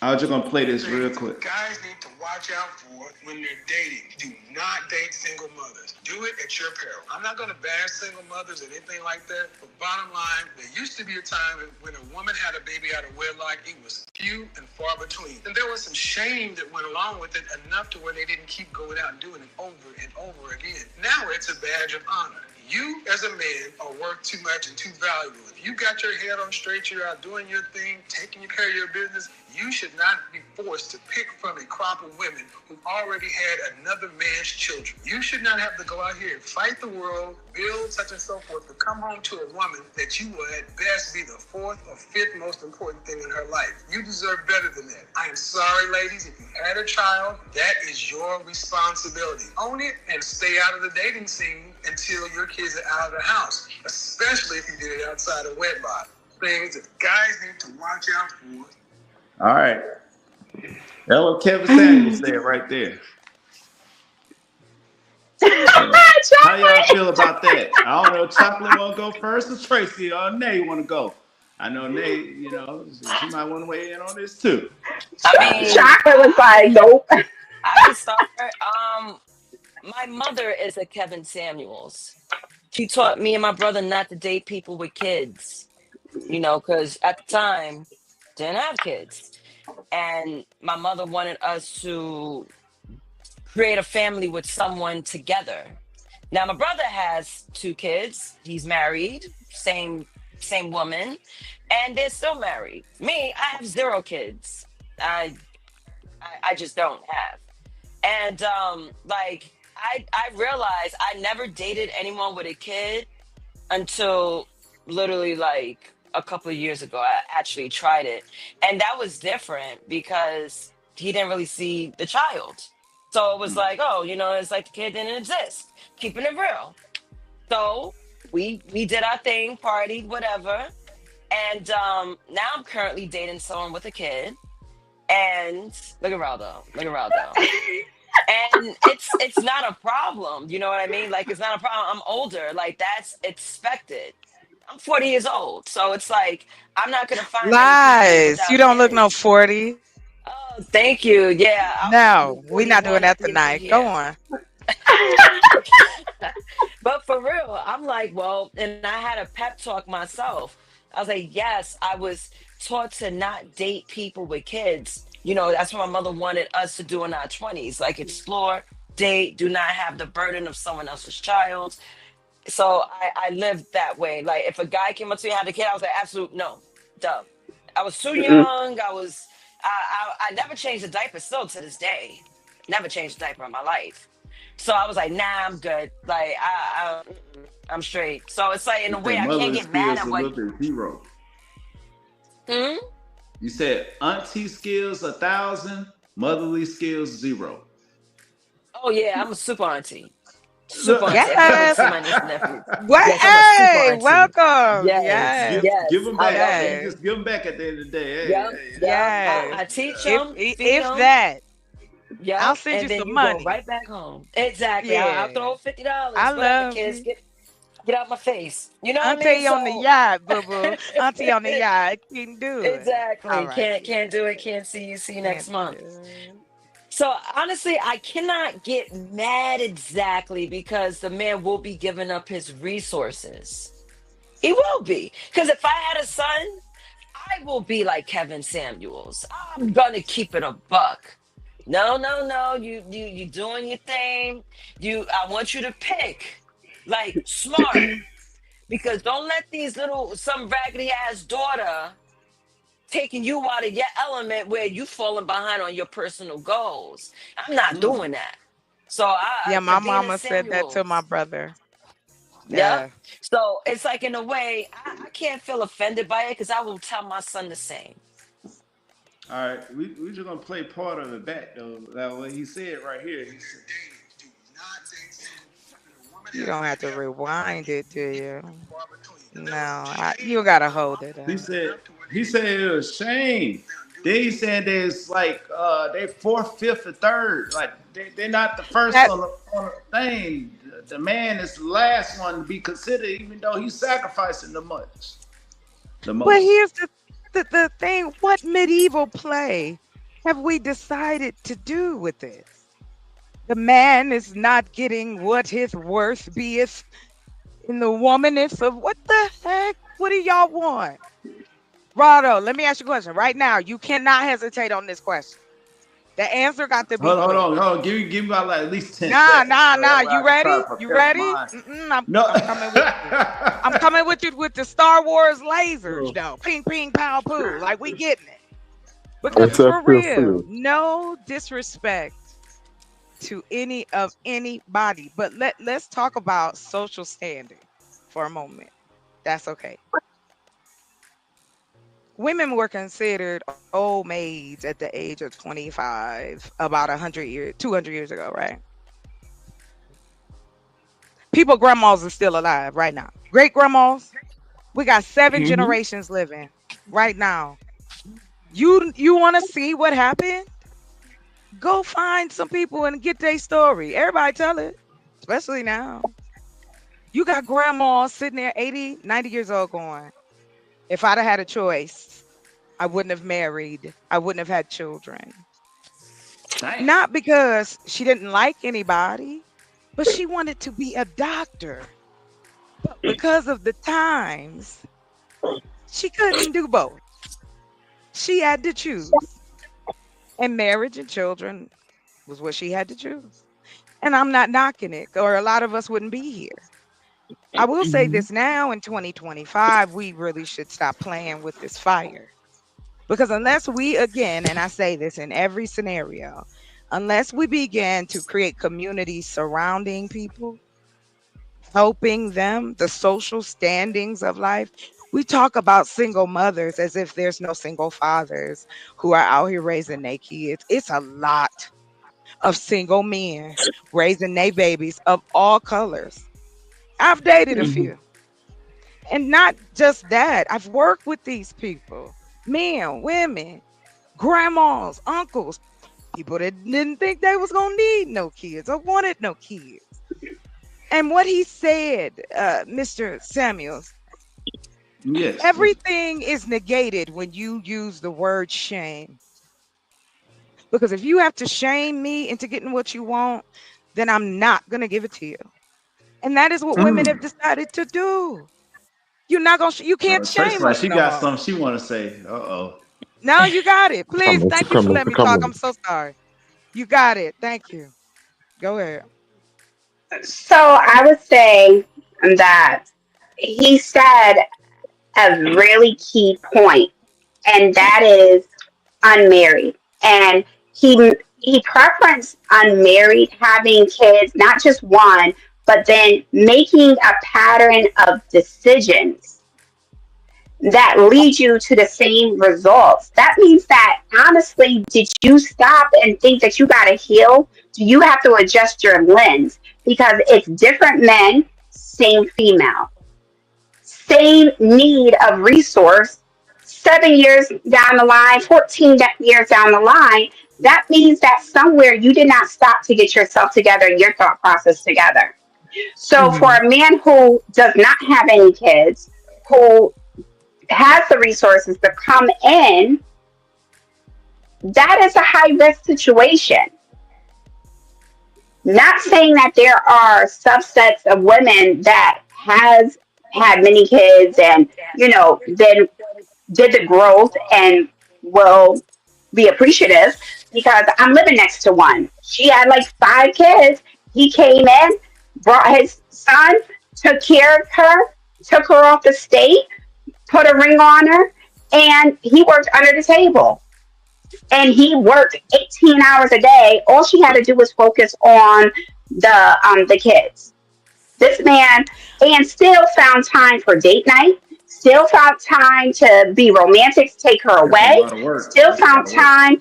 S3: I was just gonna play this real quick.
S13: Guys need to watch out for when they're dating. Do not date single mothers. Do it at your peril. I'm not going to bash single mothers or anything like that, but bottom line, there used to be a time when a woman had a baby out of wedlock, it was few and far between. And there was some shame that went along with it, enough to where they didn't keep going out and doing it over and over again. Now it's a badge of honor. You, as a man, are worth too much and too valuable. If you got your head on straight, you're out doing your thing, taking care of your business, you should not be forced to pick from a crop of women who already had another man's children. You should not have to go out here and fight the world, build such and so forth, to come home to a woman that you will at best be the fourth or fifth most important thing in her life. You deserve better than that. I am sorry, ladies, if you had a child, that is your responsibility. Own it and stay out of the dating scene until your kids are out of the house, especially if you did it outside of wedlock. Things that guys need to watch out for.
S3: All right. That's what Kevin Samuels said right there. How y'all feel about that? I don't know. Chocolate want to go first, or Tracy or Nay want to go? I know Nay, you know, she might want to weigh in on this too.
S4: I mean,
S2: Chocolate was like, nope.
S4: I can start. My mother is a Kevin Samuels. She taught me and my brother not to date people with kids, you know, because at the time, didn't have kids. And my mother wanted us to create a family with someone together. Now, my brother has 2 kids. He's married, same woman, and they're still married. Me, I have 0 kids. I just don't have. And like, I realized I never dated anyone with a kid until literally like a couple of years ago. I actually tried it, and that was different because he didn't really see the child. So it was like, oh, you know, it's like the kid didn't exist. Keeping it real. So we did our thing, partied, whatever. And now I'm currently dating someone with a kid. And look at Raldo. And it's not a problem. You know what I mean? Like, it's not a problem. I'm older. Like, that's expected. I'm 40 years old. So it's like, I'm not going to find
S18: Lies. You don't look no 40.
S4: Oh, thank you. Yeah.
S18: No, we're not doing that tonight. Go on.
S4: But for real, I'm like, well, and I had a pep talk myself. I was like, yes, I was taught to not date people with kids. You know, that's what my mother wanted us to do in our 20s, like explore, date, do not have the burden of someone else's child. So I lived that way. Like, if a guy came up to me and had a kid, I was like, absolute no, dumb. I was too young. I never changed a diaper still to this day. Never changed a diaper in my life. So I was like, nah, I'm good. Like, I'm straight. So it's like, in a way, I can't get mad at what.
S3: 0. You said auntie skills 1,000, motherly skills 0.
S4: Oh yeah, I'm a super auntie. Super auntie.
S18: Yes. What?
S4: Yes,
S18: hey, welcome. Yes.
S3: Give them back.
S18: Yes.
S3: Just give them back at the end of the day. Hey,
S18: Yes.
S4: I teach them.
S18: If that.
S4: Yeah,
S18: I'll send
S4: and
S18: you
S4: then
S18: some
S4: you
S18: money.
S4: Go right back home. Exactly.
S18: Yeah.
S4: I'll throw $50.
S18: I love
S4: kids. Get out my face. You know what
S18: Auntie
S4: I mean?
S18: on the yacht, boo boo. Auntie on the yacht. Can't do it.
S4: Exactly.
S18: All right.
S4: Can't do it. Can't see you. See you next month. So honestly, I cannot get mad exactly because the man will be giving up his resources. He will be. Because if I had a son, I will be like Kevin Samuels. I'm gonna keep it a buck. No. You doing your thing. I want you to pick like smart. Because don't let these some raggedy ass daughter taking you out of your element where you falling behind on your personal goals. I'm not doing that. So
S18: my mama said that to my brother.
S4: Yeah. So it's like, in a way, I can't feel offended by it because I will tell my son the same.
S3: All right, we just gonna play part of it back though. That what he said right here. He said,
S18: You don't have to rewind it, do you? No, you gotta hold it up.
S3: He said it was shame. Then he said there's like they 4th, 5th, and 3rd. Like they're not the first on the thing. The man is the last one to be considered, even though he's sacrificing the most.
S18: But here's the thing. What medieval play have we decided to do with this? The man is not getting what his worth beeth in the womanness of what the heck? What do y'all want? Rado, let me ask you a question right now. You cannot hesitate on this question. The answer got to be
S3: Hold
S18: quick.
S3: on. Give me about like at least 10
S18: Nah.
S3: seconds.
S18: You ready? You ready? I'm coming with you. I'm coming with you with the Star Wars lasers, though. Ping, ping, pow, poo. Like, we getting it. Because for real, no disrespect to anybody, but let's talk about social standing for a moment. That's okay. Women were considered old maids at the age of 25 about 200 years ago, right? People, grandmas are still alive right now. Great grandmas, we got 7 generations living right now. You want to see what happened? Go find some people and get their story. Everybody tell it, especially now. You got grandmas sitting there 80, 90 years old going, if I'd have had a choice, I wouldn't have married. I wouldn't have had children.
S3: Nice.
S18: Not because she didn't like anybody, but she wanted to be a doctor. But because of the times, she couldn't do both. She had to choose. And marriage and children was what she had to choose. And I'm not knocking it, or a lot of us wouldn't be here. I will say this now in 2025, we really should stop playing with this fire. Because unless we, again, and I say this in every scenario, unless we begin to create communities surrounding people, helping them, the social standings of life, we talk about single mothers as if there's no single fathers who are out here raising their kids. It's a lot of single men raising their babies of all colors. I've dated a few. And not just that, I've worked with these people, men, women, grandmas, uncles, people that didn't think they was gonna need no kids or wanted no kids. And what he said, Mr. Samuels,
S3: yes,
S18: everything is negated when you use the word shame. Because if you have to shame me into getting what you want, then I'm not gonna give it to you. And that is what women have decided to do. You're not gonna. You can't shame
S3: like
S18: us
S3: she
S18: no
S3: got
S18: more.
S3: something she want to say.
S18: No, you got it. Please,
S12: on,
S18: thank
S12: come
S18: you for
S12: on,
S18: letting me
S12: come
S18: talk.
S12: on.
S18: I'm so sorry. You got it. Thank you. Go ahead.
S2: So I would say that he said a really key point, and that is unmarried. And he preferenced unmarried, having kids, not just one, but then making a pattern of decisions that lead you to the same results. That means that, honestly, did you stop and think that you got to heal? Do you have to adjust your lens? Because it's different men, same female, same need of resource. 7 years down the line, 14 years down the line, that means that somewhere you did not stop to get yourself together and your thought process together. So for a man who does not have any kids, who has the resources to come in, that is a high risk situation. Not saying that there are subsets of women that has had many kids and, then did the growth and will be appreciative, because I'm living next to one. She had like 5 kids. He came in, brought his son, took care of her, took her off the state, put a ring on her, and he worked under the table. And he worked 18 hours a day. All she had to do was focus on the kids. This man, and still found time for date night, still found time to be romantic, to take her away, still found time.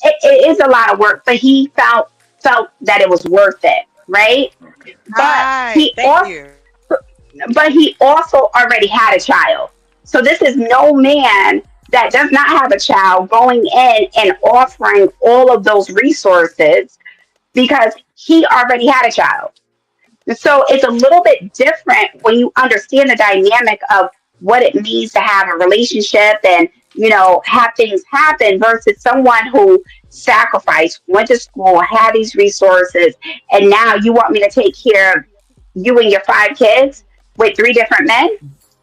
S2: It is a lot of work, but he felt that it was worth it, right? But he also already had a child. So this is no man that does not have a child going in and offering all of those resources because he already had a child. So it's a little bit different when you understand the dynamic of what it means to have a relationship and, have things happen versus someone who sacrificed, went to school, had these resources, and now you want me to take care of you and your 5 kids with 3 different men?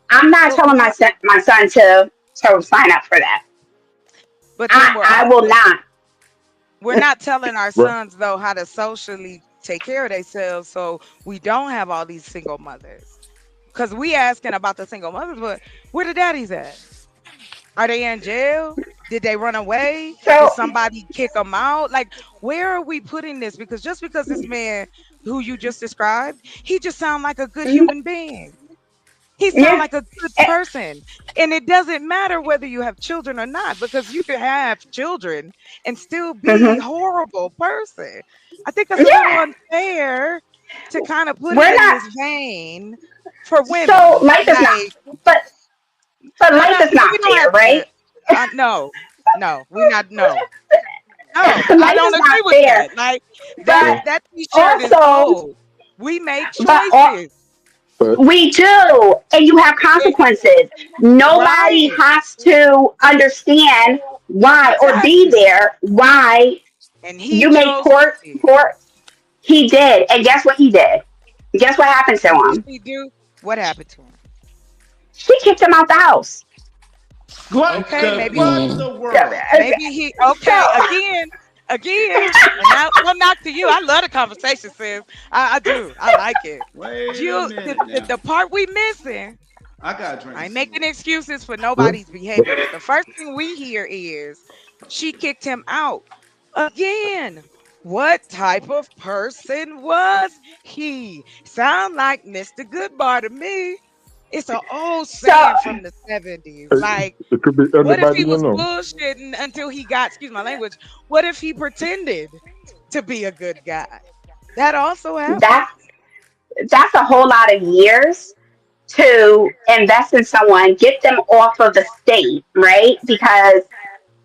S2: I'm not telling my son to sign up for that.
S18: But then
S2: I will not.
S18: We're not telling our sons though how to socially take care of themselves, so we don't have all these single mothers. Because we asking about the single mothers, but where the daddies at? Are they in jail? Did they run away? Did somebody kick them out? Like, where are we putting this? Because just because this man who you just described, he just sounds like a good human being. He sounds like a good person. And it doesn't matter whether you have children or not, because you can have children and still be a horrible person. I think it's a little unfair to kind of put it in this vein for women.
S2: So life is not, but life is not fair, right?
S18: No, we're not. No, I don't agree with that. Like that T-shirt is old. We make choices.
S2: We do, and you have consequences. Nobody has to understand why or be there. Why you made poor. He did, and guess what he did? Guess what happened to him?
S18: He do. What happened to him?
S2: She kicked him out the house.
S18: Okay, maybe he. Okay, again. And no knock to you. I love the conversation, sis. I do. I like it. The part we missing.
S3: I got drinks.
S18: I ain't making excuses for nobody's behavior. The first thing we hear is she kicked him out. Again, what type of person was he? Sound like Mr. Goodbar to me. It's an old saying from the 70s. Like,
S12: it could be
S18: what if he
S12: anybody,
S18: was
S12: you know.
S18: bullshitting until he got, excuse my language, what if he pretended to be a good guy? That also happens.
S2: That's a whole lot of years to invest in someone, get them off of the state, right? Because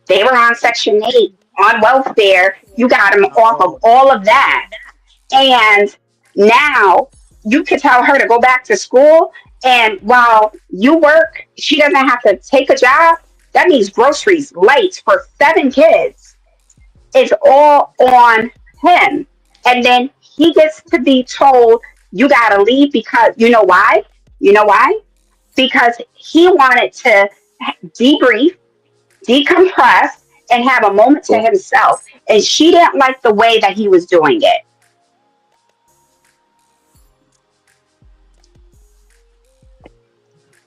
S2: they were on Section 8, on welfare. You got them off of all of that. And now you could tell her to go back to school. And while you work, she doesn't have to take a job. That means groceries, lights for 7 kids. It's all on him. And then he gets to be told, you got to leave because, you know why? You know why? Because he wanted to debrief, decompress, and have a moment to himself. And she didn't like the way that he was doing it.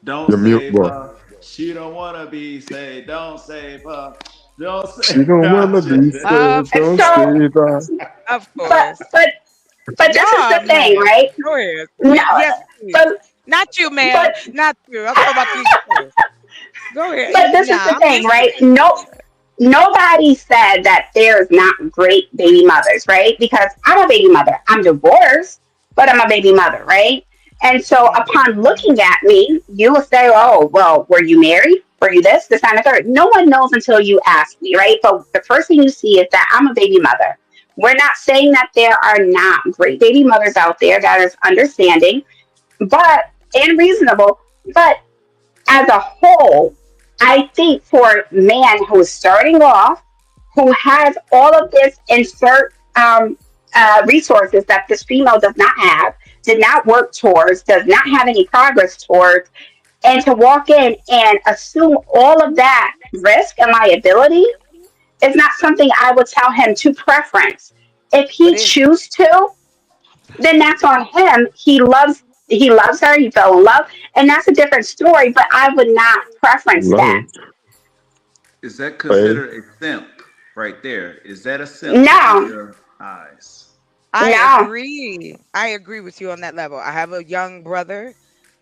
S3: Don't
S12: You're mute,
S3: save
S12: boy.
S3: her. She don't want to be saved. Don't save her. Don't save
S12: She don't wanna be saved. Don't save her.
S18: Of course.
S2: But this is the thing, right?
S18: Go ahead.
S2: No,
S18: Yes, please. Not you, man. Not you. I'm talking about you. Go ahead.
S2: But this is the thing, right? Nobody said that there's not great baby mothers, right? Because I'm a baby mother. I'm divorced, but I'm a baby mother, right? And so upon looking at me, you will say, oh, well, were you married? Were you this, and the third? No one knows until you ask me, right? But the first thing you see is that I'm a baby mother. We're not saying that there are not great baby mothers out there that is understanding, and reasonable. But as a whole, I think for a man who is starting off, who has all of this resources that this female does not have, did not work towards, does not have any progress towards, and to walk in and assume all of that risk and liability is not something I would tell him to preference. If he chooses to, then that's on him. He loves her, he fell in love, and that's a different story, but I would not preference that.
S3: Is that considered a simp right there? Is that a simp
S2: No.
S3: in your eyes?
S18: I agree. I agree with you on that level. I have a young brother,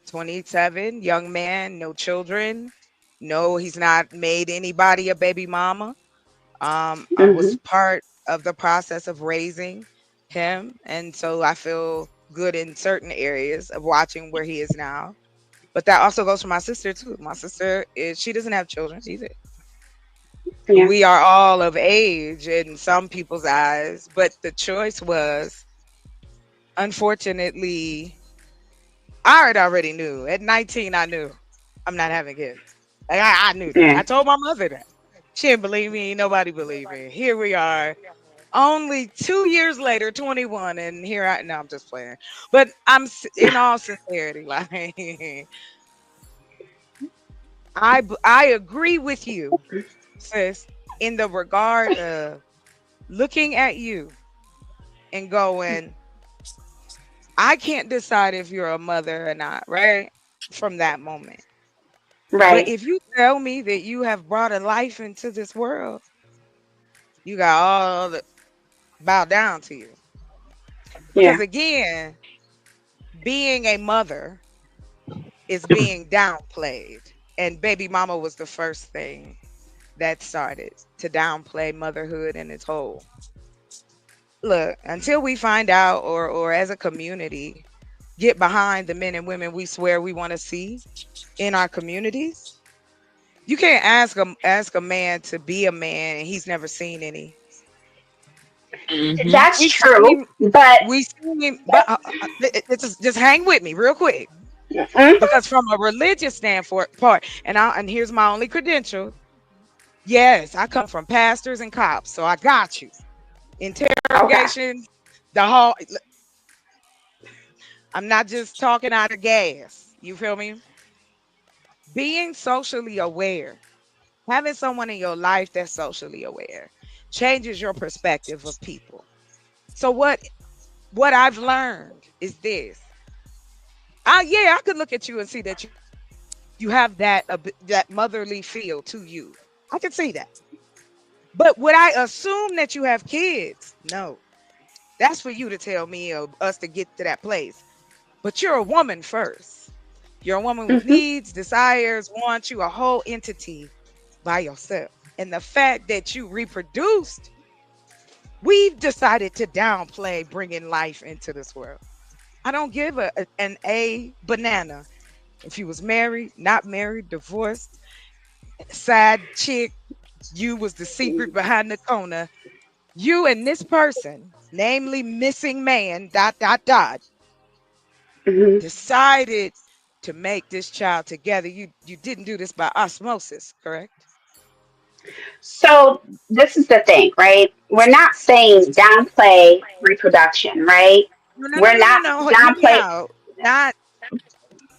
S18: 27, young man, no children. No, he's not made anybody a baby mama. I was part of the process of raising him. And so I feel good in certain areas of watching where he is now. But that also goes for my sister too. My sister she doesn't have children either.
S2: Yeah.
S18: We are all of age in some people's eyes, but the choice was, unfortunately, I already knew. At 19, I knew I'm not having kids. Like, I knew that.
S2: Yeah.
S18: I told my mother that. She didn't believe me. Nobody believed me. Here we are. Only 2 years later, 21, and here I. No, I'm just playing. But in all sincerity, like I agree with you, sis, in the regard of looking at you and going, I can't decide if you're a mother or not, right? From that moment.
S2: Right.
S18: But if you tell me that you have brought a life into this world, you got all the bow down to you. Because again, being a mother is being downplayed. And baby mama was the first thing that started to downplay motherhood in its whole. Look, until we find out or as a community get behind the men and women we swear we want to see in our communities, you can't ask a man to be a man and he's never seen any.
S2: That's true, but
S18: we see him. But just hang with me real quick, because from a religious standpoint, and here's my only credential. Yes, I come from pastors and cops, so I got you. Interrogations, the whole. I'm not just talking out of gas. You feel me? Being socially aware, having someone in your life that's socially aware, changes your perspective of people. So what I've learned is this. I could look at you and see that you have that motherly feel to you. I can see that. But would I assume that you have kids? No. That's for you to tell me or us to get to that place. But you're a woman first. You're a woman with needs, desires, wants. You a whole entity by yourself. And the fact that you reproduced, we've decided to downplay bringing life into this world. I don't give an A banana if you was married, not married, divorced, side chick, you was the secret behind the corner. You and this person, namely missing man, ... decided to make this child together. You didn't do this by osmosis, correct?
S2: So this is the thing, right? We're not saying downplay reproduction, right? We're not downplay.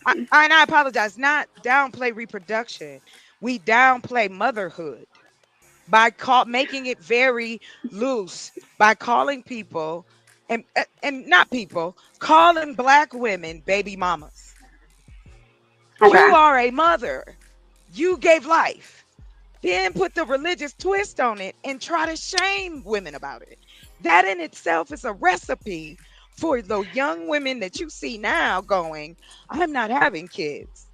S18: And I apologize. Not downplay reproduction. We downplay motherhood by making it very loose, by calling people and not people, calling Black women baby mamas.
S2: Okay.
S18: You are a mother. You gave life. Then put the religious twist on it and try to shame women about it. That in itself is a recipe for the young women that you see now going, I'm not having kids.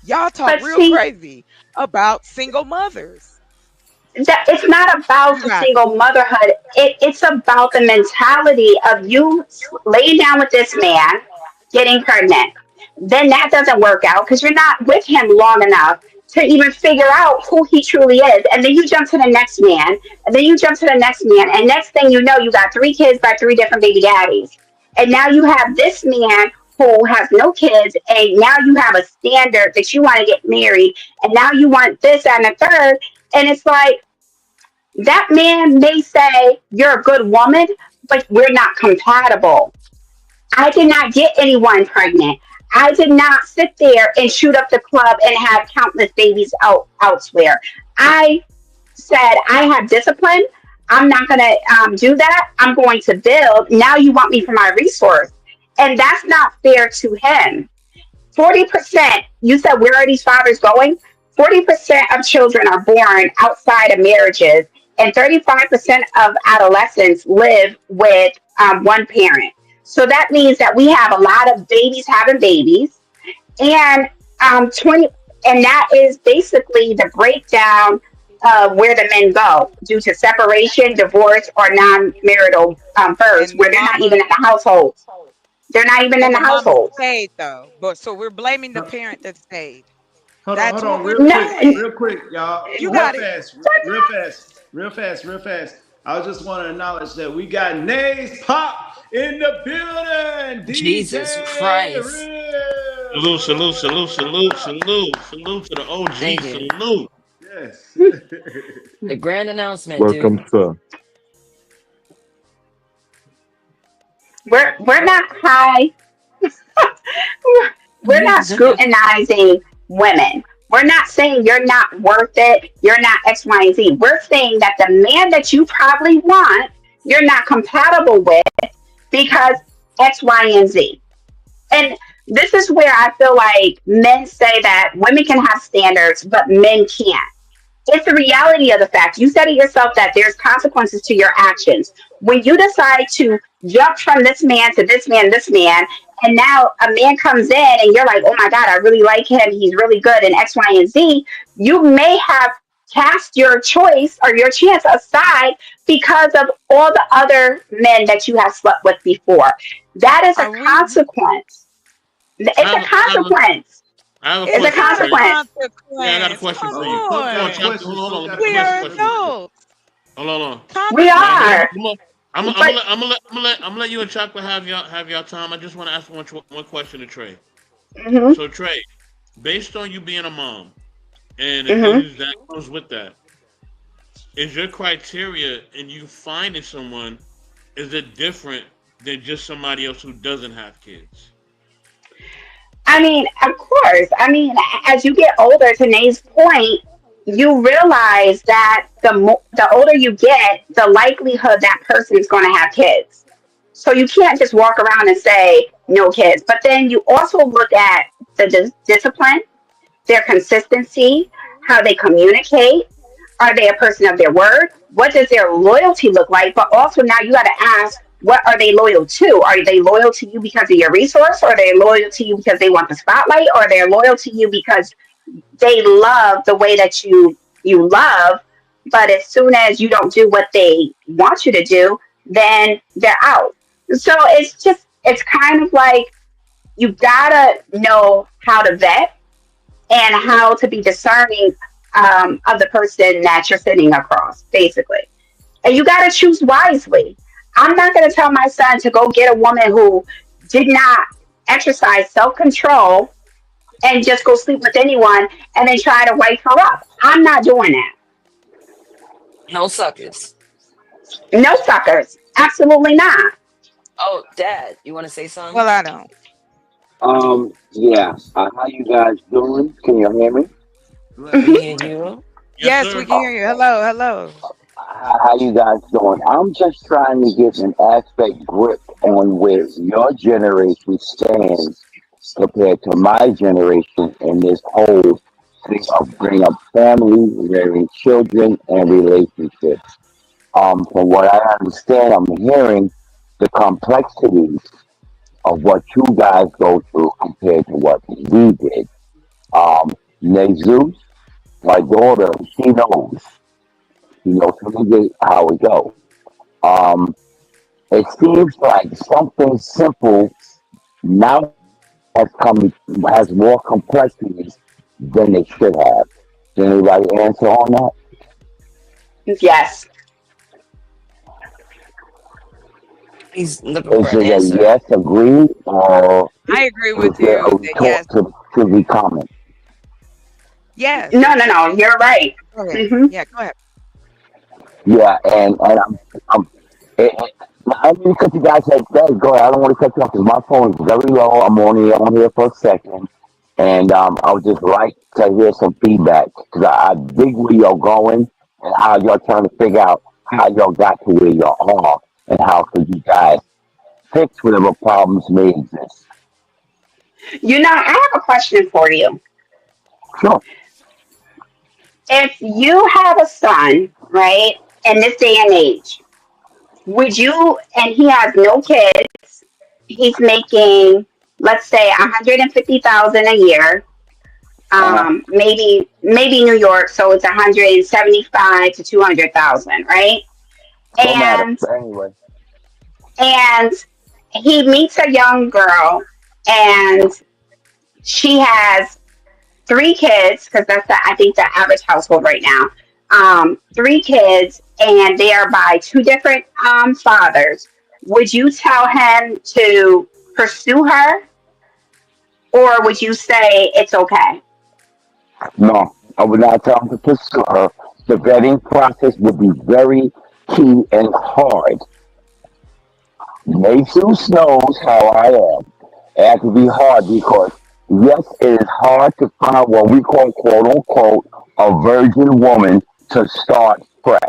S18: Y'all talk crazy about single mothers.
S2: It's not about the single motherhood. It's about the mentality of you laying down with this man, getting pregnant. Then that doesn't work out because you're not with him long enough to even figure out who he truly is. And then you jump to the next man, and then you jump to the next man. And next thing you know, you got 3 kids by 3 different baby daddies. And now you have this man who has no kids, and now you have a standard that you want to get married, and now you want this and the third. And it's like, that man may say, you're a good woman, but we're not compatible. I did not get anyone pregnant. I did not sit there and shoot up the club and have countless babies elsewhere. I said, I have discipline. I'm not going to do that. I'm going to build. Now you want me for my resource. And that's not fair to him. 40%, you said, where are these fathers going? 40% of children are born outside of marriages, and 35% of adolescents live with one parent. So that means that we have a lot of babies having babies, and and that is basically the breakdown of where the men go due to separation, divorce, or non-marital births, where they're not even in the household. They're not even in the household.
S18: Stayed though, but so we're blaming the parent that stayed.
S3: Hold on, real quick, y'all. Real fast. I just want to acknowledge that we got Nays Pop in the building.
S4: Jesus
S3: DJ
S4: Christ.
S1: Salute to the OG. Salute.
S3: Yes.
S4: The grand announcement,
S12: Welcome,
S4: dude.
S12: sir.
S2: We're not high. We're not scrutinizing women. We're not saying you're not worth it. You're not X, Y, and Z. We're saying that the man that you probably want, you're not compatible with because X, Y, and Z. And this is where I feel like men say that women can have standards, but men can't. It's the reality of the fact. You said it yourself that there's consequences to your actions. When you decide to jump from this man to this man, and now a man comes in and you're like, oh my God, I really like him. He's really good in X, Y, and Z. You may have cast your choice or your chance aside because of all the other men that you have slept with before. That is a consequence. It's a consequence.
S1: I have a
S2: It's a
S1: question for you.
S2: consequence.
S1: Yeah, I got a question for you. Hold on, Chapter. Hold on. Let me
S18: We
S1: ask
S18: are
S1: a question.
S18: adults.
S1: Hold on.
S2: We are.
S1: I'm gonna let you and Chocolate have y'all time. I just want to ask one question to Trey.
S2: Mm-hmm.
S1: So Trey, based on you being a mom and the
S2: Mm-hmm.
S1: things that goes with that, is your criteria in you finding someone, is it different than just somebody else who doesn't have kids?
S2: I mean, of course. I mean, as you get older, to Nate's point, you realize that the older you get, the likelihood that person is going to have kids. So you can't just walk around and say no kids. But then you also look at the discipline, their consistency, how they communicate. Are they a person of their word? What does their loyalty look like? But also now you got to ask, what are they loyal to? Are they loyal to you because of your resource? Or are they loyal to you because they want the spotlight? Or are they loyal to you because they love the way that you love? But as soon as you don't do what they want you to do, then they're out. So it's kind of like you gotta know how to vet and how to be discerning of the person that you're sitting across, basically. And you got to choose wisely. I'm not going to tell my son to go get a woman who did not exercise self control and just go sleep with anyone and then try to wipe her up. I'm not doing that.
S4: No suckers.
S2: No suckers. Absolutely not.
S4: Oh, Dad, you want to say something?
S18: Well, I don't.
S17: Yeah. How you guys doing? Can you hear me?
S4: Me and you.
S18: Yes, we can hear you. Hello.
S17: How you guys doing? I'm just trying to get an aspect grip on where your generation stands compared to my generation in this whole thing of bringing up family, rearing children, and relationships. From what I understand, I'm hearing the complexities of what you guys go through compared to what we did. Jesus, my daughter, she knows. She knows from the gate how it goes. It seems like something simple now has more complexities than it should have. Can anybody answer on that?
S2: Yes.
S4: He's looking
S17: Is
S4: for an
S17: it a
S4: answer.
S17: yes, agreed, or
S18: I agree
S17: is
S18: with
S17: there
S18: you
S17: a
S18: that yes.
S17: retort to the comment?
S18: Yes.
S2: No. You're right.
S18: Go ahead.
S2: Mm-hmm.
S18: Yeah, go ahead.
S17: Yeah, and I'm I mean, because you guys said that, go ahead. I don't want to cut you off because my phone is very low. I'm only on here for a second. And I would just like to hear some feedback because I dig where you're going and how you're trying to figure out how y'all got to where you are and how could you guys fix whatever problems may exist.
S2: You know, I have a question for you.
S17: Sure.
S2: If you have a son, right, in this day and age, would you, and he has no kids, he's making, let's say, 150,000 a year, maybe New York, so it's 175 to 200,000, right?
S17: Don't matter.
S2: And
S17: But anyway,
S2: and he meets a young girl, and she has 3 kids, because that's I think the average household right now. 3 kids, and they are by 2 different fathers. Would you tell him to pursue her, or would you say it's okay?
S17: no, I would not tell him to pursue her. The vetting process would be very key and hard. Jesus knows how I am. It has to be hard because, yes, it is hard to find what we call, quote unquote, a virgin woman to start fresh.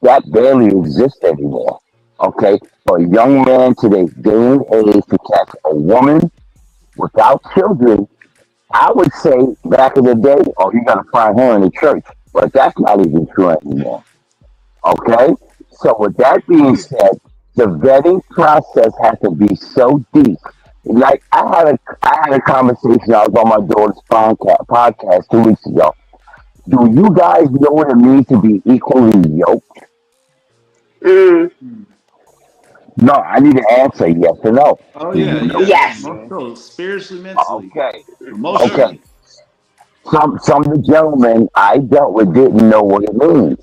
S17: That barely exists anymore. Okay? For a young man today's day and age to catch a woman without children, I would say back in the day, oh, you got to find her in the church. But that's not even true anymore. Okay? So, with that being said, the vetting process has to be so deep. Like I had a conversation. I was on my daughter's podcast 2 weeks ago. Do you guys know what it means to be equally yoked? No, I need an answer. Yes or no?
S3: Oh
S17: Do
S3: yeah,
S17: you know?
S3: yeah.
S2: Yes.
S3: Also, spiritually, mentally,
S17: Okay.
S3: emotionally.
S17: Okay. Some of the gentlemen I dealt with didn't know what it means.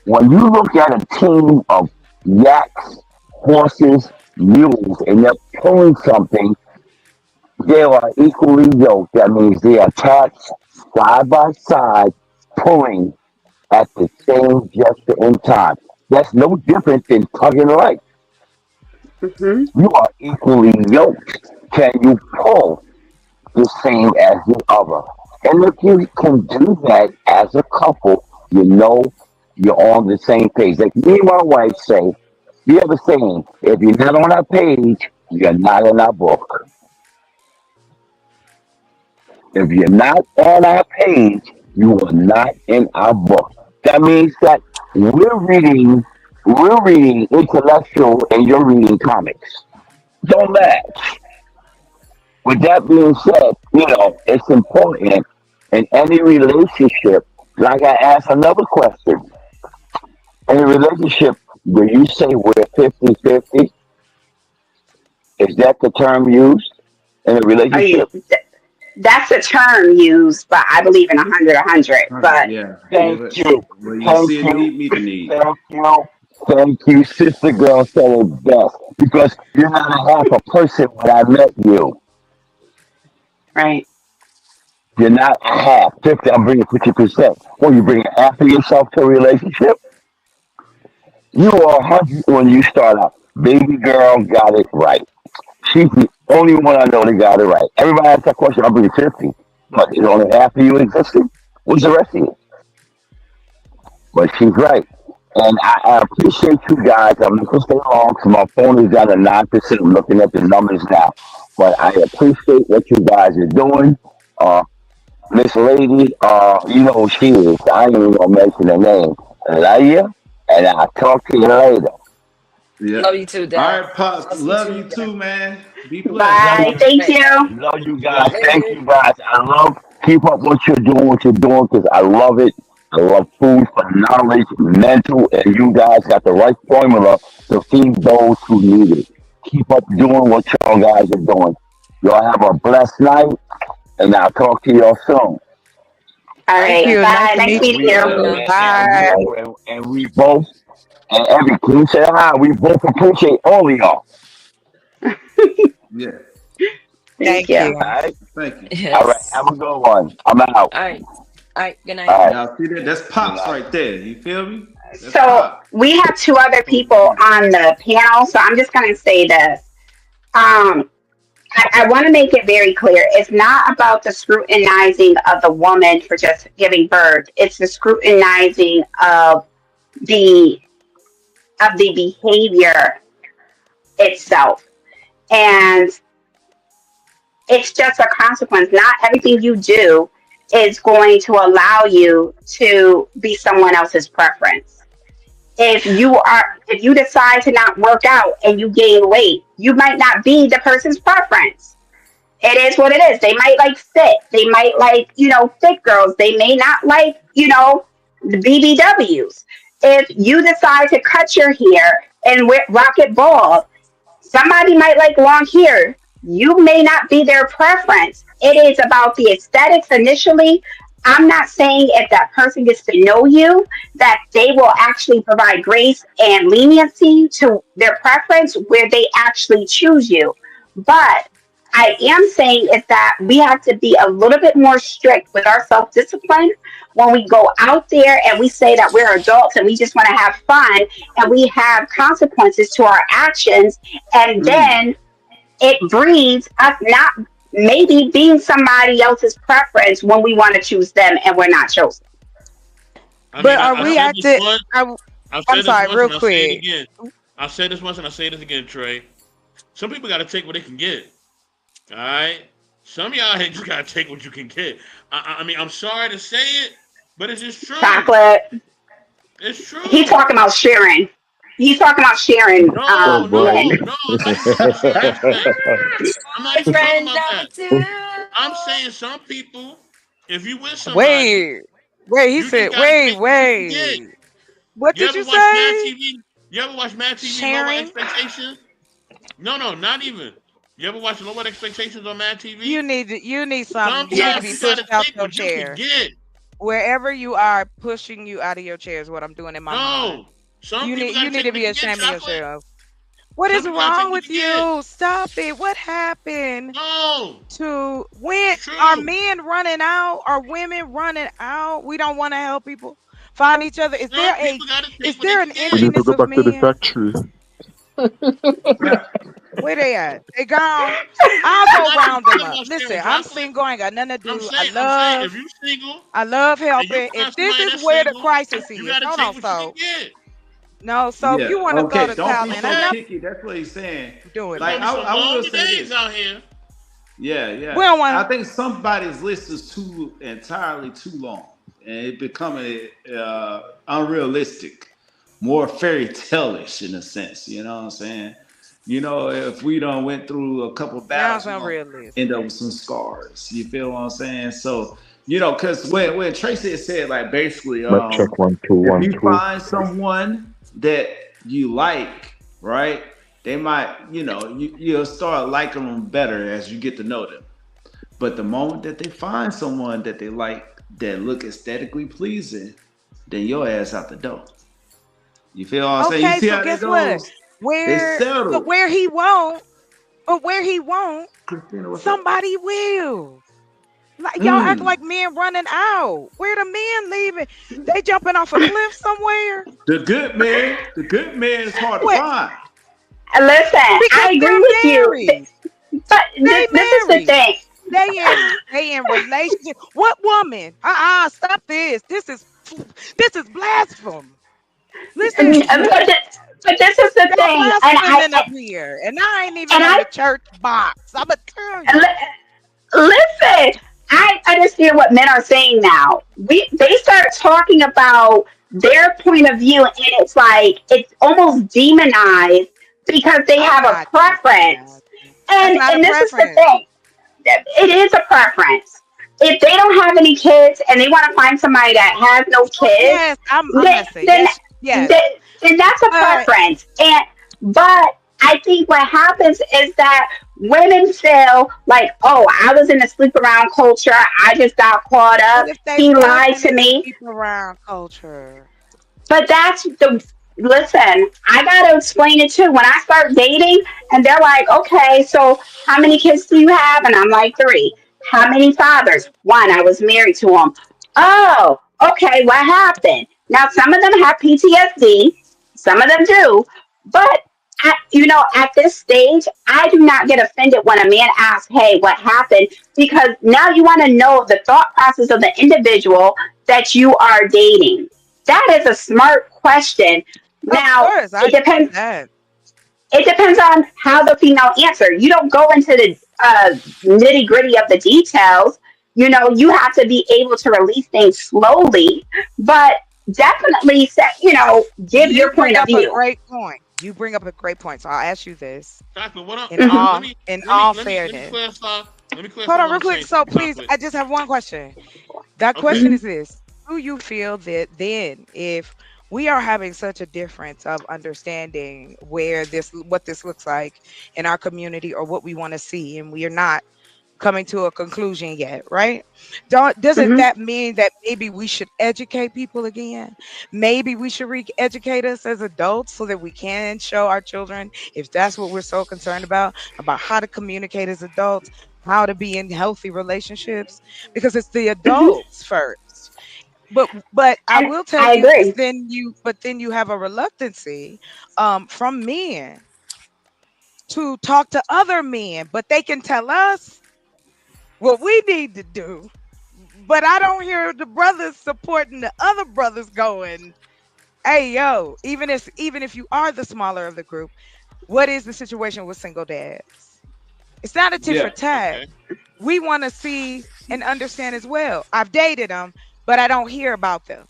S17: When you look at a team of yaks, horses, mules, and they're pulling something, they are equally yoked. That means they are attached side by side, pulling at the same gesture in time. That's no different than tugging right. You are equally yoked. Can you pull the same as the other? And if you can do that as a couple, you know you're on the same page. Like me and my wife say, we have a saying, if you're not on our page, you're not in our book. If you're not on our page, you are not in our book. That means that we're reading intellectual and you're reading comics. Don't match. With that being said, it's important in any relationship. Like I asked another question. In a relationship, do you say we're 50-50? Is that the term used in a
S2: Are you?
S17: relationship?
S2: That's a term used, but I believe in 100. But
S3: Yeah.
S17: Thank you.
S3: Where you
S17: Thank
S3: see a
S17: you.
S3: need, meet a need.
S17: Thank you. Thank you. Sister girl said it best. Because you're not a half a person when I met you.
S2: right.
S17: You're not a half. 50, I'm bringing 50%. Well, you bring half of yourself to a relationship? You are 100 when you start out. Baby girl got it right. She's the only one I know that got it right. Everybody asks that question, I'll bring 50. But is only half of you existing? What's the rest of you? But she's right. And I appreciate you guys. I'm not going to stay long because my phone is down to 9%. I'm looking at the numbers now. But I appreciate what you guys are doing. Miss Lady, you know who she is. I ain't even going to mention her name. Love you, and I'll talk to you later.
S3: Yeah.
S4: Love you too,
S3: All
S4: Dad.
S3: right, pops.
S4: Love
S3: Love
S4: you
S3: you
S4: too,
S3: too, man. Be
S17: Love
S3: blessed.
S2: Bye.
S17: you.
S2: Thank you.
S17: Love you
S3: Yeah.
S17: guys. Thank you guys. I love, keep up what you're doing because I love it. I love food for knowledge, mental, and you guys got the right formula to feed those who need it. Keep up doing what y'all guys are doing. Y'all have a blessed night, and I'll talk to y'all soon.
S2: All
S18: Thank
S2: right.
S18: you. Nice
S2: Bye.
S18: to
S2: Nice
S18: meet
S2: meeting
S17: We
S2: you.
S18: you.
S17: and,
S18: Bye.
S17: we both and every can you say hi? We both appreciate all of y'all.
S3: Yeah.
S2: Thank
S18: Thank
S2: you.
S17: All
S18: you.
S17: right.
S3: Thank you.
S17: All right.
S4: Yes.
S17: Have a good one. I'm out.
S4: All right. All right. Good night.
S17: All right.
S3: Y'all see that? That's
S17: Good
S3: pops
S17: night.
S3: right there. You feel me? That's
S2: So
S3: pops.
S2: we have two other people on the panel. So I'm just going to say this. Um, I want to make it very clear. It's not about the scrutinizing of the woman for just giving birth. It's the scrutinizing the of the behavior itself. And it's just a consequence. Not everything you do is going to allow you to be someone else's preference. If you decide to not work out and you gain weight, you might not be the person's preference. It is what it is. They might like fit. They might like, fit girls. They may not like, the BBWs. If you decide to cut your hair and rock it bald, somebody might like long hair. You may not be their preference. It is about the aesthetics initially. I'm not saying if that person gets to know you that they will actually provide grace and leniency to their preference where they actually choose you. But I am saying is that we have to be a little bit more strict with our self discipline when we go out there and we say that we're adults and we just want to have fun and we have consequences to our actions. And then it breeds us not maybe being somebody else's preference when we want to choose them and we're not chosen.
S18: But are we acting? I'm sorry, real quick.
S1: I'll say this once and I'll say this again, Trey. Some people got to take what they can get. All right? Some of y'all just got to take what you can get. I mean, I'm sorry to say it, but it's just true.
S2: Chocolate.
S1: It's true.
S2: He's talking about sharing. He's talking about sharing.
S1: No. I'm not even talking about that. I'm saying some people, if you with somebody...
S18: Wait, he said, wait. What did you say?
S1: You ever watch Mad TV?
S18: Sharing?
S1: Lower Expectations? No, not even. You ever watch Lower Expectations on Mad TV?
S18: You need something. You need to be pushed out your chair. Wherever you are, pushing you out of your chair is what I'm doing in my mind. You need to be ashamed of yourself. What is wrong with you? Stop it. What happened? To when are men running out? Are women running out? We don't want to help people find each other. Is there an emptiness of men?
S12: Factory.
S18: Where they at? They gone. I'll go round them up. Listen, I'm single. I ain't got nothing to do. I love helping. If this is where the crisis is, hold on, so if you want to go to Thailand,
S3: don't be so picky. That's what he's saying.
S18: Do it.
S3: Like I will say this.
S1: Out here.
S3: Yeah.
S18: We don't want.
S3: I think somebody's list is entirely too long, and it becoming unrealistic, more fairy tale-ish in a sense. You know what I'm saying? You know, if we done went through a couple battles, end up with some scars. You feel what I'm saying? So, you know, because when Tracy said, like, basically,
S12: check 1 2 1
S3: if you
S12: 2.
S3: find someone that you like, right, they might, you know, you'll start liking them better as you get to know them. But the moment that they find someone that they like that look aesthetically pleasing, then your ass out the door. You feel what I'm saying? You see
S18: so
S3: how
S18: guess
S3: that
S18: what?
S3: goes?
S18: Where he won't, somebody will. Like y'all act like men running out. Where the men leaving? They jumping off a cliff somewhere.
S3: The good man is hard to find.
S2: Listen, I agree with you. But this is the thing.
S18: They in relationship. What woman? Stop this. This is blasphemy. Listen,
S2: but this is the thing, and I
S18: up here, and I ain't even in the church box. I'm gonna tell you.
S2: Listen, I understand what men are saying now. They start talking about their point of view, and it's like it's almost demonized because they have a preference. And this is the thing. It is a preference. If they don't have any kids and they want to find somebody that has no kids, then that's a preference. But I think what happens is that women feel like, oh, I was in the sleep around culture. I just got caught up. He lied to me.
S18: Sleep around culture.
S2: But listen, I got to explain it too. When I start dating and they're like, okay, so how many kids do you have? And I'm like, 3. How many fathers? 1. I was married to him. Oh, okay. What happened? Now, some of them have PTSD. Some of them do. But, at this stage, I do not get offended when a man asks, hey, what happened? Because now you want to know the thought process of the individual that you are dating. That is a smart question. Now, it depends. It depends on how the female answer. You don't go into the nitty gritty of the details. You have to be able to release things slowly, but definitely give your point of view.
S18: Great point. You bring up a great point. So I'll ask you this.
S1: What
S18: in all fairness.
S1: Let me clarify.
S18: Hold on real quick. So please, I just have one question. That question is this. Do you feel that then if we are having such a difference of understanding what this looks like in our community or what we want to see, and we are not coming to a conclusion yet, right? Doesn't
S2: Mhm.
S18: that mean that maybe we should educate people again? Maybe we should re-educate us as adults so that we can show our children, if that's what we're so concerned about how to communicate as adults, how to be in healthy relationships, because it's the
S2: Mhm.
S18: adults first. But I
S2: And
S18: will tell
S2: I
S18: you,
S2: agree.
S18: then you have a reluctancy from men to talk to other men, but they can tell us what we need to do. But I don't hear the brothers supporting the other brothers going, hey yo, even if you are the smaller of the group, what is the situation with single dads? It's not a tit for
S3: Yeah.
S18: tat.
S1: Okay.
S18: We want to see and understand as well. I've dated them, but I don't hear about them.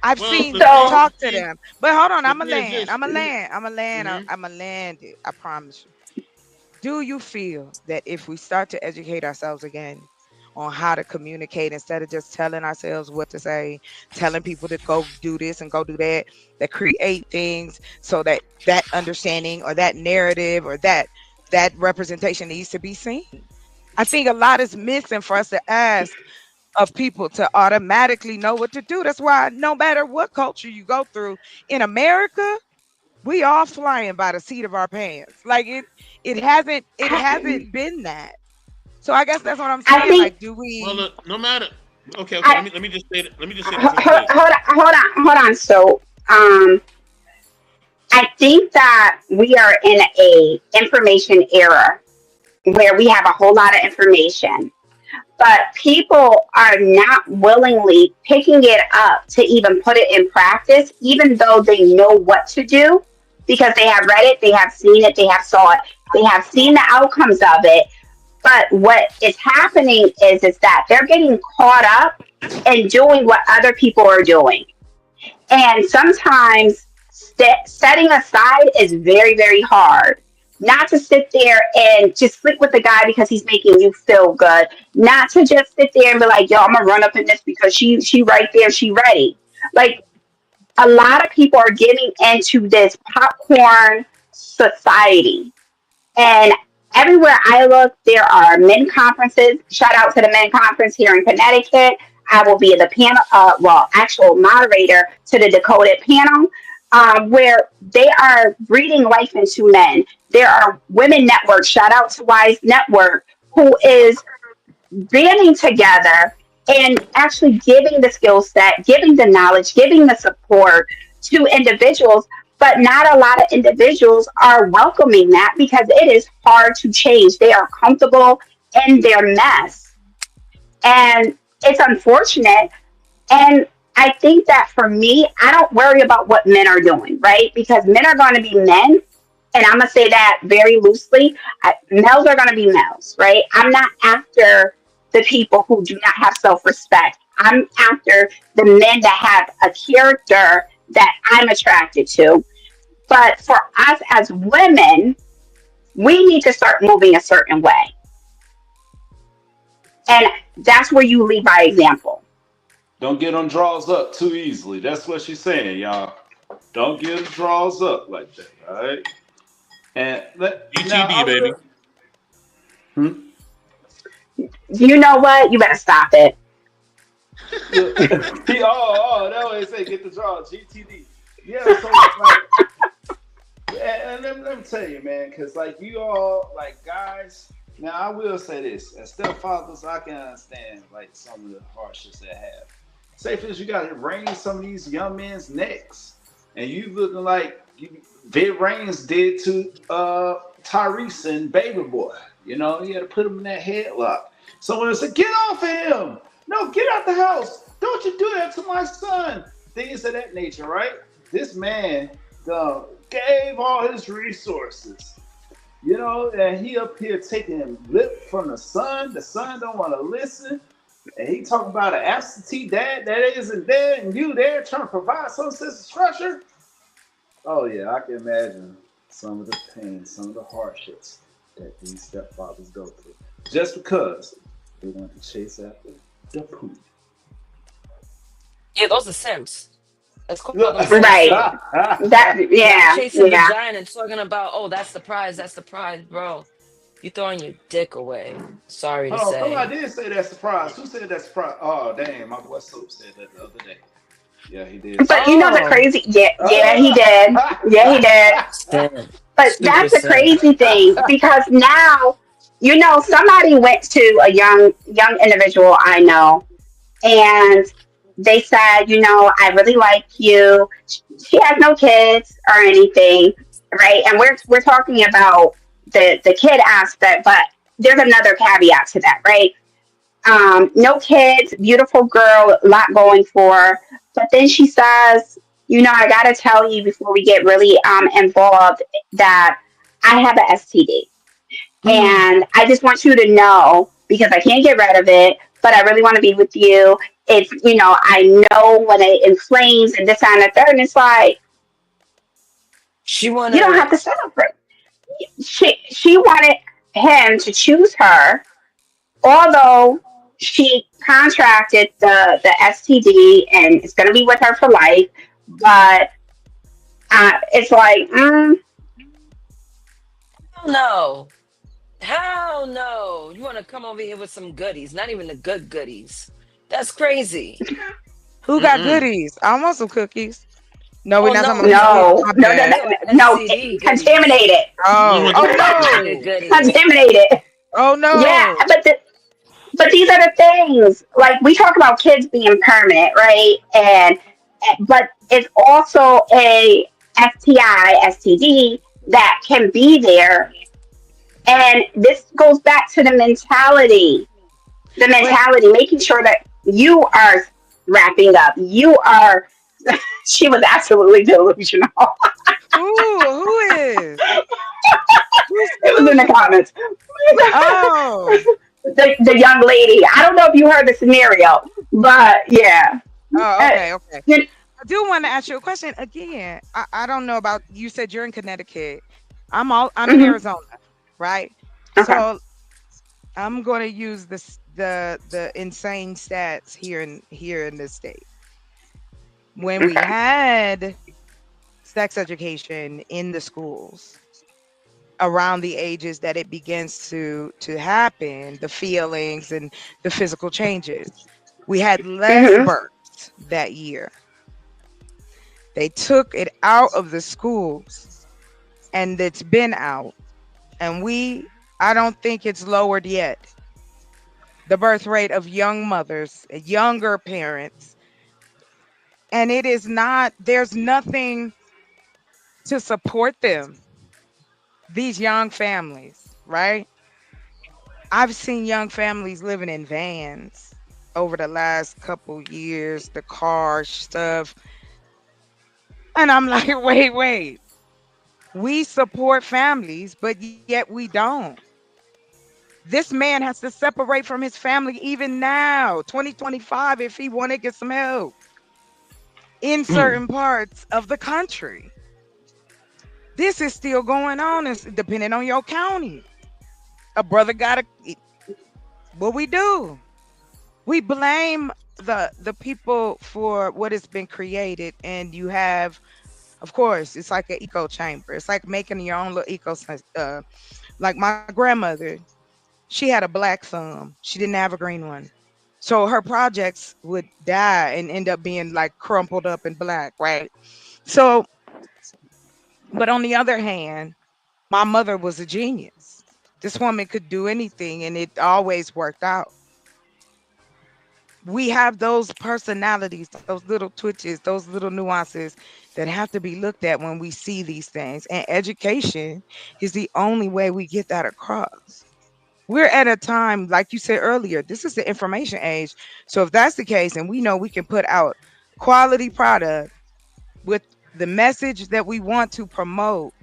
S18: I've
S1: Well,
S18: seen
S1: the
S18: them,
S2: So
S1: thing,
S18: talk
S1: the
S18: to
S1: thing,
S18: them. But hold on,
S1: the
S18: I'm a
S1: thing is
S18: land.
S1: this.
S18: I'm a land. I'm a land.
S1: Hmm.
S18: I'm a land it. I promise you. Do you feel that if we start to educate ourselves again on how to communicate instead of just telling ourselves what to say, telling people to go do this and go do that, that create things so that that understanding or that narrative or that representation needs to be seen? I think a lot is missing for us to ask of people to automatically know what to do. That's why no matter what culture you go through in America, we all flying by the seat of our pants. Like it hasn't been that. So I guess that's what I'm
S2: I
S18: saying.
S2: think
S18: Like, do
S1: Well,
S18: we?
S1: look, no matter. Okay, okay.
S2: I
S1: Let me just say. Let me just say this
S2: hold,
S1: real quick.
S2: hold on. So, um, I think that we are in a information era where we have a whole lot of information, but people are not willingly picking it up to even put it in practice, even though they know what to do because they have read it, they have seen it, they have saw it, they have seen the outcomes of it. But what is happening is that they're getting caught up in doing what other people are doing. And sometimes setting aside is very, very hard. Not to sit there and just sleep with the guy because he's making you feel good. Not to just sit there and be like, yo, I'm gonna run up in this because she right there, she ready. Like a lot of people are getting into this popcorn society. And everywhere I look, there are men conferences. Shout out to the men conference here in Connecticut. I will be the panel, actual moderator to the Decoded panel, where they are breathing life into men. There are women networks. Shout out to Wise Network, who is banding together and actually giving the skill set, giving the knowledge, giving the support to individuals. But not a lot of individuals are welcoming that because it is hard to change. They are comfortable in their mess. And it's unfortunate. And I think that for me, I don't worry about what men are doing, right? Because men are going to be men. And I'm going to say that very loosely. Males are going to be males, right? I'm not after the people who do not have self respect. I'm after the men that have a character that I'm attracted to. But for us as women, we need to start moving a certain way. And that's where you lead by example.
S3: Don't get them draws up too easily. That's what she's saying, y'all. Don't get them draws up like that, all right? And now
S1: ETD,
S3: I
S1: baby.
S3: will.
S2: You know what? You better stop it.
S3: That way they say get the draw, GTD. Yeah, so like, and let me tell you, man, because like you all, like guys, now I will say this, as stepfathers, I can understand like some of the hardships they have. Say for instance, you got to wring some of these young men's necks, and you looking like Vid Raines did to Tyrese and Baby Boy. You know, he had to put him in that headlock. Someone said, "Get off of him! No, get out the house! Don't you do that to my son!" Things of that nature, right? This man gave all his resources, you know, and he up here taking lip from the son. The son don't want to listen. And he talking about an absentee dad that isn't there and you there trying to provide some sense of structure. Oh yeah, I can imagine some of the pain, some of the hardships that these stepfathers go through. Just because they want to chase after the poop.
S4: Yeah, those are simps. Let's call them simps.
S2: Right. That,
S4: Not
S2: yeah,
S4: chasing
S2: yeah.
S4: vagina and talking about, oh, that's the prize, bro. You throwing your dick away. Sorry to
S3: Hold on,
S4: say.
S3: somebody did say that surprise. Who said that surprise? Oh, damn, my boy Soap said that the other day. Yeah, he did say
S2: But you know the
S18: Oh,
S2: crazy, yeah, he did. Yeah, he did.
S4: Simp.
S2: But
S4: Super
S2: that's the
S4: simp.
S2: crazy thing because now, somebody went to a young individual I know, and they said, I really like you. She has no kids or anything, right? And we're talking about the kid aspect, but there's another caveat to that, right? No kids, beautiful girl, a lot going for her. But then she says, I got to tell you before we get really involved that I have an STD. And I just want you to know because I can't get rid of it, but I really want to be with you. It's, I know when it inflames and this and the third, and it's like,
S4: She
S2: you don't
S4: wanna.
S2: have to celebrate. She wanted him to choose her, although she contracted the STD and it's going to be with her for life. But it's like,
S4: Hell no. Hell no. You wanna come over here with some goodies? Not even the good goodies. That's crazy.
S18: who got goodies? I want some cookies. No, we're
S4: Oh
S18: not talking
S4: no,
S18: about cookies.
S2: no,
S18: My
S2: no, no,
S18: bad.
S2: no,
S4: STD goodies.
S2: contaminated,
S1: You
S18: Oh,
S1: want the
S18: oh
S4: Good
S18: no.
S4: goodies.
S2: contaminated.
S18: Oh
S2: Yeah,
S18: no.
S2: but these are the things. Like we talk about kids being permanent, right? But it's also a STI, STD that can be there. And this goes back to the mentality. The
S18: But
S2: mentality, making sure that you are wrapping up. You are. She was absolutely delusional.
S18: who is? Who's
S2: It was in the
S18: delusional?
S2: comments.
S18: Oh.
S2: The young lady. I don't know if you heard the scenario, but yeah.
S18: Oh,
S2: Uh,
S18: okay, okay.
S2: you-
S18: I do want to ask you a question again. I don't know about you said you're in Connecticut. I'm in
S2: mhm.
S18: Arizona, right?
S2: Okay.
S18: So I'm going to use the insane stats here in this state. When we
S2: Okay.
S18: had sex education in the schools around the ages that it begins to happen, the feelings and the physical changes, we had less
S2: hmm
S18: births that year. They took it out of the schools and it's been out. And I don't think it's lowered yet. The birth rate of young mothers, younger parents. And it is not, there's nothing to support them, these young families, right? I've seen young families living in vans over the last couple years, the car stuff. And I'm like, wait. We support families, but yet we don't. This man has to separate from his family even now, 2025, if he want to get some help in certain parts of the country. This is still going on. It's depending on your county. A brother got to, what we do? We blame the people for what has been created, and you have, of course, it's like an echo chamber. It's like making your own little eco. Like my grandmother, she had a black thumb. She didn't have a green one. So her projects would die and end up being like crumpled up and black, right? So, but on the other hand, my mother was a genius. This woman could do anything and it always worked out. We have those personalities, those little twitches, those little nuances that have to be looked at when we see these things. And education is the only way we get that across. We're at a time, like you said earlier, this is the information age. So if that's the case, and we know we can put out quality product with the message that we want to promote,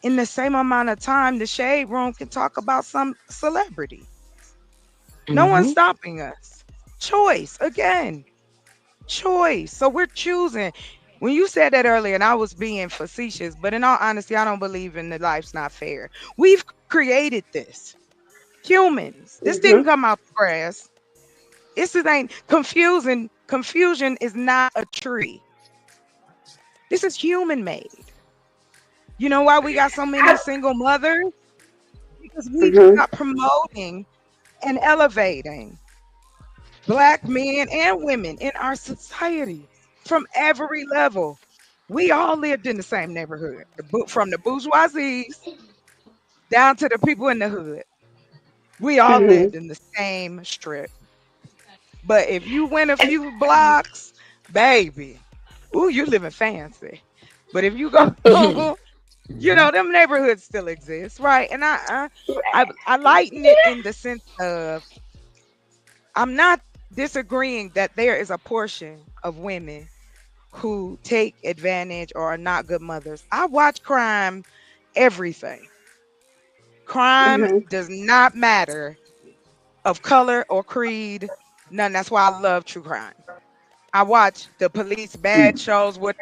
S18: in the same amount of time, the Shade Room can talk about some celebrity. No one's stopping us. Choice, again, choice. So we're choosing. When you said that earlier, and I was being facetious, but in all honesty, I don't believe in the life's not fair. We've created this. Humans. This didn't come out the grass. This ain't confusing. Confusion is not a tree. This is human made. You know why we got so many single mothers? because we
S2: Mhm.
S18: are promoting and elevating Black men and women in our society from every level. We all lived in the same neighborhood, from the bourgeoisies down to the people in the hood. We all
S2: Mhm.
S18: lived in the same strip. But if you went a few blocks, baby, ooh, you living fancy. But if you go, them neighborhoods still exist, right? And I lighten it in the sense of I'm not disagreeing that there is a portion of women who take advantage or are not good mothers. I watch crime, everything. Crime
S2: Mhm.
S18: does not matter of color or creed. None. That's why I love true crime. I watch the police bad shows with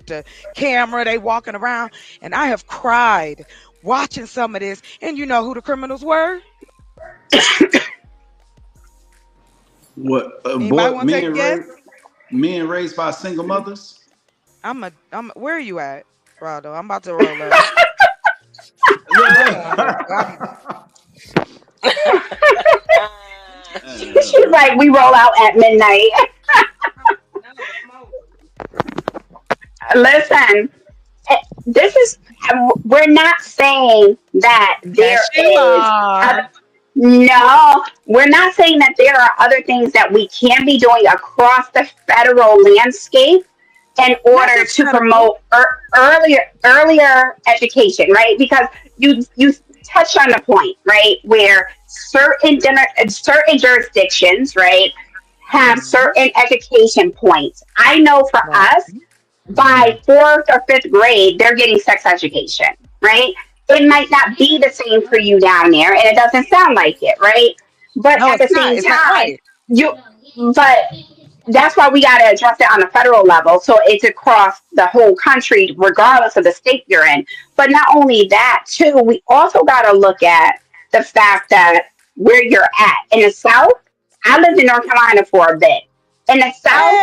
S18: the camera, they walking around, and I have cried watching some of this. And you know who the criminals were?
S3: What
S18: Anybody
S3: boy?
S18: want to take a guess?
S3: Men raised by single mothers.
S18: Where are you at, Raldo? I'm about to roll up.
S2: She's like, we roll out at midnight. Listen, we're not saying that there is. No, we're not saying that there are other things that we can be doing across the federal landscape in order to promote earlier education, right? Because you touched on the point, right, where certain jurisdictions, right, have certain education points. I know for us, by 4th or 5th grade, they're getting sex education, right? It might not be the same for you down there, and it doesn't sound like it, right? But at the same time, but that's why we got to address it on a federal level, so it's across the whole country, regardless of the state you're in. But not only that, too, we also got to look at the fact that where you're at in the South. I lived in North Carolina for a bit. In the South,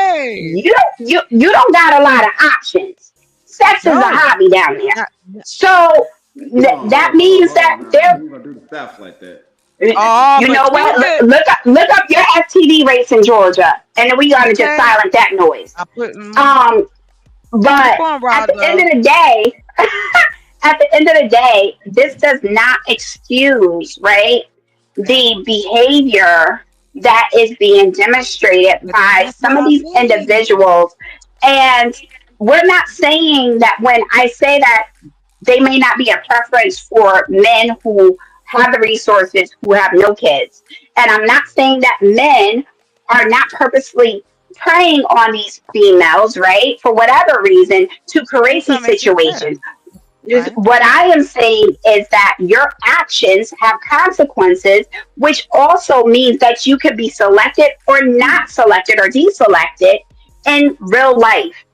S2: you don't got a lot of options. Sex is a hobby down there, so that means that they're.
S3: We're gonna do the South like that.
S2: You know what? Look up your STD rates in Georgia, and then we gotta just silence that noise. But at the end of the day, this does not excuse, right, the behavior that is being demonstrated by some of these individuals. And we're not saying that when I say that they may not be a preference for men who have the resources, who have no kids. And I'm not saying that men are not purposely preying on these females, right, for whatever reason, to create these situations. What I am saying is that your actions have consequences, which also means that you could be selected or not selected or deselected in real life.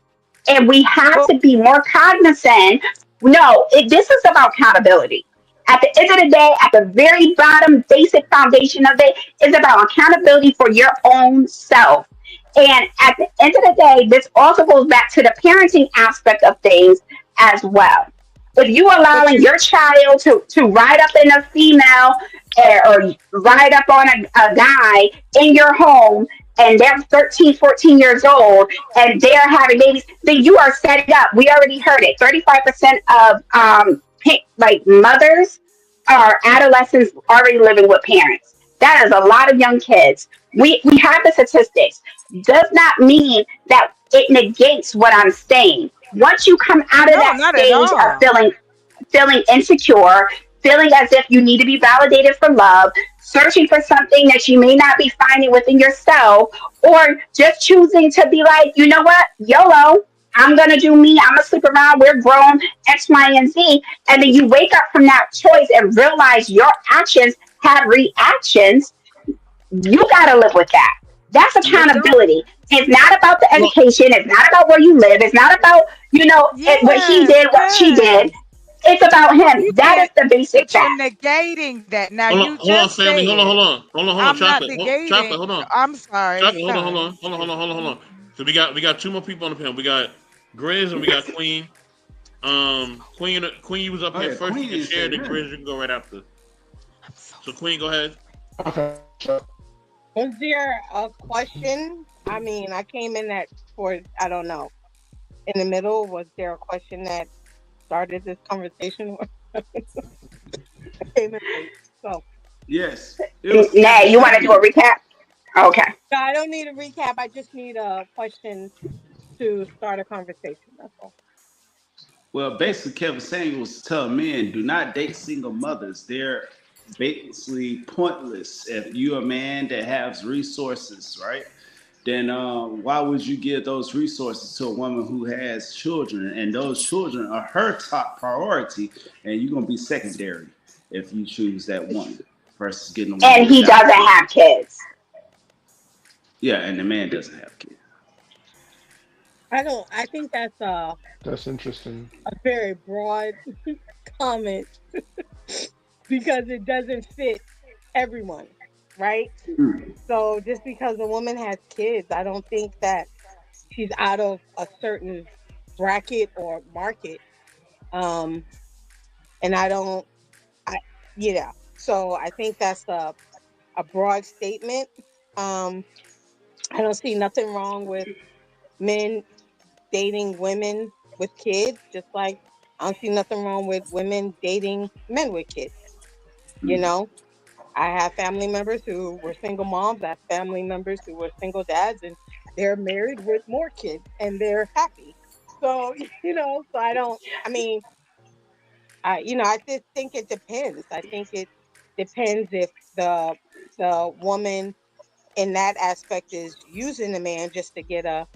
S2: And we have to be more cognizant. No, this is about accountability. At the end of the day, at the very bottom, basic foundation of it is about accountability for your own self. And at the end of the day, this also goes back to the parenting aspect of things as well. If you allowing your child to ride up in a female or ride up on a guy in your home, and they're 13, 14 years old, and they're having babies, then you are setting up. We already heard it. 35% of mothers or adolescents already living with parents. That is a lot of young kids. We have the statistics. Does not mean that it negates what I'm saying. Once you come out of that stage of feeling insecure, feeling as if you need to be validated for love, searching for something that you may not be finding within yourself, or just choosing to be like, you know what, YOLO, I'm going to do me, I'm going to sleep around, we're grown, X, Y, and Z. And then you wake up from that choice and realize your actions have reactions. You got to live with that. That's accountability. It's not about the education. It's not about where you live. It's not about, what he did, what she did. It's about him. That is the basic fact.
S18: You're negating that. Now
S1: hold on, family. Hold on, Chocolate. Hold on.
S18: I'm sorry.
S1: Chocolate, hold on. So we got two more people on the panel. We got Grizz and we got Queen. Queen, you was up here first. You can share, then Grizz, you can go right after. So Queen, go ahead.
S7: Okay.
S19: Was there a question? I mean, I came in I don't know, in the middle. Was there a question that started this conversation? I came in late, so.
S3: Yes. It was
S2: Nay,
S3: Kevin
S2: you want to do a
S3: Samuels.
S2: recap? Okay.
S19: No, I don't need a recap. I just need a question to start a conversation. That's all.
S3: Well, basically, Kevin Samuels tell men do not date single mothers. They're basically pointless. If you're a man that has resources, right? Then why would you give those resources to a woman who has children? And those children are her top priority, and you're gonna be secondary if you choose that woman versus getting a woman
S2: And he
S3: without
S2: doesn't
S3: kids.
S2: have kids.
S3: Yeah, and the man doesn't have kids.
S19: I think that's
S7: That's interesting.
S19: a very broad comment because it doesn't fit everyone, right? So just because a woman has kids, I don't think that she's out of a certain bracket or market. And yeah. So I think that's a broad statement. I don't see nothing wrong with men dating women with kids, just like I don't see nothing wrong with women dating men with kids. You know, I have family members who were single moms. I have family members who were single dads, and they're married with more kids, and they're happy. So so I just think it depends. I think it depends if the woman in that aspect is using the man just to get a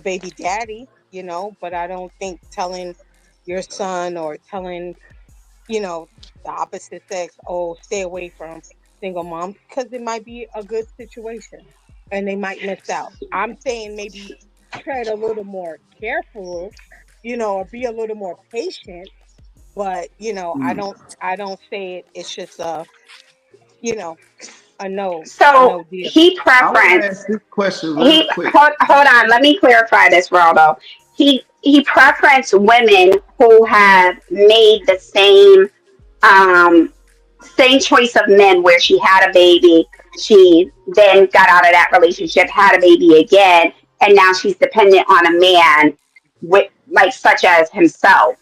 S19: baby daddy, but I don't think telling your son or telling, the opposite sex, oh, stay away from single moms, because it might be a good situation and they might miss out. I'm saying maybe tread a little more careful, or be a little more patient, but I don't say it's just a no
S2: So
S19: deal.
S2: he
S3: I want to
S2: preference
S3: ask this question real quick.
S2: hold on, let me clarify this, Raldo. He preference women who have made the same choice of men where she had a baby, she then got out of that relationship, had a baby again, and now she's dependent on a man with like such as himself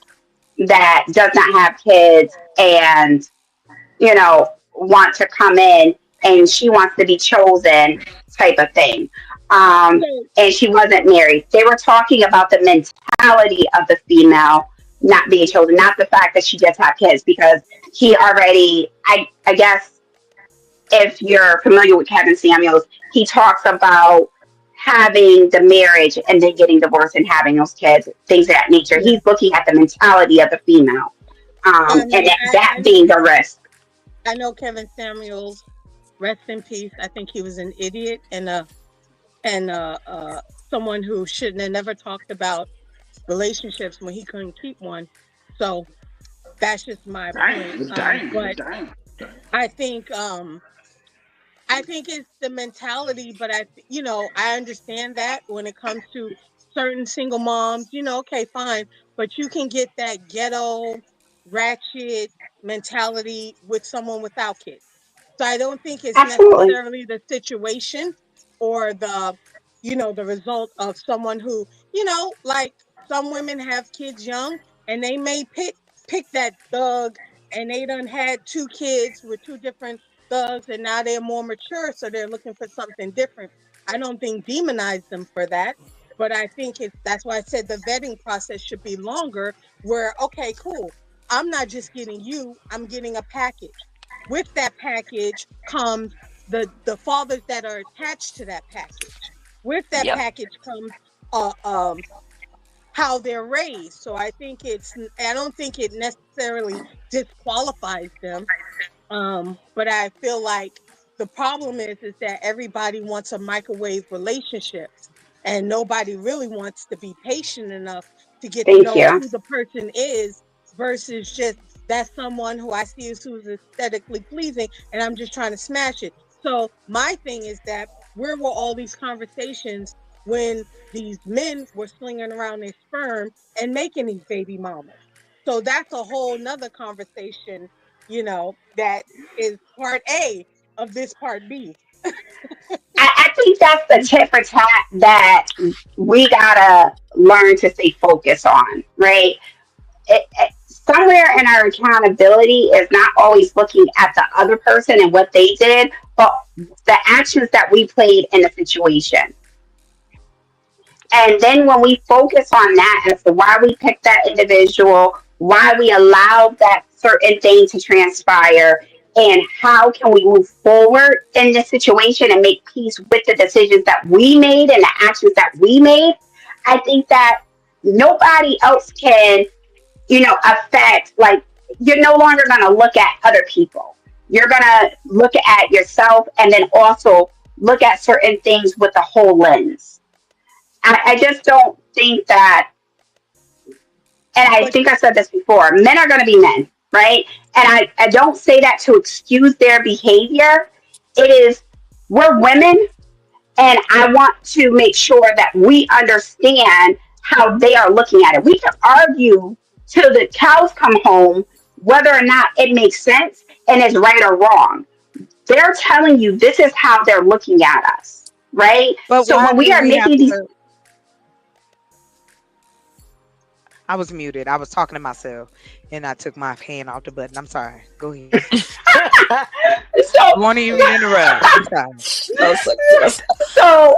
S2: that does not have kids and want to come in and she wants to be chosen type of thing. And she wasn't married. They were talking about the mentality of the female not being chosen, not the fact that she just had kids, because he already, I guess, if you're familiar with Kevin Samuels, he talks about having the marriage and then getting divorced and having those kids, things of that nature. He's looking at the mentality of the female, and that being the risk.
S19: I know Kevin Samuels, rest in peace. I think he was an idiot and someone who shouldn't have never talked about relationships when he couldn't keep one. So that's just my point. But I think it's the mentality, but I understand that when it comes to certain single moms, okay, fine, but you can get that ghetto ratchet mentality with someone without kids. So I don't think it's
S2: Absolutely.
S19: necessarily the situation or the result of someone who, like some women have kids young and they may pick that thug and they done had 2 kids with 2 different thugs and now they're more mature, so they're looking for something different. I don't think demonize them for that, but I think that's why I said the vetting process should be longer, where, okay, cool, I'm not just getting you, I'm getting a package. With that package comes the fathers that are attached to that package. With that package comes how they're raised. So I don't think it necessarily disqualifies them. But I feel like the problem is that everybody wants a microwave relationship and nobody really wants to be patient enough to get to know who the person is, versus just that's someone who I see as who's aesthetically pleasing and I'm just trying to smash it. So my thing is that where were all these conversations when these men were slinging around their sperm and making these baby mamas? So that's a whole nother conversation that is part A of this part B.
S2: I think that's the tit for tat that we gotta learn to stay focused on, right? Somewhere in our accountability is not always looking at the other person and what they did, but the actions that we played in the situation. And then when we focus on that as to why we picked that individual, why we allowed that certain thing to transpire, and how can we move forward in this situation and make peace with the decisions that we made and the actions that we made, I think that nobody else can, affect, like, you're no longer going to look at other people. You're going to look at yourself and then also look at certain things with the whole lens. I just don't think that, and I think I said this before, men are going to be men, right? And I don't say that to excuse their behavior. It is, we're women, and I want to make sure that we understand how they are looking at it. We can argue till the cows come home whether or not it makes sense and is right or wrong. They're telling you this is how they're looking at us, right?
S18: But
S2: so when we are making these...
S18: I was muted. I was talking to myself, and I took my hand off the button. I'm sorry. Go ahead.
S2: So,
S18: won't even interrupt. I'm sorry.
S2: So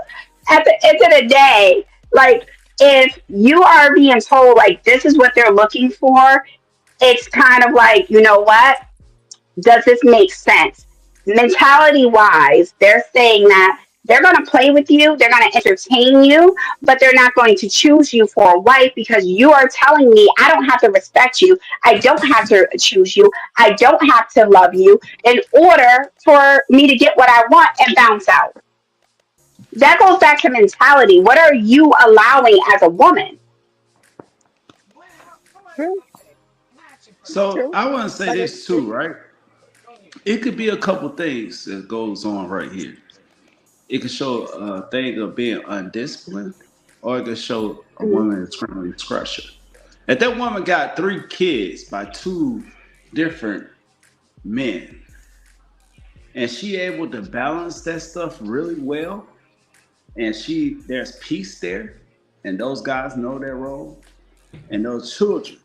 S2: at the end of the day, like, if you are being told like this is what they're looking for, it's kind of like, you know what? Does this make sense? Mentality wise, they're saying that they're going to play with you, they're going to entertain you, but they're not going to choose you for a wife because you are telling me I don't have to respect you, I don't have to choose you, I don't have to love you in order for me to get what I want and bounce out. That goes back to mentality. What are you allowing as a woman?
S3: So I want to say this too, right? It could be a couple things that goes on right here. It could show a thing of being undisciplined, or it could show a woman extremely crusher. If that woman got 3 kids by 2 different men, and she able to balance that stuff really well, and there's peace there, and those guys know their role, and those children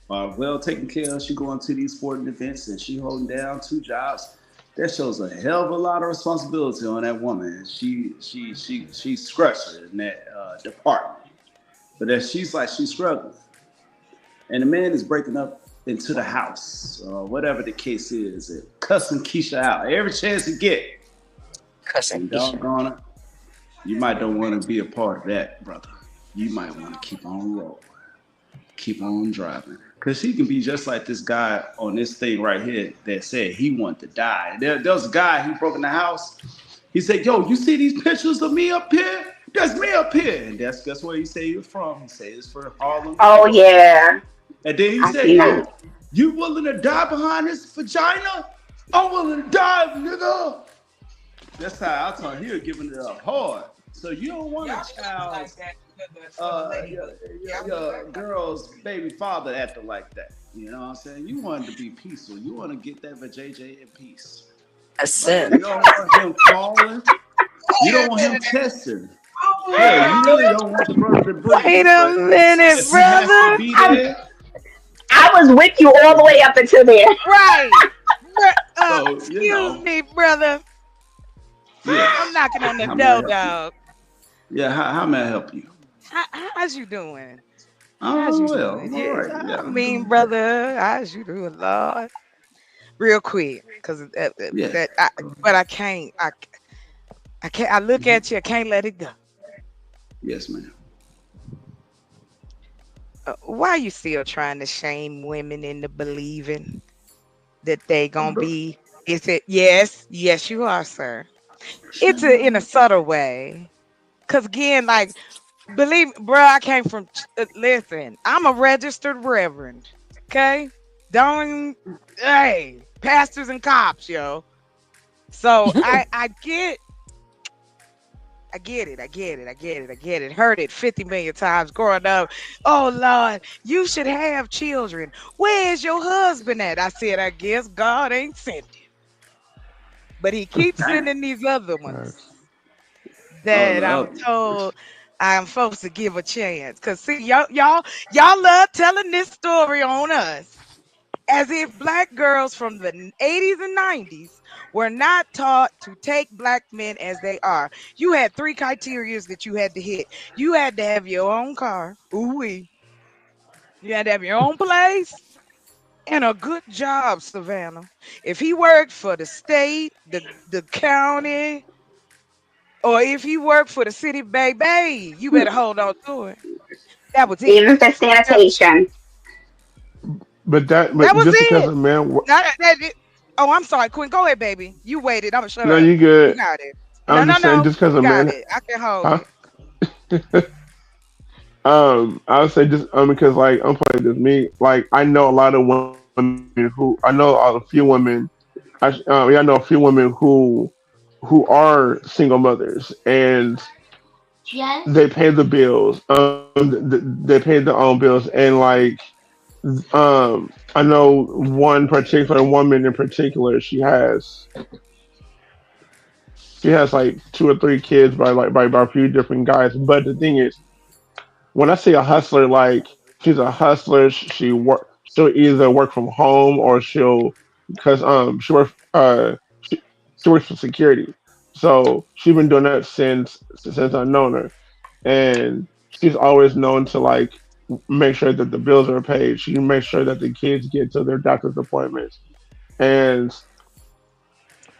S3: are well taken care of. She going to these sporting events and she holding down 2 jobs. That shows a hell of a lot of responsibility on that woman. She's crushing in that department. But if she's struggling, and the man is breaking up into the house, whatever the case is, and cussing Keisha out every chance he get,
S4: cussing
S3: doggone it, you might don't want to be a part of that, brother. You might want to keep on rolling, keep on driving. Because she can be just like this guy on this thing right here that said he wanted to die. There was a guy who broke in the house. He said, yo, you see these pictures of me up here? That's me up here. And guess where he said he was from. He said it's from Harlem.
S2: Oh, yeah.
S3: And then he said, yo, you willing to die behind this vagina? I'm willing to die, nigga. That's how I told him. He was giving it up hard. So you don't want a child... your girl's baby father acting like that. You know what I'm saying? You want him to be peaceful. You want to get that JJ in peace.
S4: That's it.
S3: You don't want him falling. You don't want him testing. Yeah, you really don't want the brother to break.
S18: Wait a minute, brother.
S2: I was with you all the way up until there.
S18: Right.
S3: So,
S18: excuse me, brother.
S3: Yeah.
S18: I'm knocking on the door, dog.
S3: Yeah, how may I help you?
S18: How's you doing?
S3: Oh, well, all right. Yeah.
S18: I mean, brother, how's you doing, Lord? Real quick, because but I can't. I can't. I look at you. I can't let it go.
S3: Yes, ma'am.
S18: Why are you still trying to shame women into believing that they gonna be? Is it yes, you are, sir. It's in a subtle way. Cause again, like, believe, bro, I came from. Listen, I'm a registered reverend. Okay, hey, pastors and cops, yo. So I get. I get it. Heard it 50 million times growing up. Oh Lord, you should have children. Where's your husband at? I said, I guess God ain't sent him. But he keeps sending these other ones that I'm told I'm supposed to give a chance. Cause see, y'all love telling this story on us. As if black girls from the 80s and 90s were not taught to take black men as they are. You had 3 criteria that you had to hit. You had to have your own car. Ooh-wee. You had to have your own place and a good job, Savannah. If he worked for the state, the county, or if he worked for the city, baby, you better hold on to it. That was it.
S2: Even for sanitation.
S20: But
S18: That was
S20: just because
S18: it.
S20: a man,
S18: Oh, I'm sorry, Quinn. Go ahead, baby. You waited. I'm gonna shut
S20: no,
S18: up.
S20: you good.
S18: You got it.
S20: I'm just saying, just because
S18: You
S20: a
S18: got
S20: man,
S18: it. I can hold
S20: huh?
S18: it.
S20: I would say just because like I'm playing this me, like I know a lot of women I know a few women, I know a few women who are single mothers and they pay the bills. They pay their own bills, and like I know one particular woman in particular. She has like 2 or 3 kids by a few different guys. But the thing is, when I say a hustler, like she's a hustler. She'll either work from home or because she works for security. So she's been doing that since I've known her, and she's always known to like make sure that the bills are paid. She makes sure that the kids get to their doctor's appointments, and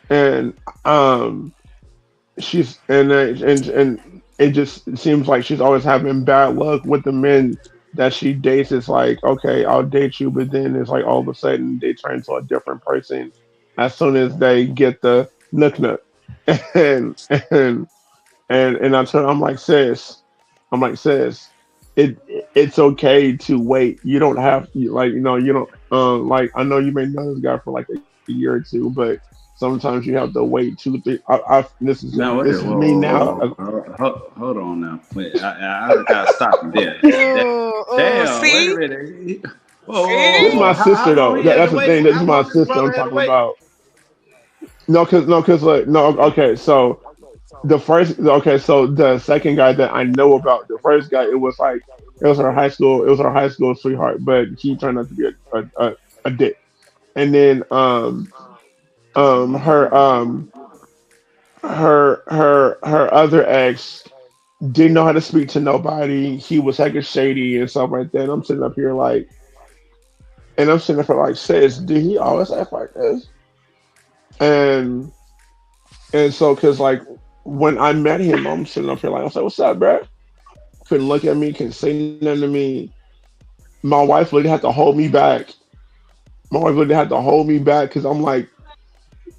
S20: and um and it just seems like she's always having bad luck with the men that she dates. It's like, okay, I'll date you, but then it's like all of a sudden they turn to a different person as soon as they get the nook. and and and I'm like, sis, it it's okay to wait. You don't have to, like, you don't like, I know you may know this guy for like a year or two, but sometimes you have to wait 2, 3. This is
S3: No,
S20: this
S3: wait,
S20: is
S3: whoa,
S20: me
S3: whoa,
S20: now.
S3: whoa, whoa. Hold on now. Wait, I gotta stop you there. Damn, wait
S18: See?
S3: a minute. Whoa,
S20: This is my
S3: how
S20: sister
S3: long
S20: though.
S3: he had to
S20: That's the
S3: wait?
S20: thing. This is
S3: How
S20: my
S3: long this
S20: sister I'm
S3: brother had to
S20: talking
S3: wait?
S20: about. Okay, so the second guy that I know about, the first guy, it was her high school sweetheart, but he turned out to be a dick. And then um her um her other ex didn't know how to speak to nobody. He was hecka shady and stuff like that. I'm sitting up here like, and I'm sitting up here like, sis, did he always act like this? And so, cause like when I met him, I'm sitting up here like, I was like, what's up, bro? Couldn't look at me, couldn't say nothing to me. My wife literally had to hold me back. My wife literally had to hold me back because I'm like,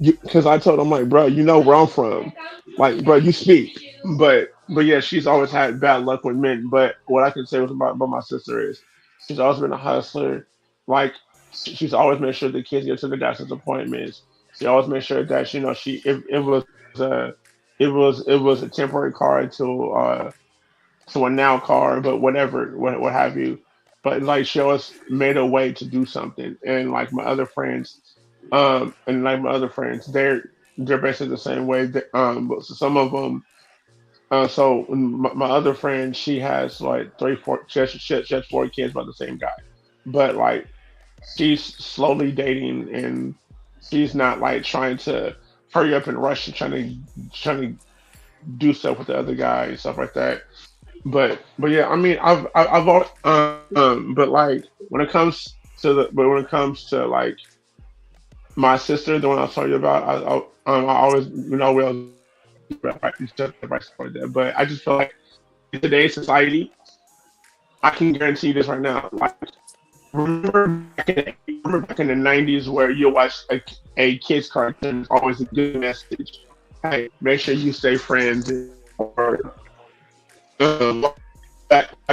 S20: because I told him like, bro, you know where I'm from, like, bro, you speak, but yeah, she's always had bad luck with men. But what I can say about my sister is she's always been a hustler. Like she's always made sure the kids get to the doctor's appointments. She always made sure that it was a temporary car to a now car, but whatever, what have you. But like she always made a way to do something, and like my other friends, they're basically the same way. But some of them. So my other friend, she has like 3, 4, she has 4 kids by the same guy, but like she's slowly dating, and she's not like trying to hurry up and rush and trying to do stuff with the other guy and stuff like that. But yeah, I mean, but like when it comes to like my sister, the one I was telling you about, I always, it's just advice like that. But I just feel like in today's society, I can guarantee you this right now. Like, remember back in the '90s where you watch a kids cartoon, always a good message. Hey, make sure you stay friends, or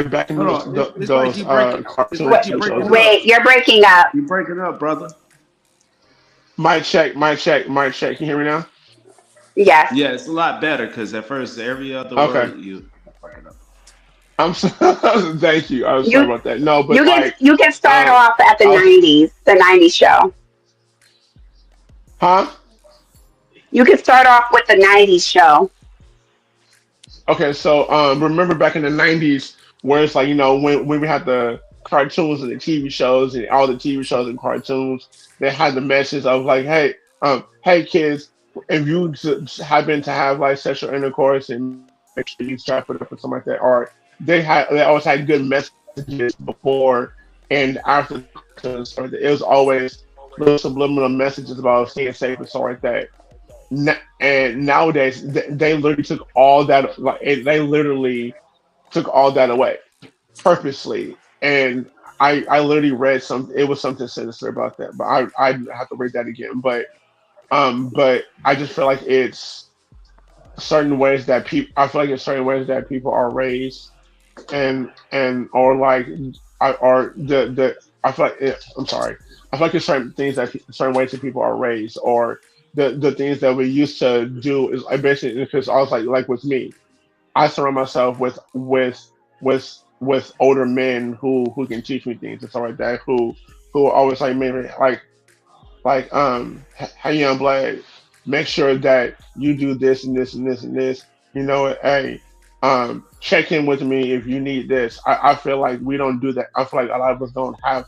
S20: back in
S3: Hold
S20: those
S3: on.
S20: th-
S3: It's like
S20: those
S3: you breaking. It's
S20: cartoon
S3: like you breaking
S20: shows.
S3: up.
S2: Wait, you're breaking up.
S3: You breaking up, brother.
S20: My check. Can you hear me now?
S2: Yes.
S3: Yeah, it's a lot better because at first every other
S20: Okay.
S3: word you fuck it up.
S20: I'm sorry. Thank you. I'm sorry
S2: You
S20: about that. No, but
S2: you can
S20: like,
S2: you can start
S20: um,
S2: off at the
S20: I was,
S2: '90s show.
S20: huh?
S2: You can start off with the '90s show.
S20: Okay, so remember back in the '90s where it's like when we had the cartoons and the TV shows and all the TV shows and cartoons, they had the message of like, hey kids, if you happen to have like sexual intercourse and make sure you strap it up or something like that, or they always had good messages before and after the cartoons. Or it was always little subliminal messages about staying safe and stuff like that. And nowadays they literally took all that they literally took all that away purposely. And I literally read some, it was something sinister about that, but I have to read that again. But I just feel like it's certain ways that people, I feel like it's certain ways that people are raised, and or like I or the I feel like I'm sorry, I feel like it's certain things that certain ways that people are raised, or the things that we used to do is I basically, because I was like with me, I surround myself with older men who can teach me things and stuff like that, who are always like maybe hey young black, make sure that you do this and this and this and this. Hey, check in with me if you need this. I feel like we don't do that. I feel like a lot of us don't have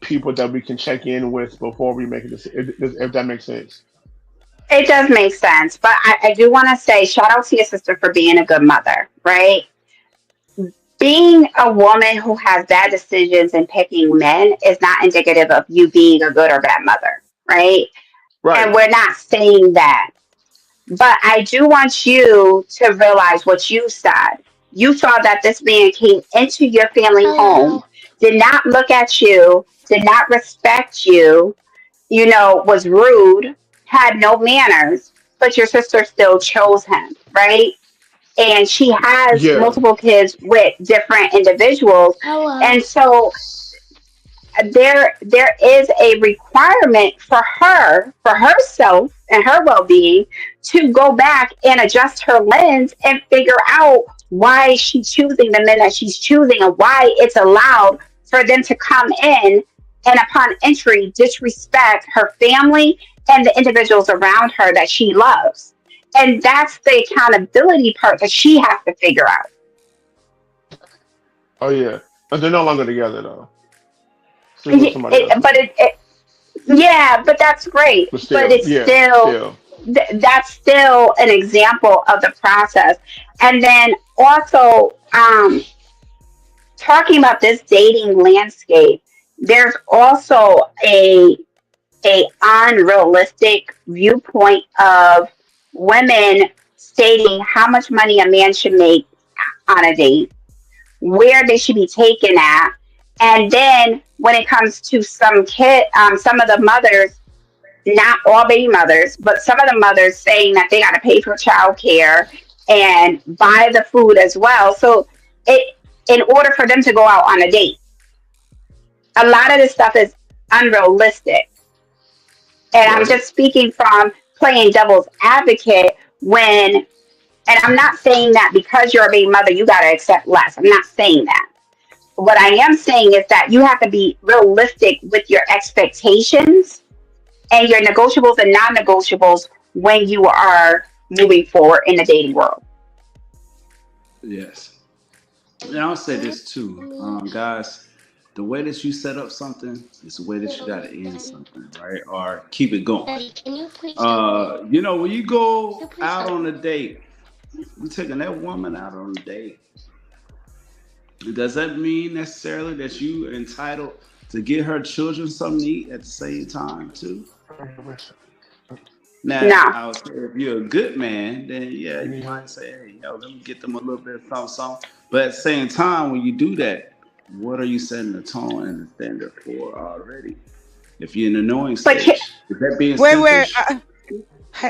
S20: people that we can check in with before we make a decision. If that makes sense.
S2: It does make sense, but I do want to say shout out to your sister for being a good mother, right? Being a woman who has bad decisions and picking men is not indicative of you being a good or bad mother, right?
S20: Right.
S2: And we're not saying that. But I do want you to realize what you said. You saw that this man came into your family home, did not look at you, did not respect you, was rude, had no manners, but your sister still chose him, right? And she has
S20: Yeah.
S2: multiple kids with different individuals. And so there is a requirement for herself and her well-being to go back and adjust her lens and figure out why she's choosing the men that she's choosing and why it's allowed for them to come in and upon entry disrespect her family and the individuals around her that she loves. And that's the accountability part that she has to figure out.
S20: Oh yeah. But they're no longer together though. She's with somebody else now.
S2: Yeah, but that's great.
S20: But
S2: But
S20: still,
S2: it's
S20: yeah,
S2: still
S20: still.
S2: that's still an example of the process. And then also talking about this dating landscape, there's also a unrealistic viewpoint of women stating how much money a man should make on a date, where they should be taken at, and then when it comes to some of the mothers, not all baby mothers, but some of the mothers saying that they got to pay for childcare and buy the food as well. So in order for them to go out on a date, a lot of this stuff is unrealistic. And I'm
S20: Right.
S2: just speaking from playing devil's advocate and I'm not saying that because you're a baby mother, you got to accept less. I'm not saying that. What I am saying is that you have to be realistic with your expectations and your negotiables and non-negotiables when you are moving forward in the dating world.
S3: Yes. And I'll say this too, guys. The way that you set up something is the way that you got to end something, right? Or keep it going. When you go out on a date, you taking that woman out on a date. Does that mean necessarily that you entitled to get her children something to eat at the same time too? Now,
S2: No.
S3: I would say if you're a good man, then yeah, you might say, hey, let me get them a little bit of something. But at the same time, when you do that, what are you setting the tone and the standard for already? If you're in the knowing
S2: But
S3: stage, is that being
S18: Wait.
S3: selfish?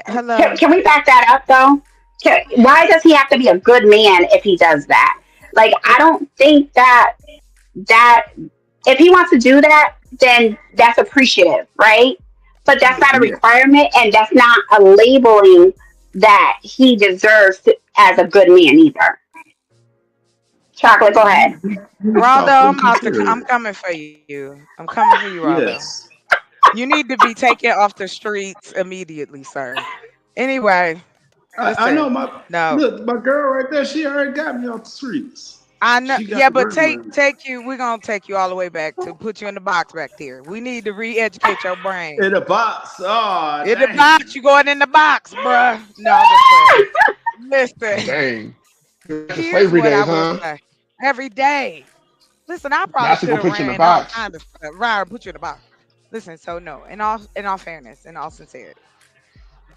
S18: Hello.
S2: Can we back that up though? Why does he have to be a good man if he does that? Like, I don't think that if he wants to do that, then that's appreciative, right? But that's not a
S3: Yeah.
S2: requirement, and that's not a labeling that he deserves as a good man either. Chocolate, go ahead.
S18: Roldo, I'm coming for you. I'm coming for you, Roldo.
S3: Yes.
S18: You need to be taken off the streets immediately, sir. Anyway,
S3: I know
S18: listen,
S3: my girl right there. She already got me off the streets.
S18: I know,
S3: She got
S18: yeah,
S3: the
S18: but
S3: burn.
S18: take you. We're gonna take you all the way back to put you in the box back there. We need to re-educate your brain.
S3: In the box. Oh,
S18: In the
S3: dang.
S18: box, you going in the box, bruh. No, I'm just listen.
S20: Dang.
S18: Here's
S20: Slavery
S18: what I
S20: days,
S18: will
S20: huh?
S18: say. Every day. Listen, I probably
S20: That's to
S18: could
S20: go
S18: have
S20: put you in the
S18: ran all
S20: box.
S18: kind of stuff. Right, put you in the box. Listen, so no, in all fairness, in all sincerity,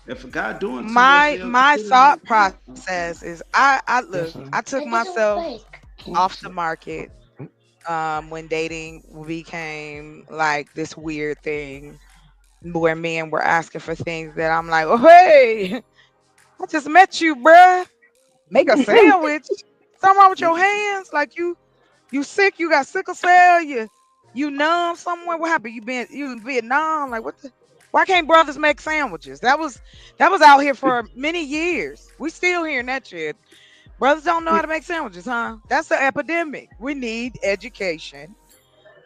S3: If a guy doing too
S18: my
S3: much, he'll
S18: thought process is I look, I took myself off the market when dating became like this weird thing where men were asking for things that I'm like, oh hey, I just met you, bruh. Make a sandwich. Something wrong with your hands? Like you sick? You got sickle cell? You numb somewhere? What happened? You in Vietnam? Like what the? Why can't brothers make sandwiches? That was out here for many years. We still hearing that shit. Brothers don't know how to make sandwiches, huh? That's the epidemic. We need education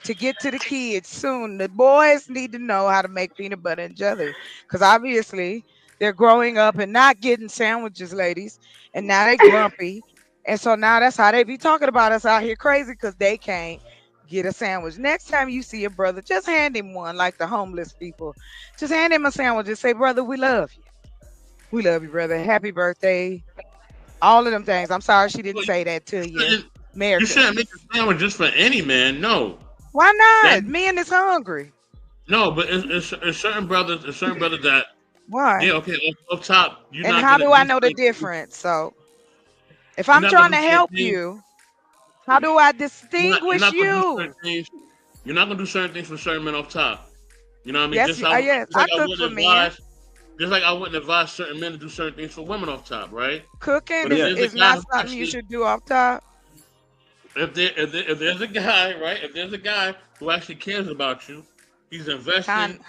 S18: to get to the kids soon. The boys need to know how to make peanut butter and jelly, because obviously they're growing up and not getting sandwiches, ladies, and now they grumpy. And so now that's how they be talking about us out here crazy, because they can't get a sandwich. Next time you see a brother, just hand him one, like the homeless people. Just hand him a sandwich and say, brother, we love you. We love you, brother. Happy birthday. All of them things. I'm sorry she didn't say that to you.
S1: You shouldn't make a sandwich just for any man. No.
S18: Why not? Man is hungry.
S1: No, but it's certain brothers that.
S18: Why?
S1: Yeah, okay. Up top.
S18: And how do I know the difference? So if I'm trying to help you, how do I distinguish you?
S1: You're not gonna do certain things for certain men off top. You know what I mean?
S18: Yes,
S1: just like
S18: I cook for men.
S1: Just like I wouldn't advise certain men to do certain things for women off top, right?
S18: Cooking is not something you should do off top.
S1: If there's a guy, right? If there's a guy who actually cares about you, he's investing.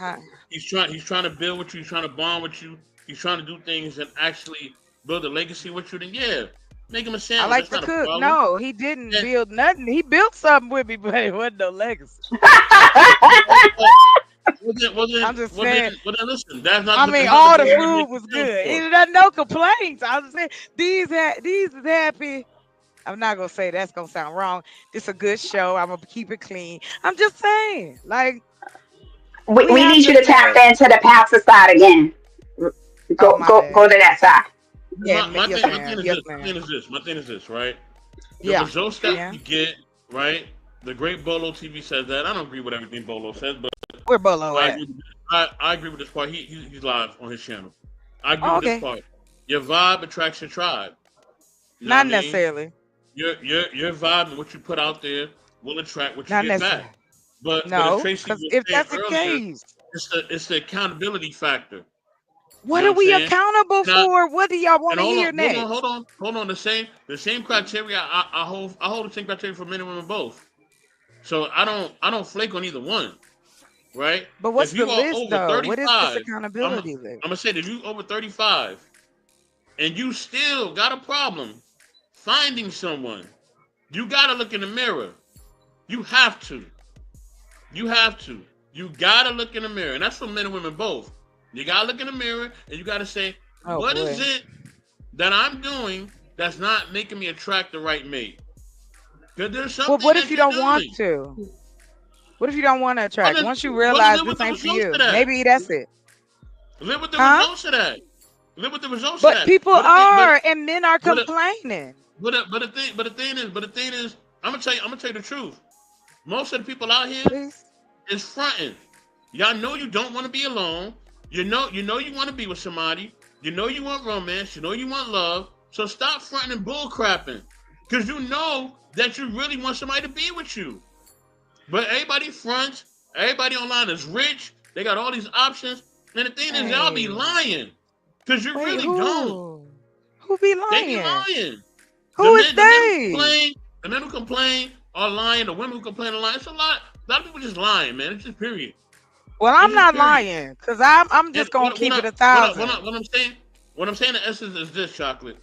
S1: He's trying to build with you. He's trying to bond with you. He's trying to do things and actually build a legacy with you. Then yeah, make him a sandwich.
S18: I like to cook. No, he didn't build nothing. He built something with me, but it wasn't no legacy. I'm just saying.
S1: Well, then listen, that's not.
S18: I mean, all the food was good. There's no complaints. I was saying these is happy. I'm not gonna say that's gonna sound wrong. This is a good show. I'm gonna keep it clean. I'm just saying, like,
S2: we need you to tap into the pastor side again. Go to that side.
S18: Yeah,
S1: my thing is this, right? The results that you get, right? The great Bolo TV says that. I don't agree with everything Bolo says, but
S18: where Bolo
S1: I
S18: at?
S1: agree with this part. He's live on his channel. I agree with this part. Your vibe attracts your tribe. You know
S18: Not necessarily.
S1: Your vibe and what you put out there will attract what you
S18: Not
S1: get
S18: necessarily.
S1: back. But
S18: No,
S1: Tracy
S18: because
S1: was
S18: if
S1: saying
S18: that's the
S1: earlier,
S18: case,
S1: it's the accountability factor.
S18: what
S1: You know
S18: are we
S1: I'm saying?
S18: accountable
S1: Now-
S18: for? What do y'all want
S1: And
S18: to hear next?
S1: hold on. The same criteria. I hold the same criteria for men and women both. So I don't flake on either one, right?
S18: But what's
S1: If you
S18: the
S1: are
S18: list
S1: over
S18: though? What is
S1: 35,
S18: this accountability
S1: I'm
S18: list?
S1: gonna say that if you over 35 and you still got a problem finding someone, you gotta look in the mirror. You have to. You gotta look in the mirror, and that's for men and women both. You gotta look in the mirror and you gotta say, what is it that I'm doing that's not making me attract the right mate? Because there's something.
S18: Well, what if
S1: that
S18: you
S1: you're
S18: don't want
S1: doing.
S18: to? What if you don't want to attract?
S1: then-
S18: Once you
S1: well,
S18: realize
S1: live with
S18: this
S1: the
S18: ain't for
S1: results
S18: you,
S1: of that.
S18: maybe that's it.
S1: Live with the
S18: Huh?
S1: results of that. Live with the results of
S18: But
S1: that.
S18: people
S1: the thing-
S18: are, and men are
S1: but the-
S18: complaining.
S1: But the thing is, I'm gonna tell you the truth. Most of the people out here is fronting. Y'all know you don't want to be alone. You know you want to be with somebody. You know you want romance. You know you want love. So stop fronting and bull crapping, because you know that you really want somebody to be with you. But everybody fronts. Everybody online is rich. They got all these options. And the thing is, y'all be lying, because you really don't.
S18: Who be
S1: They be
S18: lying?
S1: lying.
S18: Who is they?
S1: The men who complain are lying. The women who complain are lying. It's a lot of people just lying, man. It's just period.
S18: Well, I'm
S1: It's
S18: not
S1: just period.
S18: lying, because I'm just gonna keep it 1,000.
S1: What I'm saying, What I'm saying in essence is this, Chocolate.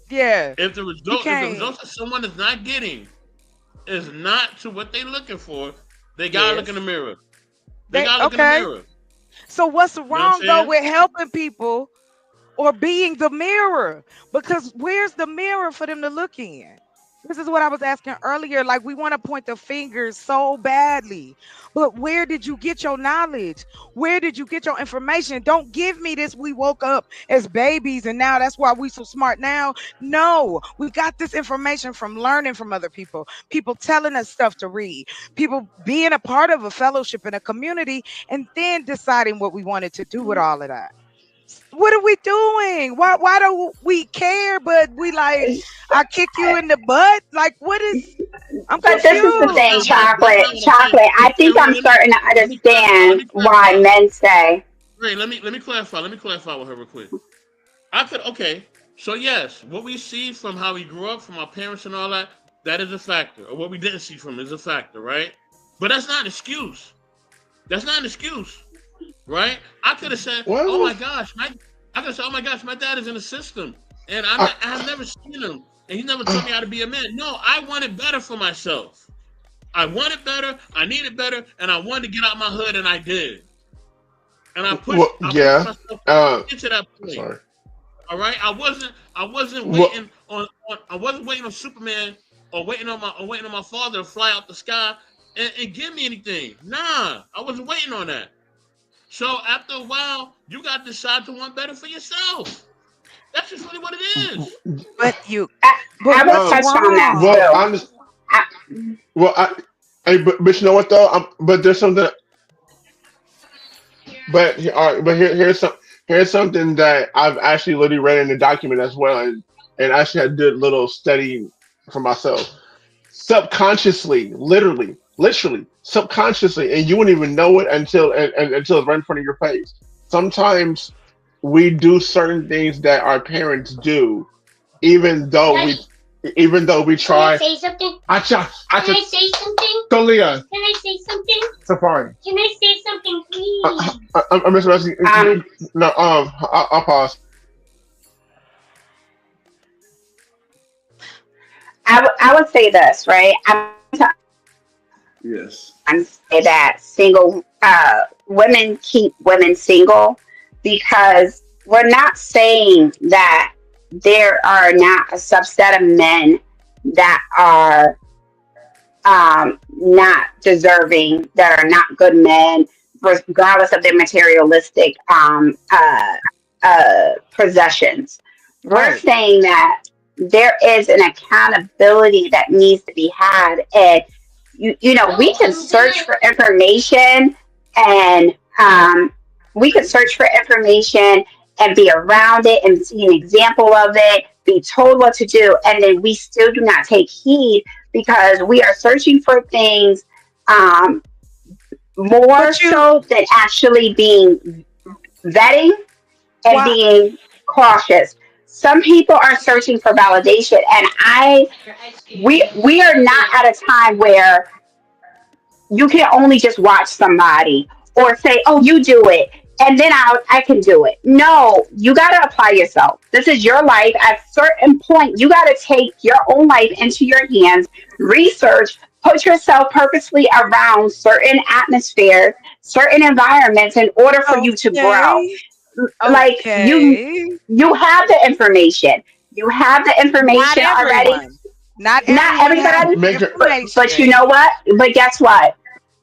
S18: Yeah.
S1: If the
S18: You
S1: result, if the
S18: can't.
S1: results that someone is not getting is not to what they're looking for, they gotta look in the
S18: Yes.
S1: mirror. They gotta look in
S18: Okay.
S1: the mirror.
S18: So what's
S1: You know what
S18: wrong
S1: I'm
S18: though
S1: saying?
S18: with helping people or being the mirror? Because where's the mirror for them to look in? This is what I was asking earlier. Like, we want to point the fingers so badly, but where did you get your knowledge? Where did you get your information? Don't give me this. We woke up as babies and now that's why we so smart now. No, we got this information from learning from other people telling us stuff to read, people being a part of a fellowship in a community, and then deciding what we wanted to do with all of that. What are we doing? Why don't we care? But we like, I kick you in the butt. Like, what is? I'm
S2: But this is the thing,
S18: confused.
S2: chocolate. I think I'm starting to understand why men say.
S1: Ray, let me clarify. Let me clarify with her real quick. So yes, what we see from how we grew up, from our parents and all that, that is a factor. Or what we didn't see from is a factor, right? But that's not an excuse. That's not an excuse, right? I could have said, "Oh my gosh, my dad is in the system, and I have never seen him, and he never taught me how to be a man." No, I wanted better for myself. I wanted better. I needed better, and I wanted to get out my hood, and I did. And I pushed myself into that point.
S20: Sorry.
S1: All right, I wasn't waiting on Superman or waiting on my father to fly out the sky and give me anything. Nah, I wasn't waiting on that. So after a while, you got to decide to want better for yourself. That's just really what it is.
S18: But you,
S2: I would touch on that too.
S20: But you know what though? But there's something. But here's something that I've actually literally read in the document as well, and actually I did a little study for myself. Subconsciously, literally, subconsciously, and you wouldn't even know it until it's right in front of your face. Sometimes we do certain things that our parents do, even though we try.
S21: Can I say something?
S20: Can
S21: I say something?
S20: Talia.
S21: Can I say something?
S20: Safari.
S21: Can I say something, please?
S20: I'm Mr. Messi. No, I'll pause.
S2: I would say this, right?
S3: Yes.
S2: I'm say that single women keep women single because we're not saying that there are not a subset of men that are not deserving, that are not good men, regardless of their materialistic possessions. We're saying that there is an accountability that needs to be had, and you know, we can search for information, and and be around it and see an example of it, be told what to do, and then we still do not take heed because we are searching for things more so than actually being vetting and being cautious. Some people are searching for validation, and we are not at a time where you can only just watch somebody or say, "Oh, you do it, and then I can do it." No, you got to apply yourself. This is your life. At a certain point, you got to take your own life into your hands, research, put yourself purposely around certain atmospheres, certain environments in order for you to grow. Like you have the information. You have the information already.
S18: Not
S2: everybody.
S18: But
S2: But you know what? But guess what?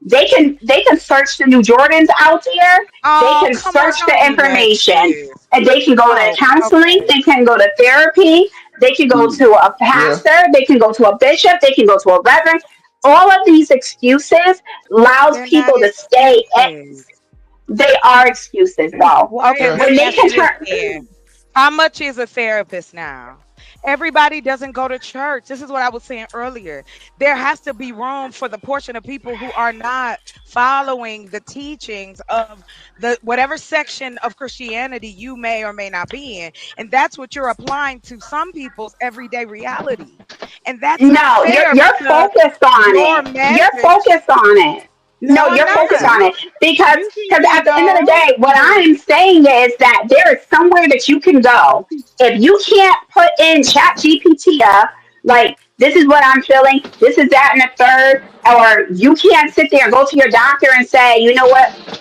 S2: They can search the new Jordans out there. They can search the information, and they can go to counseling. They can go to therapy. They can go to a pastor. They can go to a bishop. They can go to a reverend. All of these excuses allows people to stay. They are excuses, though.
S18: Okay,
S2: when they can turn.
S18: How much is a therapist now? Everybody doesn't go to church. This is what I was saying earlier. There has to be room for the portion of people who are not following the teachings of the whatever section of Christianity you may or may not be in. And that's what you're applying to some people's everyday reality. And that's
S2: no, you're focused on it. You're focused on it. No,
S18: No, I'm
S2: you're focused
S18: not.
S2: on it because
S18: You can
S2: at
S18: be
S2: the end of the
S18: though.
S2: day, what I'm saying is that there is somewhere that you can go. If you can't put in Chat GPT, like this is what I'm feeling, this is that and the third, or you can't sit there and go to your doctor and say, you know what,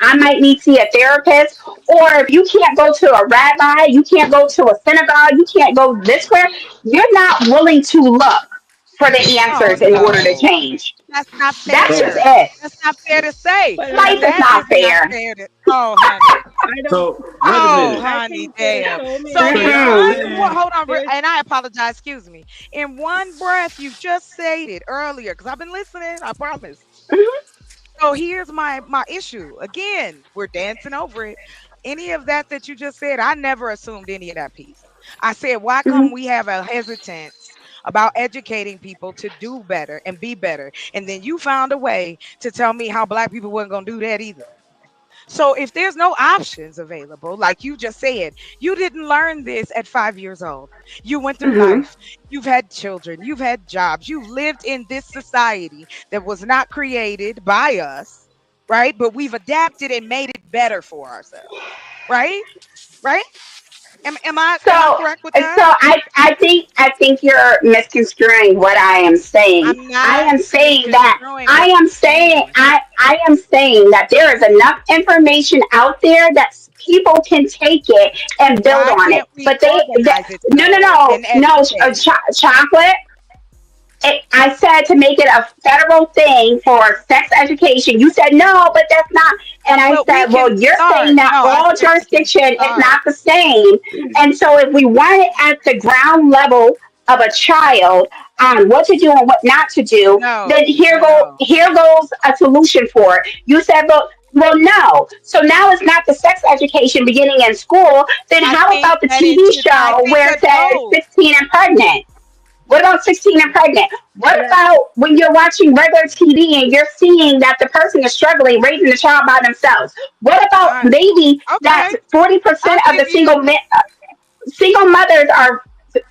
S2: I might need to see a therapist. Or if you can't go to a rabbi, you can't go to a synagogue, you can't go this way, you're not willing to look for the
S18: Oh
S2: answers in order to
S18: no.
S2: change.
S18: That's not
S2: That's just
S18: fair.
S2: it.
S18: That's not fair to say.
S19: But
S18: Now
S2: Life is
S18: that
S2: not
S18: is not
S2: fair.
S18: fair to. Oh, honey.
S19: I don't.
S3: So wait a
S18: Oh,
S3: minute.
S19: I
S18: honey,
S19: think there's
S18: damn.
S19: so
S18: So
S19: many.
S3: So
S18: in
S3: y'all
S2: Mm-mm.
S3: saying
S18: hold on,
S19: There's
S18: and I apologize. Excuse me. In one breath, you just stated earlier, because I've been listening. I promise.
S2: Mhm.
S18: So here's my issue. Again, we're dancing over it. Any of that you just said, I never assumed any of that piece. I said, why come
S2: Mhm.
S18: we have a hesitance about educating people to do better and be better? And then you found a way to tell me how black people wasn't gonna do that either. So if there's no options available, like you just said, you didn't learn this at 5 years old. You went through
S2: Mhm.
S18: life. You've had children. You've had jobs. You've lived in this society that was not created by us, right? But we've adapted and made it better for ourselves, right? Right? Am I
S2: So,
S18: correct with
S2: so
S18: that?
S2: I think you're misconstruing what I am saying.
S18: I'm
S2: I
S18: not
S2: am saying that
S18: misconstruing what you're saying.
S2: I am saying that there is enough information out there that people can take it and build
S18: Why
S2: on it.
S18: can't we
S2: But
S18: organize it
S2: no, no,
S18: though
S2: no,
S18: and
S2: no,
S18: educate it?
S2: chocolate. I said to make it a federal thing for sex education. You said no, but that's not. And I
S18: But we
S2: said,
S18: can
S2: well, you're saying
S18: start.
S2: that
S18: No, I
S2: all
S18: said we can
S2: jurisdiction is
S18: start.
S2: not the same. And so, if we want it at the ground level of a child on what to do and what not to do, then
S18: No, no.
S2: here goes a solution for it. You said, well, no. So now it's not the sex education beginning in school. Then
S18: I
S2: how
S18: think
S2: about the
S18: that it
S2: TV
S18: should. I
S2: show
S18: think
S2: where it says
S18: adults.
S2: 16 and pregnant? What about 16 and pregnant? What
S19: yeah.
S2: about when you're watching regular TV and you're seeing that the person is struggling raising the child by themselves? What about
S18: I
S2: maybe that
S18: okay.
S2: 40%
S18: I'll
S2: of the
S18: give you.
S2: single mothers are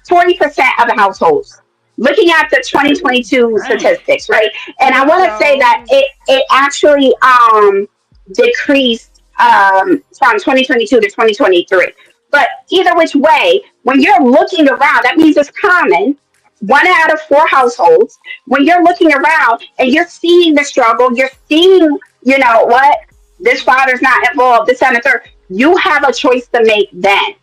S2: 40% of the households? Looking at the 2022
S3: dang.
S2: statistics, right? And I want to say that
S18: So
S2: it actually decreased from 2022 to 2023. But either which way, when you're looking around, that means it's common. 1 out of 4 households, when you're looking around and you're seeing the struggle, you're seeing, you know what, this father's not involved, this and the third, you have a choice to make then.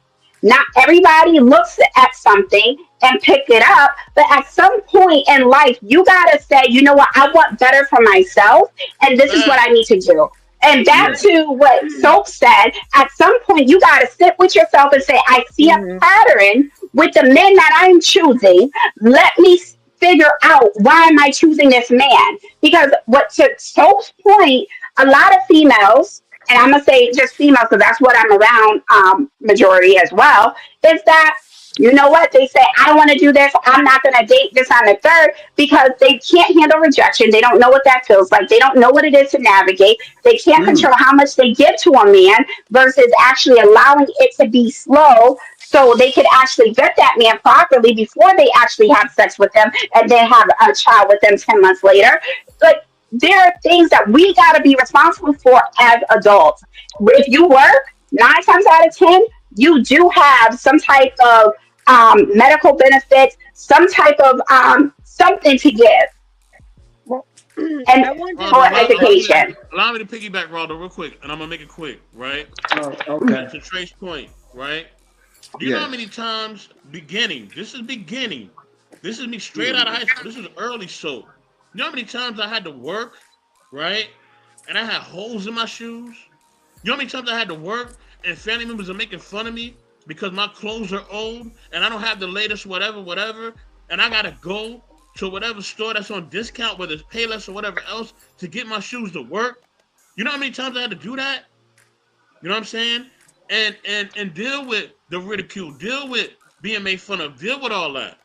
S2: Not everybody looks at something and pick it up, but at some point in life, you gotta say, you know what, I want better for myself, and this is what I need to do. And back
S3: Yeah.
S2: to what Soap said, at some point you gotta sit with yourself and say, I see a
S19: Mhm.
S2: pattern with the men that I'm choosing. Let me figure out why am I choosing this man? Because what to Soap's point, a lot of females, and I'm gonna say just females because that's what I'm around majority as well, is that you know what they say, I want to do this, I'm not gonna date this on the third because they can't handle rejection, they don't know what that feels like, they don't know what it is to navigate, they can't control how much they give to a man versus actually allowing it to be slow so they could actually vet that man properly before they actually have sex with them and then have a child with them 10 months later. But there are things that we got to be responsible for as adults. If you work, 9 times out of 10, you do have some type of medical benefits, some type of something to give,
S19: Well,
S2: and
S19: I wanted
S2: for
S1: Raldo,
S2: education.
S1: allow me to piggyback, Raldo, real quick, and I'm gonna make it quick, right?
S3: Oh, okay.
S1: To Trey's point, right? Do you know how
S3: Yes.
S1: many times beginning? This is beginning. This is me straight out of high school. This is early soap. You know how many times I had to work, right? And I had holes in my shoes. You know how many times I had to work and family members are making fun of me because my clothes are old and I don't have the latest whatever, and I gotta go to whatever store that's on discount, whether it's Payless or whatever else, to get my shoes to work. You know how many times I had to do that? You know what I'm saying? And deal with the ridicule, deal with being made fun of, deal with all that.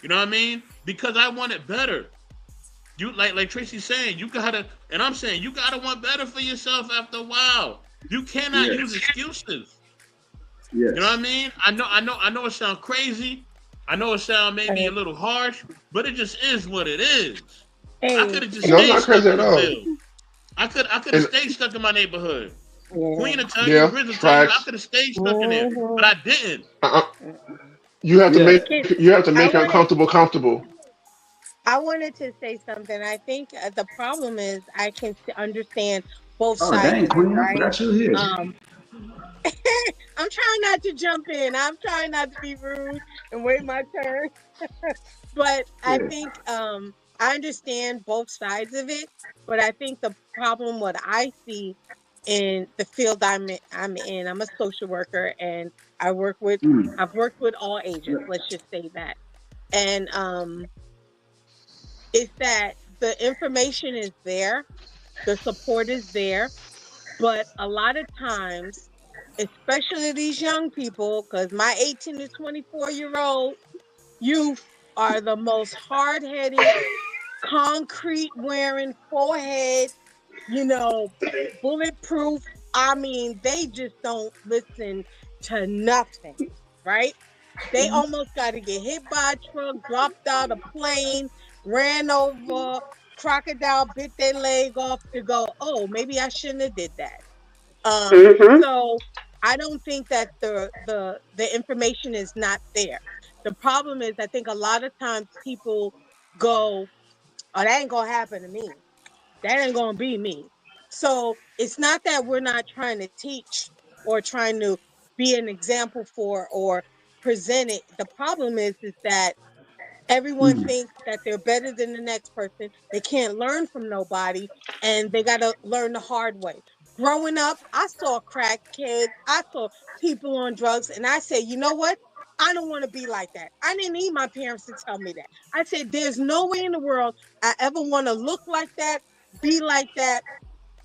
S1: You know what I mean? Because I want it better. You like Tracy's saying, you gotta, and I'm saying you gotta want better for yourself after a while. You cannot
S3: Yes.
S1: use excuses.
S3: Yes.
S1: You know what I mean? I know it sounds crazy. I know it sounds maybe a little harsh, but it just is what it is. I
S19: Hey,
S1: could have just
S20: No, I'm
S1: stayed
S20: not
S1: stuck
S20: crazy
S1: in
S20: at
S1: the
S20: all.
S1: field. I could have
S20: And
S1: stayed stuck in my neighborhood. Queen will tell you,
S20: yeah,
S1: Riz will tell you, I
S20: facts.
S1: could have stayed stuck in there, but I didn't.
S20: Uh, you have to
S3: Yeah.
S20: make
S19: I wanted
S20: uncomfortable comfortable.
S19: I wanted to say something. I think the problem is I can understand both
S3: Oh,
S19: sides
S3: dang,
S19: of it,
S3: Queen, I
S19: right?
S3: forgot you were here.
S19: I'm trying not to jump in. I'm trying not to be rude and wait my turn. But I
S3: Yeah.
S19: think I understand both sides of it. But I think the problem, what I see in the field I'm in, I'm a social worker, and
S3: Mm.
S19: I've worked with all ages. Let's just say that, and is that the information is there, the support is there, but a lot of times, especially these young people, because my 18 to 24-year-old youth are the most hard-headed, concrete wearing, forehead, you know, bulletproof. I mean, they just don't listen to nothing, right? They almost got to get hit by a truck, dropped out a plane, ran over, crocodile bit their leg off to go, oh, maybe I shouldn't have did that.
S2: Mm-hmm.
S19: So I don't think that the information is not there. The problem is I think a lot of times people go, oh, that ain't gonna happen to me. That ain't gonna be me. So it's not that we're not trying to teach or trying to be an example for or present it. The problem is that everyone
S3: Mm.
S19: thinks that they're better than the next person. They can't learn from nobody, and they got to learn the hard way. Growing up, I saw crack kids, I saw people on drugs, and I said, you know what? I don't want to be like that. I didn't need my parents to tell me that. I said, there's no way in the world I ever want to look like that, be like that,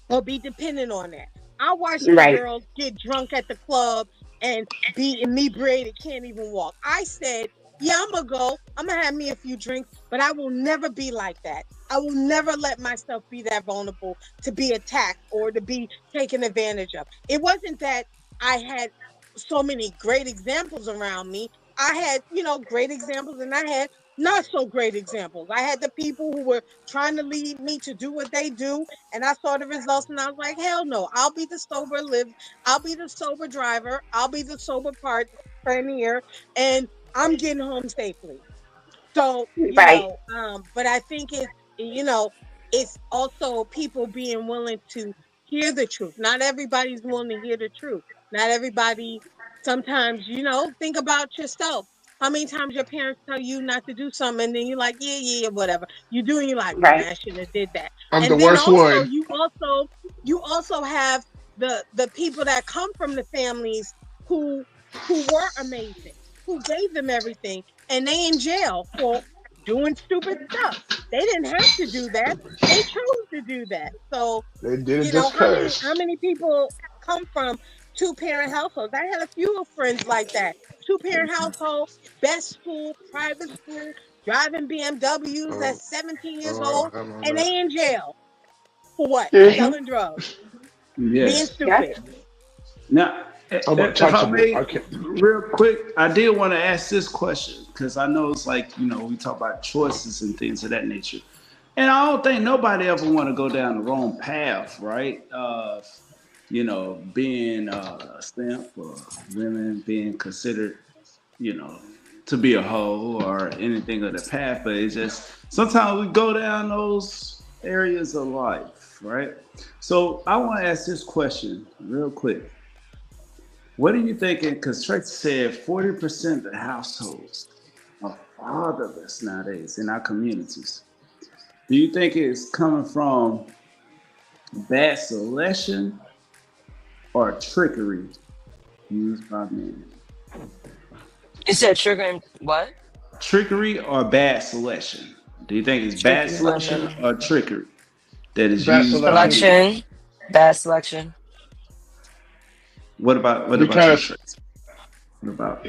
S19: or be dependent on that. I watched the
S2: Right.
S19: girls get drunk at the club and be inebriated, can't even walk. I said, yeah, I'm gonna go. I'm gonna have me a few drinks, but I will never be like that. I will never let myself be that vulnerable to be attacked or to be taken advantage of. It wasn't that I had so many great examples around me. I had, great examples, and I had not so great examples. I had the people who were trying to lead me to do what they do, and I saw the results, and I was like, hell no, I'll be the sober driver, I'll be the sober part premier, and I'm getting home safely. So,
S2: Right.
S19: but I think it's also people being willing to hear the truth. Not everybody's willing to hear the truth. Not everybody, sometimes, think about yourself. How many times your parents tell you not to do something and then you're like, yeah, yeah, yeah, whatever. You do and you're like, man,
S2: Right.
S19: I shouldn't have did that.
S20: I'm the
S19: And then
S20: worst
S19: also
S20: one.
S19: you also have the people that come from the families who were amazing, who gave them everything, and they in jail for doing stupid stuff. They didn't have to do that. They chose to do that. So,
S20: They did it just
S19: how many
S20: cause.
S19: how many people come from two-parent households? I had a few friends like that. Two-parent household, best school, private school, driving BMWs at
S20: Oh,
S19: 17 years
S20: oh,
S19: old,
S20: I know
S19: and
S20: that.
S19: they in jail for what?
S2: Mm-hmm.
S19: Selling drugs, being
S3: Yes.
S2: Yes.
S19: stupid.
S3: Now,
S20: I'm
S3: if I
S20: untouchable.
S3: may,
S20: I can't.
S3: real quick, I did want to ask this question because I know it's like, we talk about choices and things of that nature. And I don't think nobody ever want to go down the wrong path, right? Being a simp or women being considered, you know, to be a hoe or anything of the path. But it's just sometimes we go down those areas of life, right? So I want to ask this question real quick. What are you thinking? Because Tracy said 40% of the households are fatherless nowadays in our communities. Do you think it's coming from bad selection or trickery used by men?
S4: You said triggering what?
S3: Trickery or bad selection? Do you think it's bad
S4: Trickery by
S3: selection
S4: men.
S3: or trickery that is
S20: Bad
S3: used by
S20: selection.
S3: men?
S4: Selection. Bad selection.
S3: What about you,
S20: Because
S3: Tracy? What about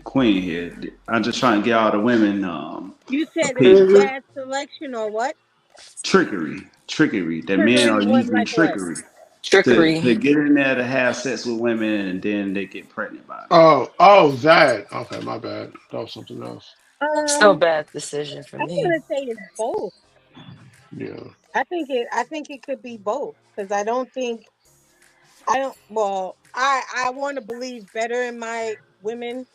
S3: Queen here? I'm just trying to get all the women
S19: You said it's
S3: opinions.
S2: Mm-hmm.
S19: bad selection or what?
S3: Trickery. That men are
S19: Triggering what?
S3: using
S19: Like what?
S3: trickery to
S4: Trickery.
S3: get in there to have sex with women and then they get pregnant by them.
S20: that. Okay, my bad. That was something else.
S4: Still
S19: Um,
S4: bad decision for
S19: I'm
S4: me.
S19: gonna say it's both.
S20: Yeah.
S19: I think it could be both because I don't. Well, I want to believe better in my women.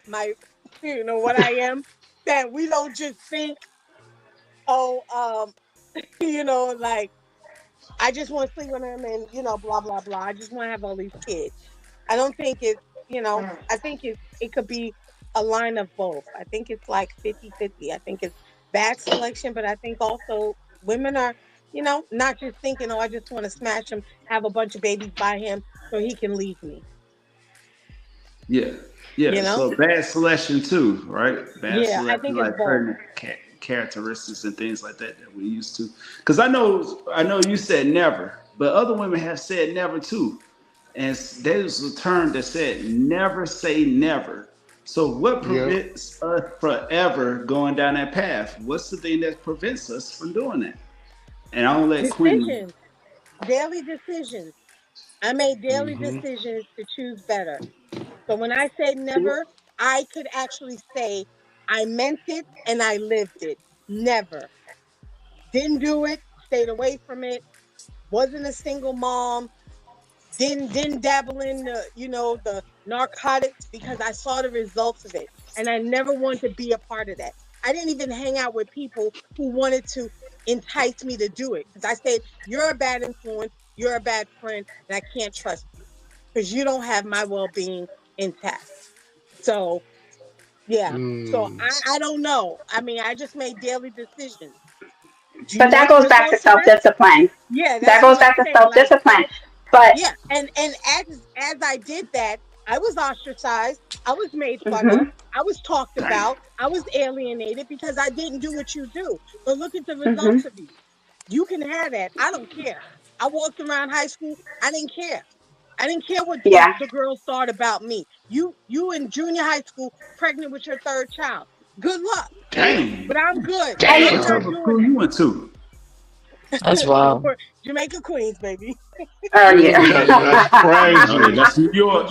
S19: My what I am. That we don't just think, oh, like I just want to sleep with him and blah blah blah. I just want to have all these kids. I don't think it's I think it could be a line of both. I think it's like 50-50. I think it's bad selection, but I think also women are, not just thinking, oh, I just want to smash him, have a bunch of babies by him so he can leave me.
S3: Yeah, yeah.
S19: You know?
S3: So bad selection too, right? Bad
S19: Yeah, I
S3: selection,
S19: think it's
S3: like
S19: both.
S3: pertinent characteristics and things like that we used to. Because I know you said never, but other women have said never too, and there's a term that said never say never. So what
S20: Yeah.
S3: prevents us forever going down that path? What's the thing that prevents us from doing that? And I'll let Queen.
S19: Decisions, daily decisions. I made daily
S20: Mm-hmm.
S19: decisions to choose better. So when I say never, I could actually say I meant it and I lived it. Never. Didn't do it, stayed away from it, wasn't a single mom, didn't dabble in the narcotics because I saw the results of it. And I never wanted to be a part of that. I didn't even hang out with people who wanted to entice me to do it. Because I said, you're a bad influence, you're a bad friend, and I can't trust you. Because you don't have my well-being intact. So yeah. So I don't know. I mean, I just made daily decisions. Do
S2: But
S19: you
S2: that
S19: want
S2: goes back to
S19: results of that?
S2: self-discipline.
S19: Yeah,
S2: That
S19: that's
S2: goes
S19: what I'm
S2: back to
S19: saying. Like,
S2: self-discipline. But
S19: yeah, and as I did that, I was ostracized. I was made fun
S2: mhm.
S19: of. I was talked about. I was alienated because I didn't do what you do. But look at the
S2: Mhm.
S19: results of you. You can have that. I don't care. I walked around high school. I didn't care. I didn't care what
S2: Yeah.
S19: the girls thought about me. You in junior high school, pregnant with your third child. Good luck.
S3: Dang.
S19: But I'm good.
S3: Dang.
S19: I'm
S3: What
S19: not
S3: type of
S19: doing
S3: school you went to?
S4: That's wild.
S19: Jamaica Queens, baby.
S2: Oh yeah.
S20: That's crazy.
S3: That's New York.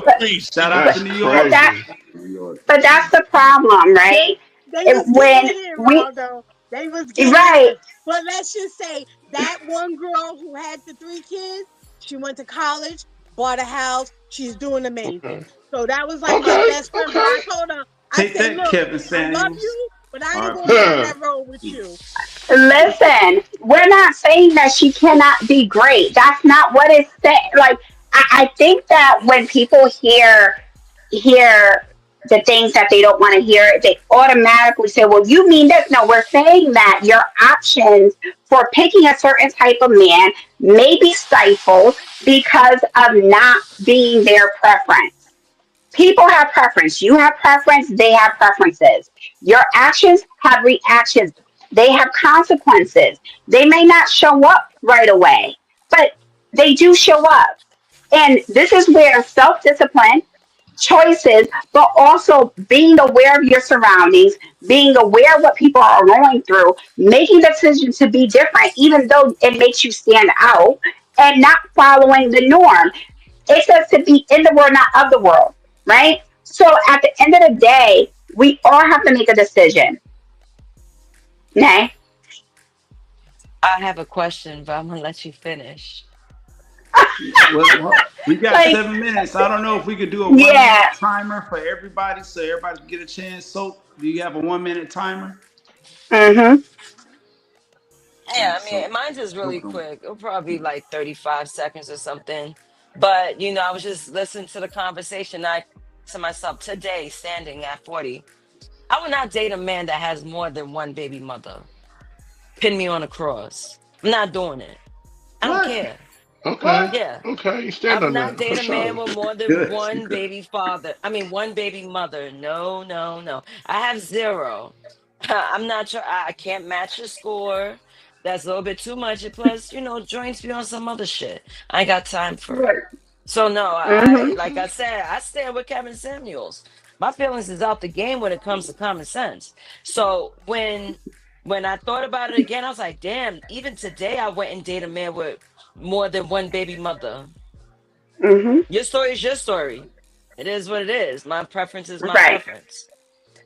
S3: Shout out
S20: That's
S3: to New York.
S2: But that,
S20: crazy.
S3: New York.
S2: but that's the problem, right?
S19: They
S2: It,
S19: was
S2: when
S19: getting in,
S2: we
S19: Waldo. They was getting
S2: right,
S19: in. But let's just say that one girl who had the 3 kids, she went to college, bought a house. She's doing amazing.
S20: Okay.
S19: So that was like my
S20: Okay.
S19: best friend. But I told her, I
S3: Take
S19: said,
S3: that,
S19: look,
S3: Kevin
S19: I
S3: Samuels.
S19: love you, but I ain't
S3: All
S19: gonna be on
S3: right.
S19: that road with you.
S2: listen, we're not saying that she cannot be great. That's not what it's saying. Like I think that when people hear the things that they don't want to hear, they automatically say, well, you mean this? No, we're saying that your options for picking a certain type of man may be stifled because of not being their preference. People have preference. You have preference. They have preferences. Your actions have reactions. They have consequences. They may not show up right away, but they do show up. And this is where self discipline, choices, but also being aware of your surroundings, being aware of what people are going through, making decisions to be different, even though it makes you stand out, and not following the norm. It says to be in the world, not of the world, right? So at the end of the day, we all have to make a decision. Okay?
S4: I have a question, but I'm gonna let you finish.
S3: Well, we got
S2: Like,
S3: 7 minutes. I don't know if we could do a 1 minute
S2: yeah.
S3: timer for everybody so everybody can get a chance. So, do you have a 1 minute timer?
S2: Mm-hmm.
S4: Yeah, I
S3: So,
S4: mean, mine's is really
S3: hold on.
S4: quick. It'll probably be like 35 seconds or something. But, I was just listening to the conversation. I to myself today, standing at 40, I would not date a man that has more than one baby mother. Pin me on a cross. I'm not doing it. I don't
S3: What?
S4: care.
S20: Okay.
S4: Yeah.
S20: Okay. You
S4: I
S20: stand
S4: would
S20: on
S4: not
S20: that for
S4: date a man
S20: sure.
S4: with more than
S3: Good.
S4: one baby father. I mean, one baby mother. No, no, no. I have 0. I'm not sure. I can't match the score. That's a little bit too much. And plus, joints be on some other shit. I ain't got time for it.
S2: Right.
S4: So no, I
S2: Mm-hmm.
S4: like I said, I stand with Kevin Samuels. My feelings is out the game when it comes to common sense. So when I thought about it again, I was like, damn, even today I went and dated a man with more than one baby mother.
S2: Mm-hmm.
S4: Your story is your story. It is what it is. My preference is my
S2: Right.
S4: preference.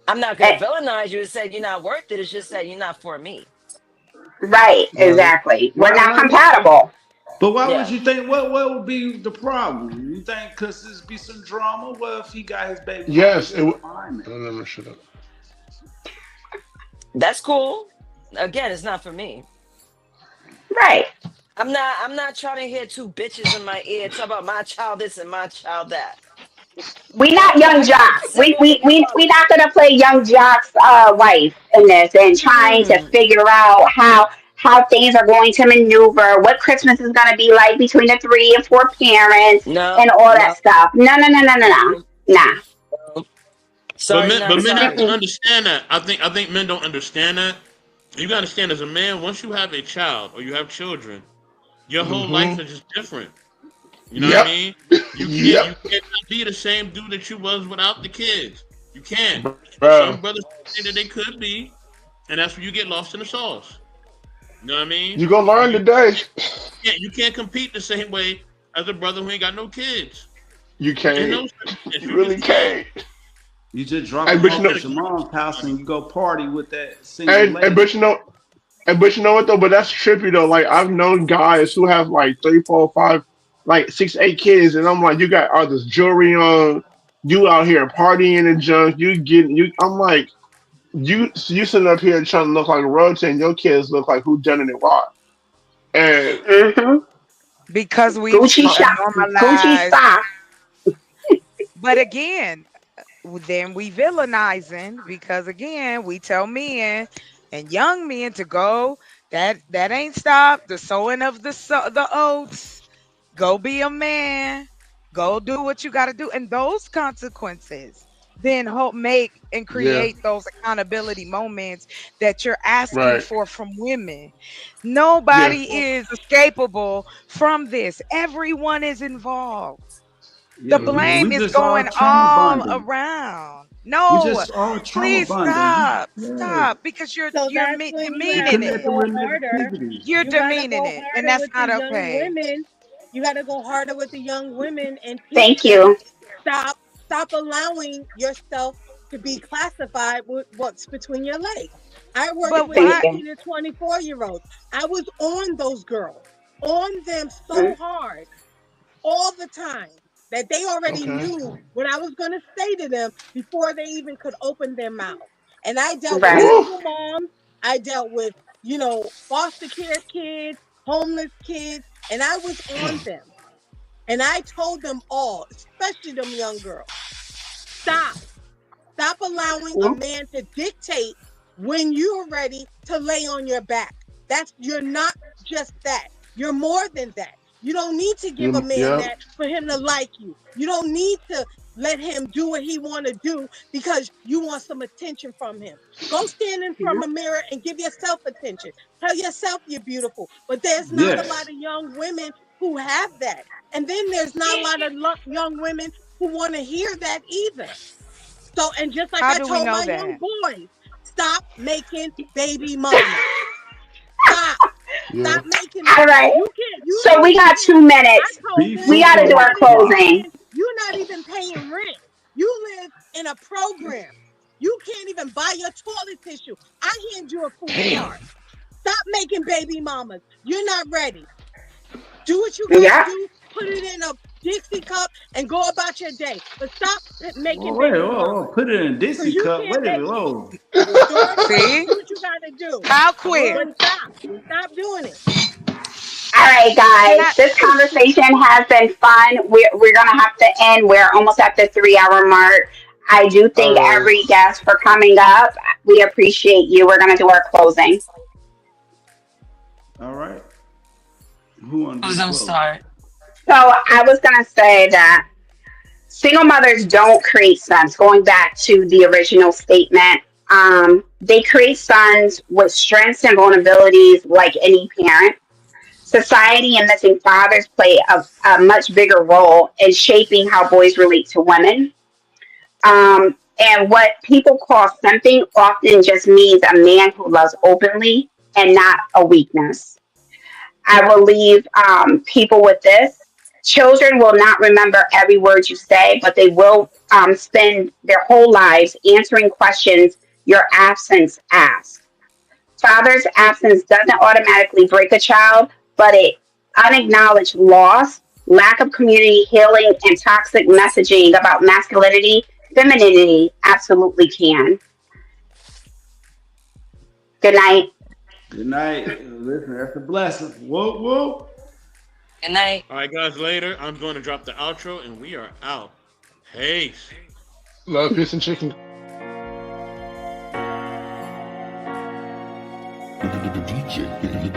S4: I'm not gonna villainize you and say you're not worth it. It's just that you're not for me.
S2: Right,
S3: Right.
S2: exactly. We're not
S3: Why?
S2: compatible.
S3: But why would
S4: Yeah.
S3: you think? What would be the problem? You think because there's be some drama? What if he got his baby mama
S20: Yes,
S3: just behind it?
S20: let me shut up.
S4: That's cool. Again, it's not for me.
S2: Right.
S4: I'm not trying to hear two bitches in my ear talk about my child this and my child that.
S2: We not young
S4: I got
S2: jocks. We
S4: single
S2: we
S4: baby
S2: we we
S4: fathers.
S2: not gonna play young jocks wife in this and trying to figure out how things are going to maneuver, what Christmas is gonna be like between the 3 and 4 parents
S4: No,
S2: and all that
S4: no,
S2: stuff. No.
S4: no,
S2: Nah.
S4: no. Sorry, not
S1: But men have to
S4: sorry.
S2: Mm-mm.
S1: understand that. I think men don't understand that. You gotta understand as a man, once you have a child or you have children, your whole life
S20: Mm-hmm.
S1: is just different. You know what I
S20: Yep.
S1: mean? You
S20: Yep.
S1: cannot be the same dude that you was without the kids. You can't.
S20: Bro,
S1: Some brothers say that they could be, and that's where you get lost in the sauce. You know what I mean?
S20: you gonna learn today.
S1: You can't compete the same way as a brother who ain't got no kids.
S20: You
S1: In
S20: can't.
S1: those circumstances,
S20: You
S1: you
S20: really
S1: just can't.
S20: can't.
S3: You just drop
S20: Hey,
S3: them
S20: but you
S3: off
S20: know,
S3: at your mom's house and you go party with that single
S20: and
S3: lady.
S20: but you know what though? But that's trippy though. Like I've known guys who have like 3, 4, 5, like 6, 8 kids, and I'm like, you got all this jewelry on, you out here partying and junk, you getting you. I'm like, you sitting up here trying to look like royalty, and your kids look like who done it and why. And
S2: Mm-hmm.
S18: Because we've
S2: Gucci shop, Gucci
S18: normalized.
S2: stock.
S18: But again, then we villainizing because again, we tell men and young men to go. That ain't stop the sowing of the oats. Go be a man. Go do what you got to do, and those consequences then help make and
S20: yeah,
S18: create those accountability moments that you're asking
S20: right,
S18: for from women.
S20: yeah,
S18: Nobody is escapable from this. Everyone is involved. The
S3: Yeah, we
S18: blame is
S3: just all
S18: going
S3: trauma
S18: all
S3: bonding.
S18: around.
S3: We
S18: No,
S3: just all trauma
S18: please
S3: bonding.
S18: stop.
S3: Yeah,
S18: Stop because
S19: So that's when you
S3: we
S19: have
S18: demeaning
S19: to
S18: it.
S3: connecting
S19: go
S3: with
S19: harder.
S3: negativity.
S18: You're
S19: You got to
S18: demeaning
S19: go
S18: it, and
S19: harder
S18: that's
S19: with the
S18: not
S19: young
S18: okay.
S19: women. You got to go harder with the young women and teach
S2: Thank
S19: them
S2: you.
S19: stop allowing yourself to be classified with what's between your legs. I worked
S18: But
S19: with
S2: Thank
S18: why?
S19: 18
S2: you.
S19: and 24-year-olds. I was on those girls, on them so
S2: Mm,
S19: hard all the time that they already
S20: okay,
S19: knew what I was going to say to them before they even could open their mouth. And I dealt with
S2: right.
S20: woo,
S19: single moms. I dealt with, foster care kids, homeless kids, and I was on them. And I told them all, especially them young girls, stop. Stop allowing a
S2: Mm,
S19: man to dictate when you're ready to lay on your back. You're not just that. You're more than that. You don't need to give a man
S20: yeah,
S19: that for him to like you. You don't need to let him do what he want to do because you want some attention from him. Go stand in front of a mirror and give yourself attention. Tell yourself you're beautiful. But there's not a lot
S3: Yes.
S19: of young women who have that. And then there's not a lot of young women who want to hear that either. So, and just like
S18: How
S19: I
S18: do we
S19: told
S18: know
S19: my young
S18: that?
S19: boys, stop making baby mamas. Stop.
S20: yeah.
S19: Stop making
S2: All
S19: them.
S2: right.
S19: You
S2: So
S19: not
S2: we
S19: even
S2: got
S19: paying.
S2: 2 minutes.
S19: I told
S3: Be
S19: them
S2: We got to
S19: you're
S2: do
S3: fruitful and
S2: our
S19: not even
S3: multiply.
S2: closing.
S19: paying. You're not even paying rent. You live in a program. You can't even buy your toilet tissue. I hand you a food
S20: Damn.
S19: card. Stop making baby mamas. You're not ready. Do what you gotta
S2: Yeah.
S19: do. Put it in a Dixie cup and go about your day. But stop
S3: Well,
S19: making
S3: wait,
S19: baby
S3: whoa,
S19: mamas.
S3: put it in a
S19: Because
S3: Dixie
S19: you
S3: cup.
S19: can't
S3: Wait a
S19: make
S3: minute, whoa.
S19: daughter,
S18: See
S19: do what you gotta do.
S18: how quick?
S19: But stop. Stop doing it.
S2: All right,
S18: Can
S2: guys.
S18: I?
S2: This conversation has been fun. We're going to have to end. We're almost at the 3 hour mark. I do
S20: All
S2: thank
S20: right.
S2: every guest for coming up. We appreciate you. We're going to do our closing.
S3: All right. Who want to
S4: Who's
S3: do the
S4: gonna
S3: close?
S4: start?
S2: So I was going to say that single mothers don't create sons. Going back to the original statement, they create sons with strengths and vulnerabilities like any parent. Society and missing fathers play a much bigger role in shaping how boys relate to women. And what people call something often just means a man who loves openly and not a weakness. I will leave people with this. Children will not remember every word you say, but they will spend their whole lives answering questions your absence asks. Father's absence doesn't automatically break a child, but it unacknowledged loss, lack of community healing, and toxic messaging about masculinity, femininity absolutely can. Good night.
S3: Good night. Listen, that's a blessing. Whoa, whoa.
S4: Good night.
S1: All right, guys. Later, I'm going to drop the outro, and we are out. Peace.
S20: Love, peace, and chicken.
S7: DJ.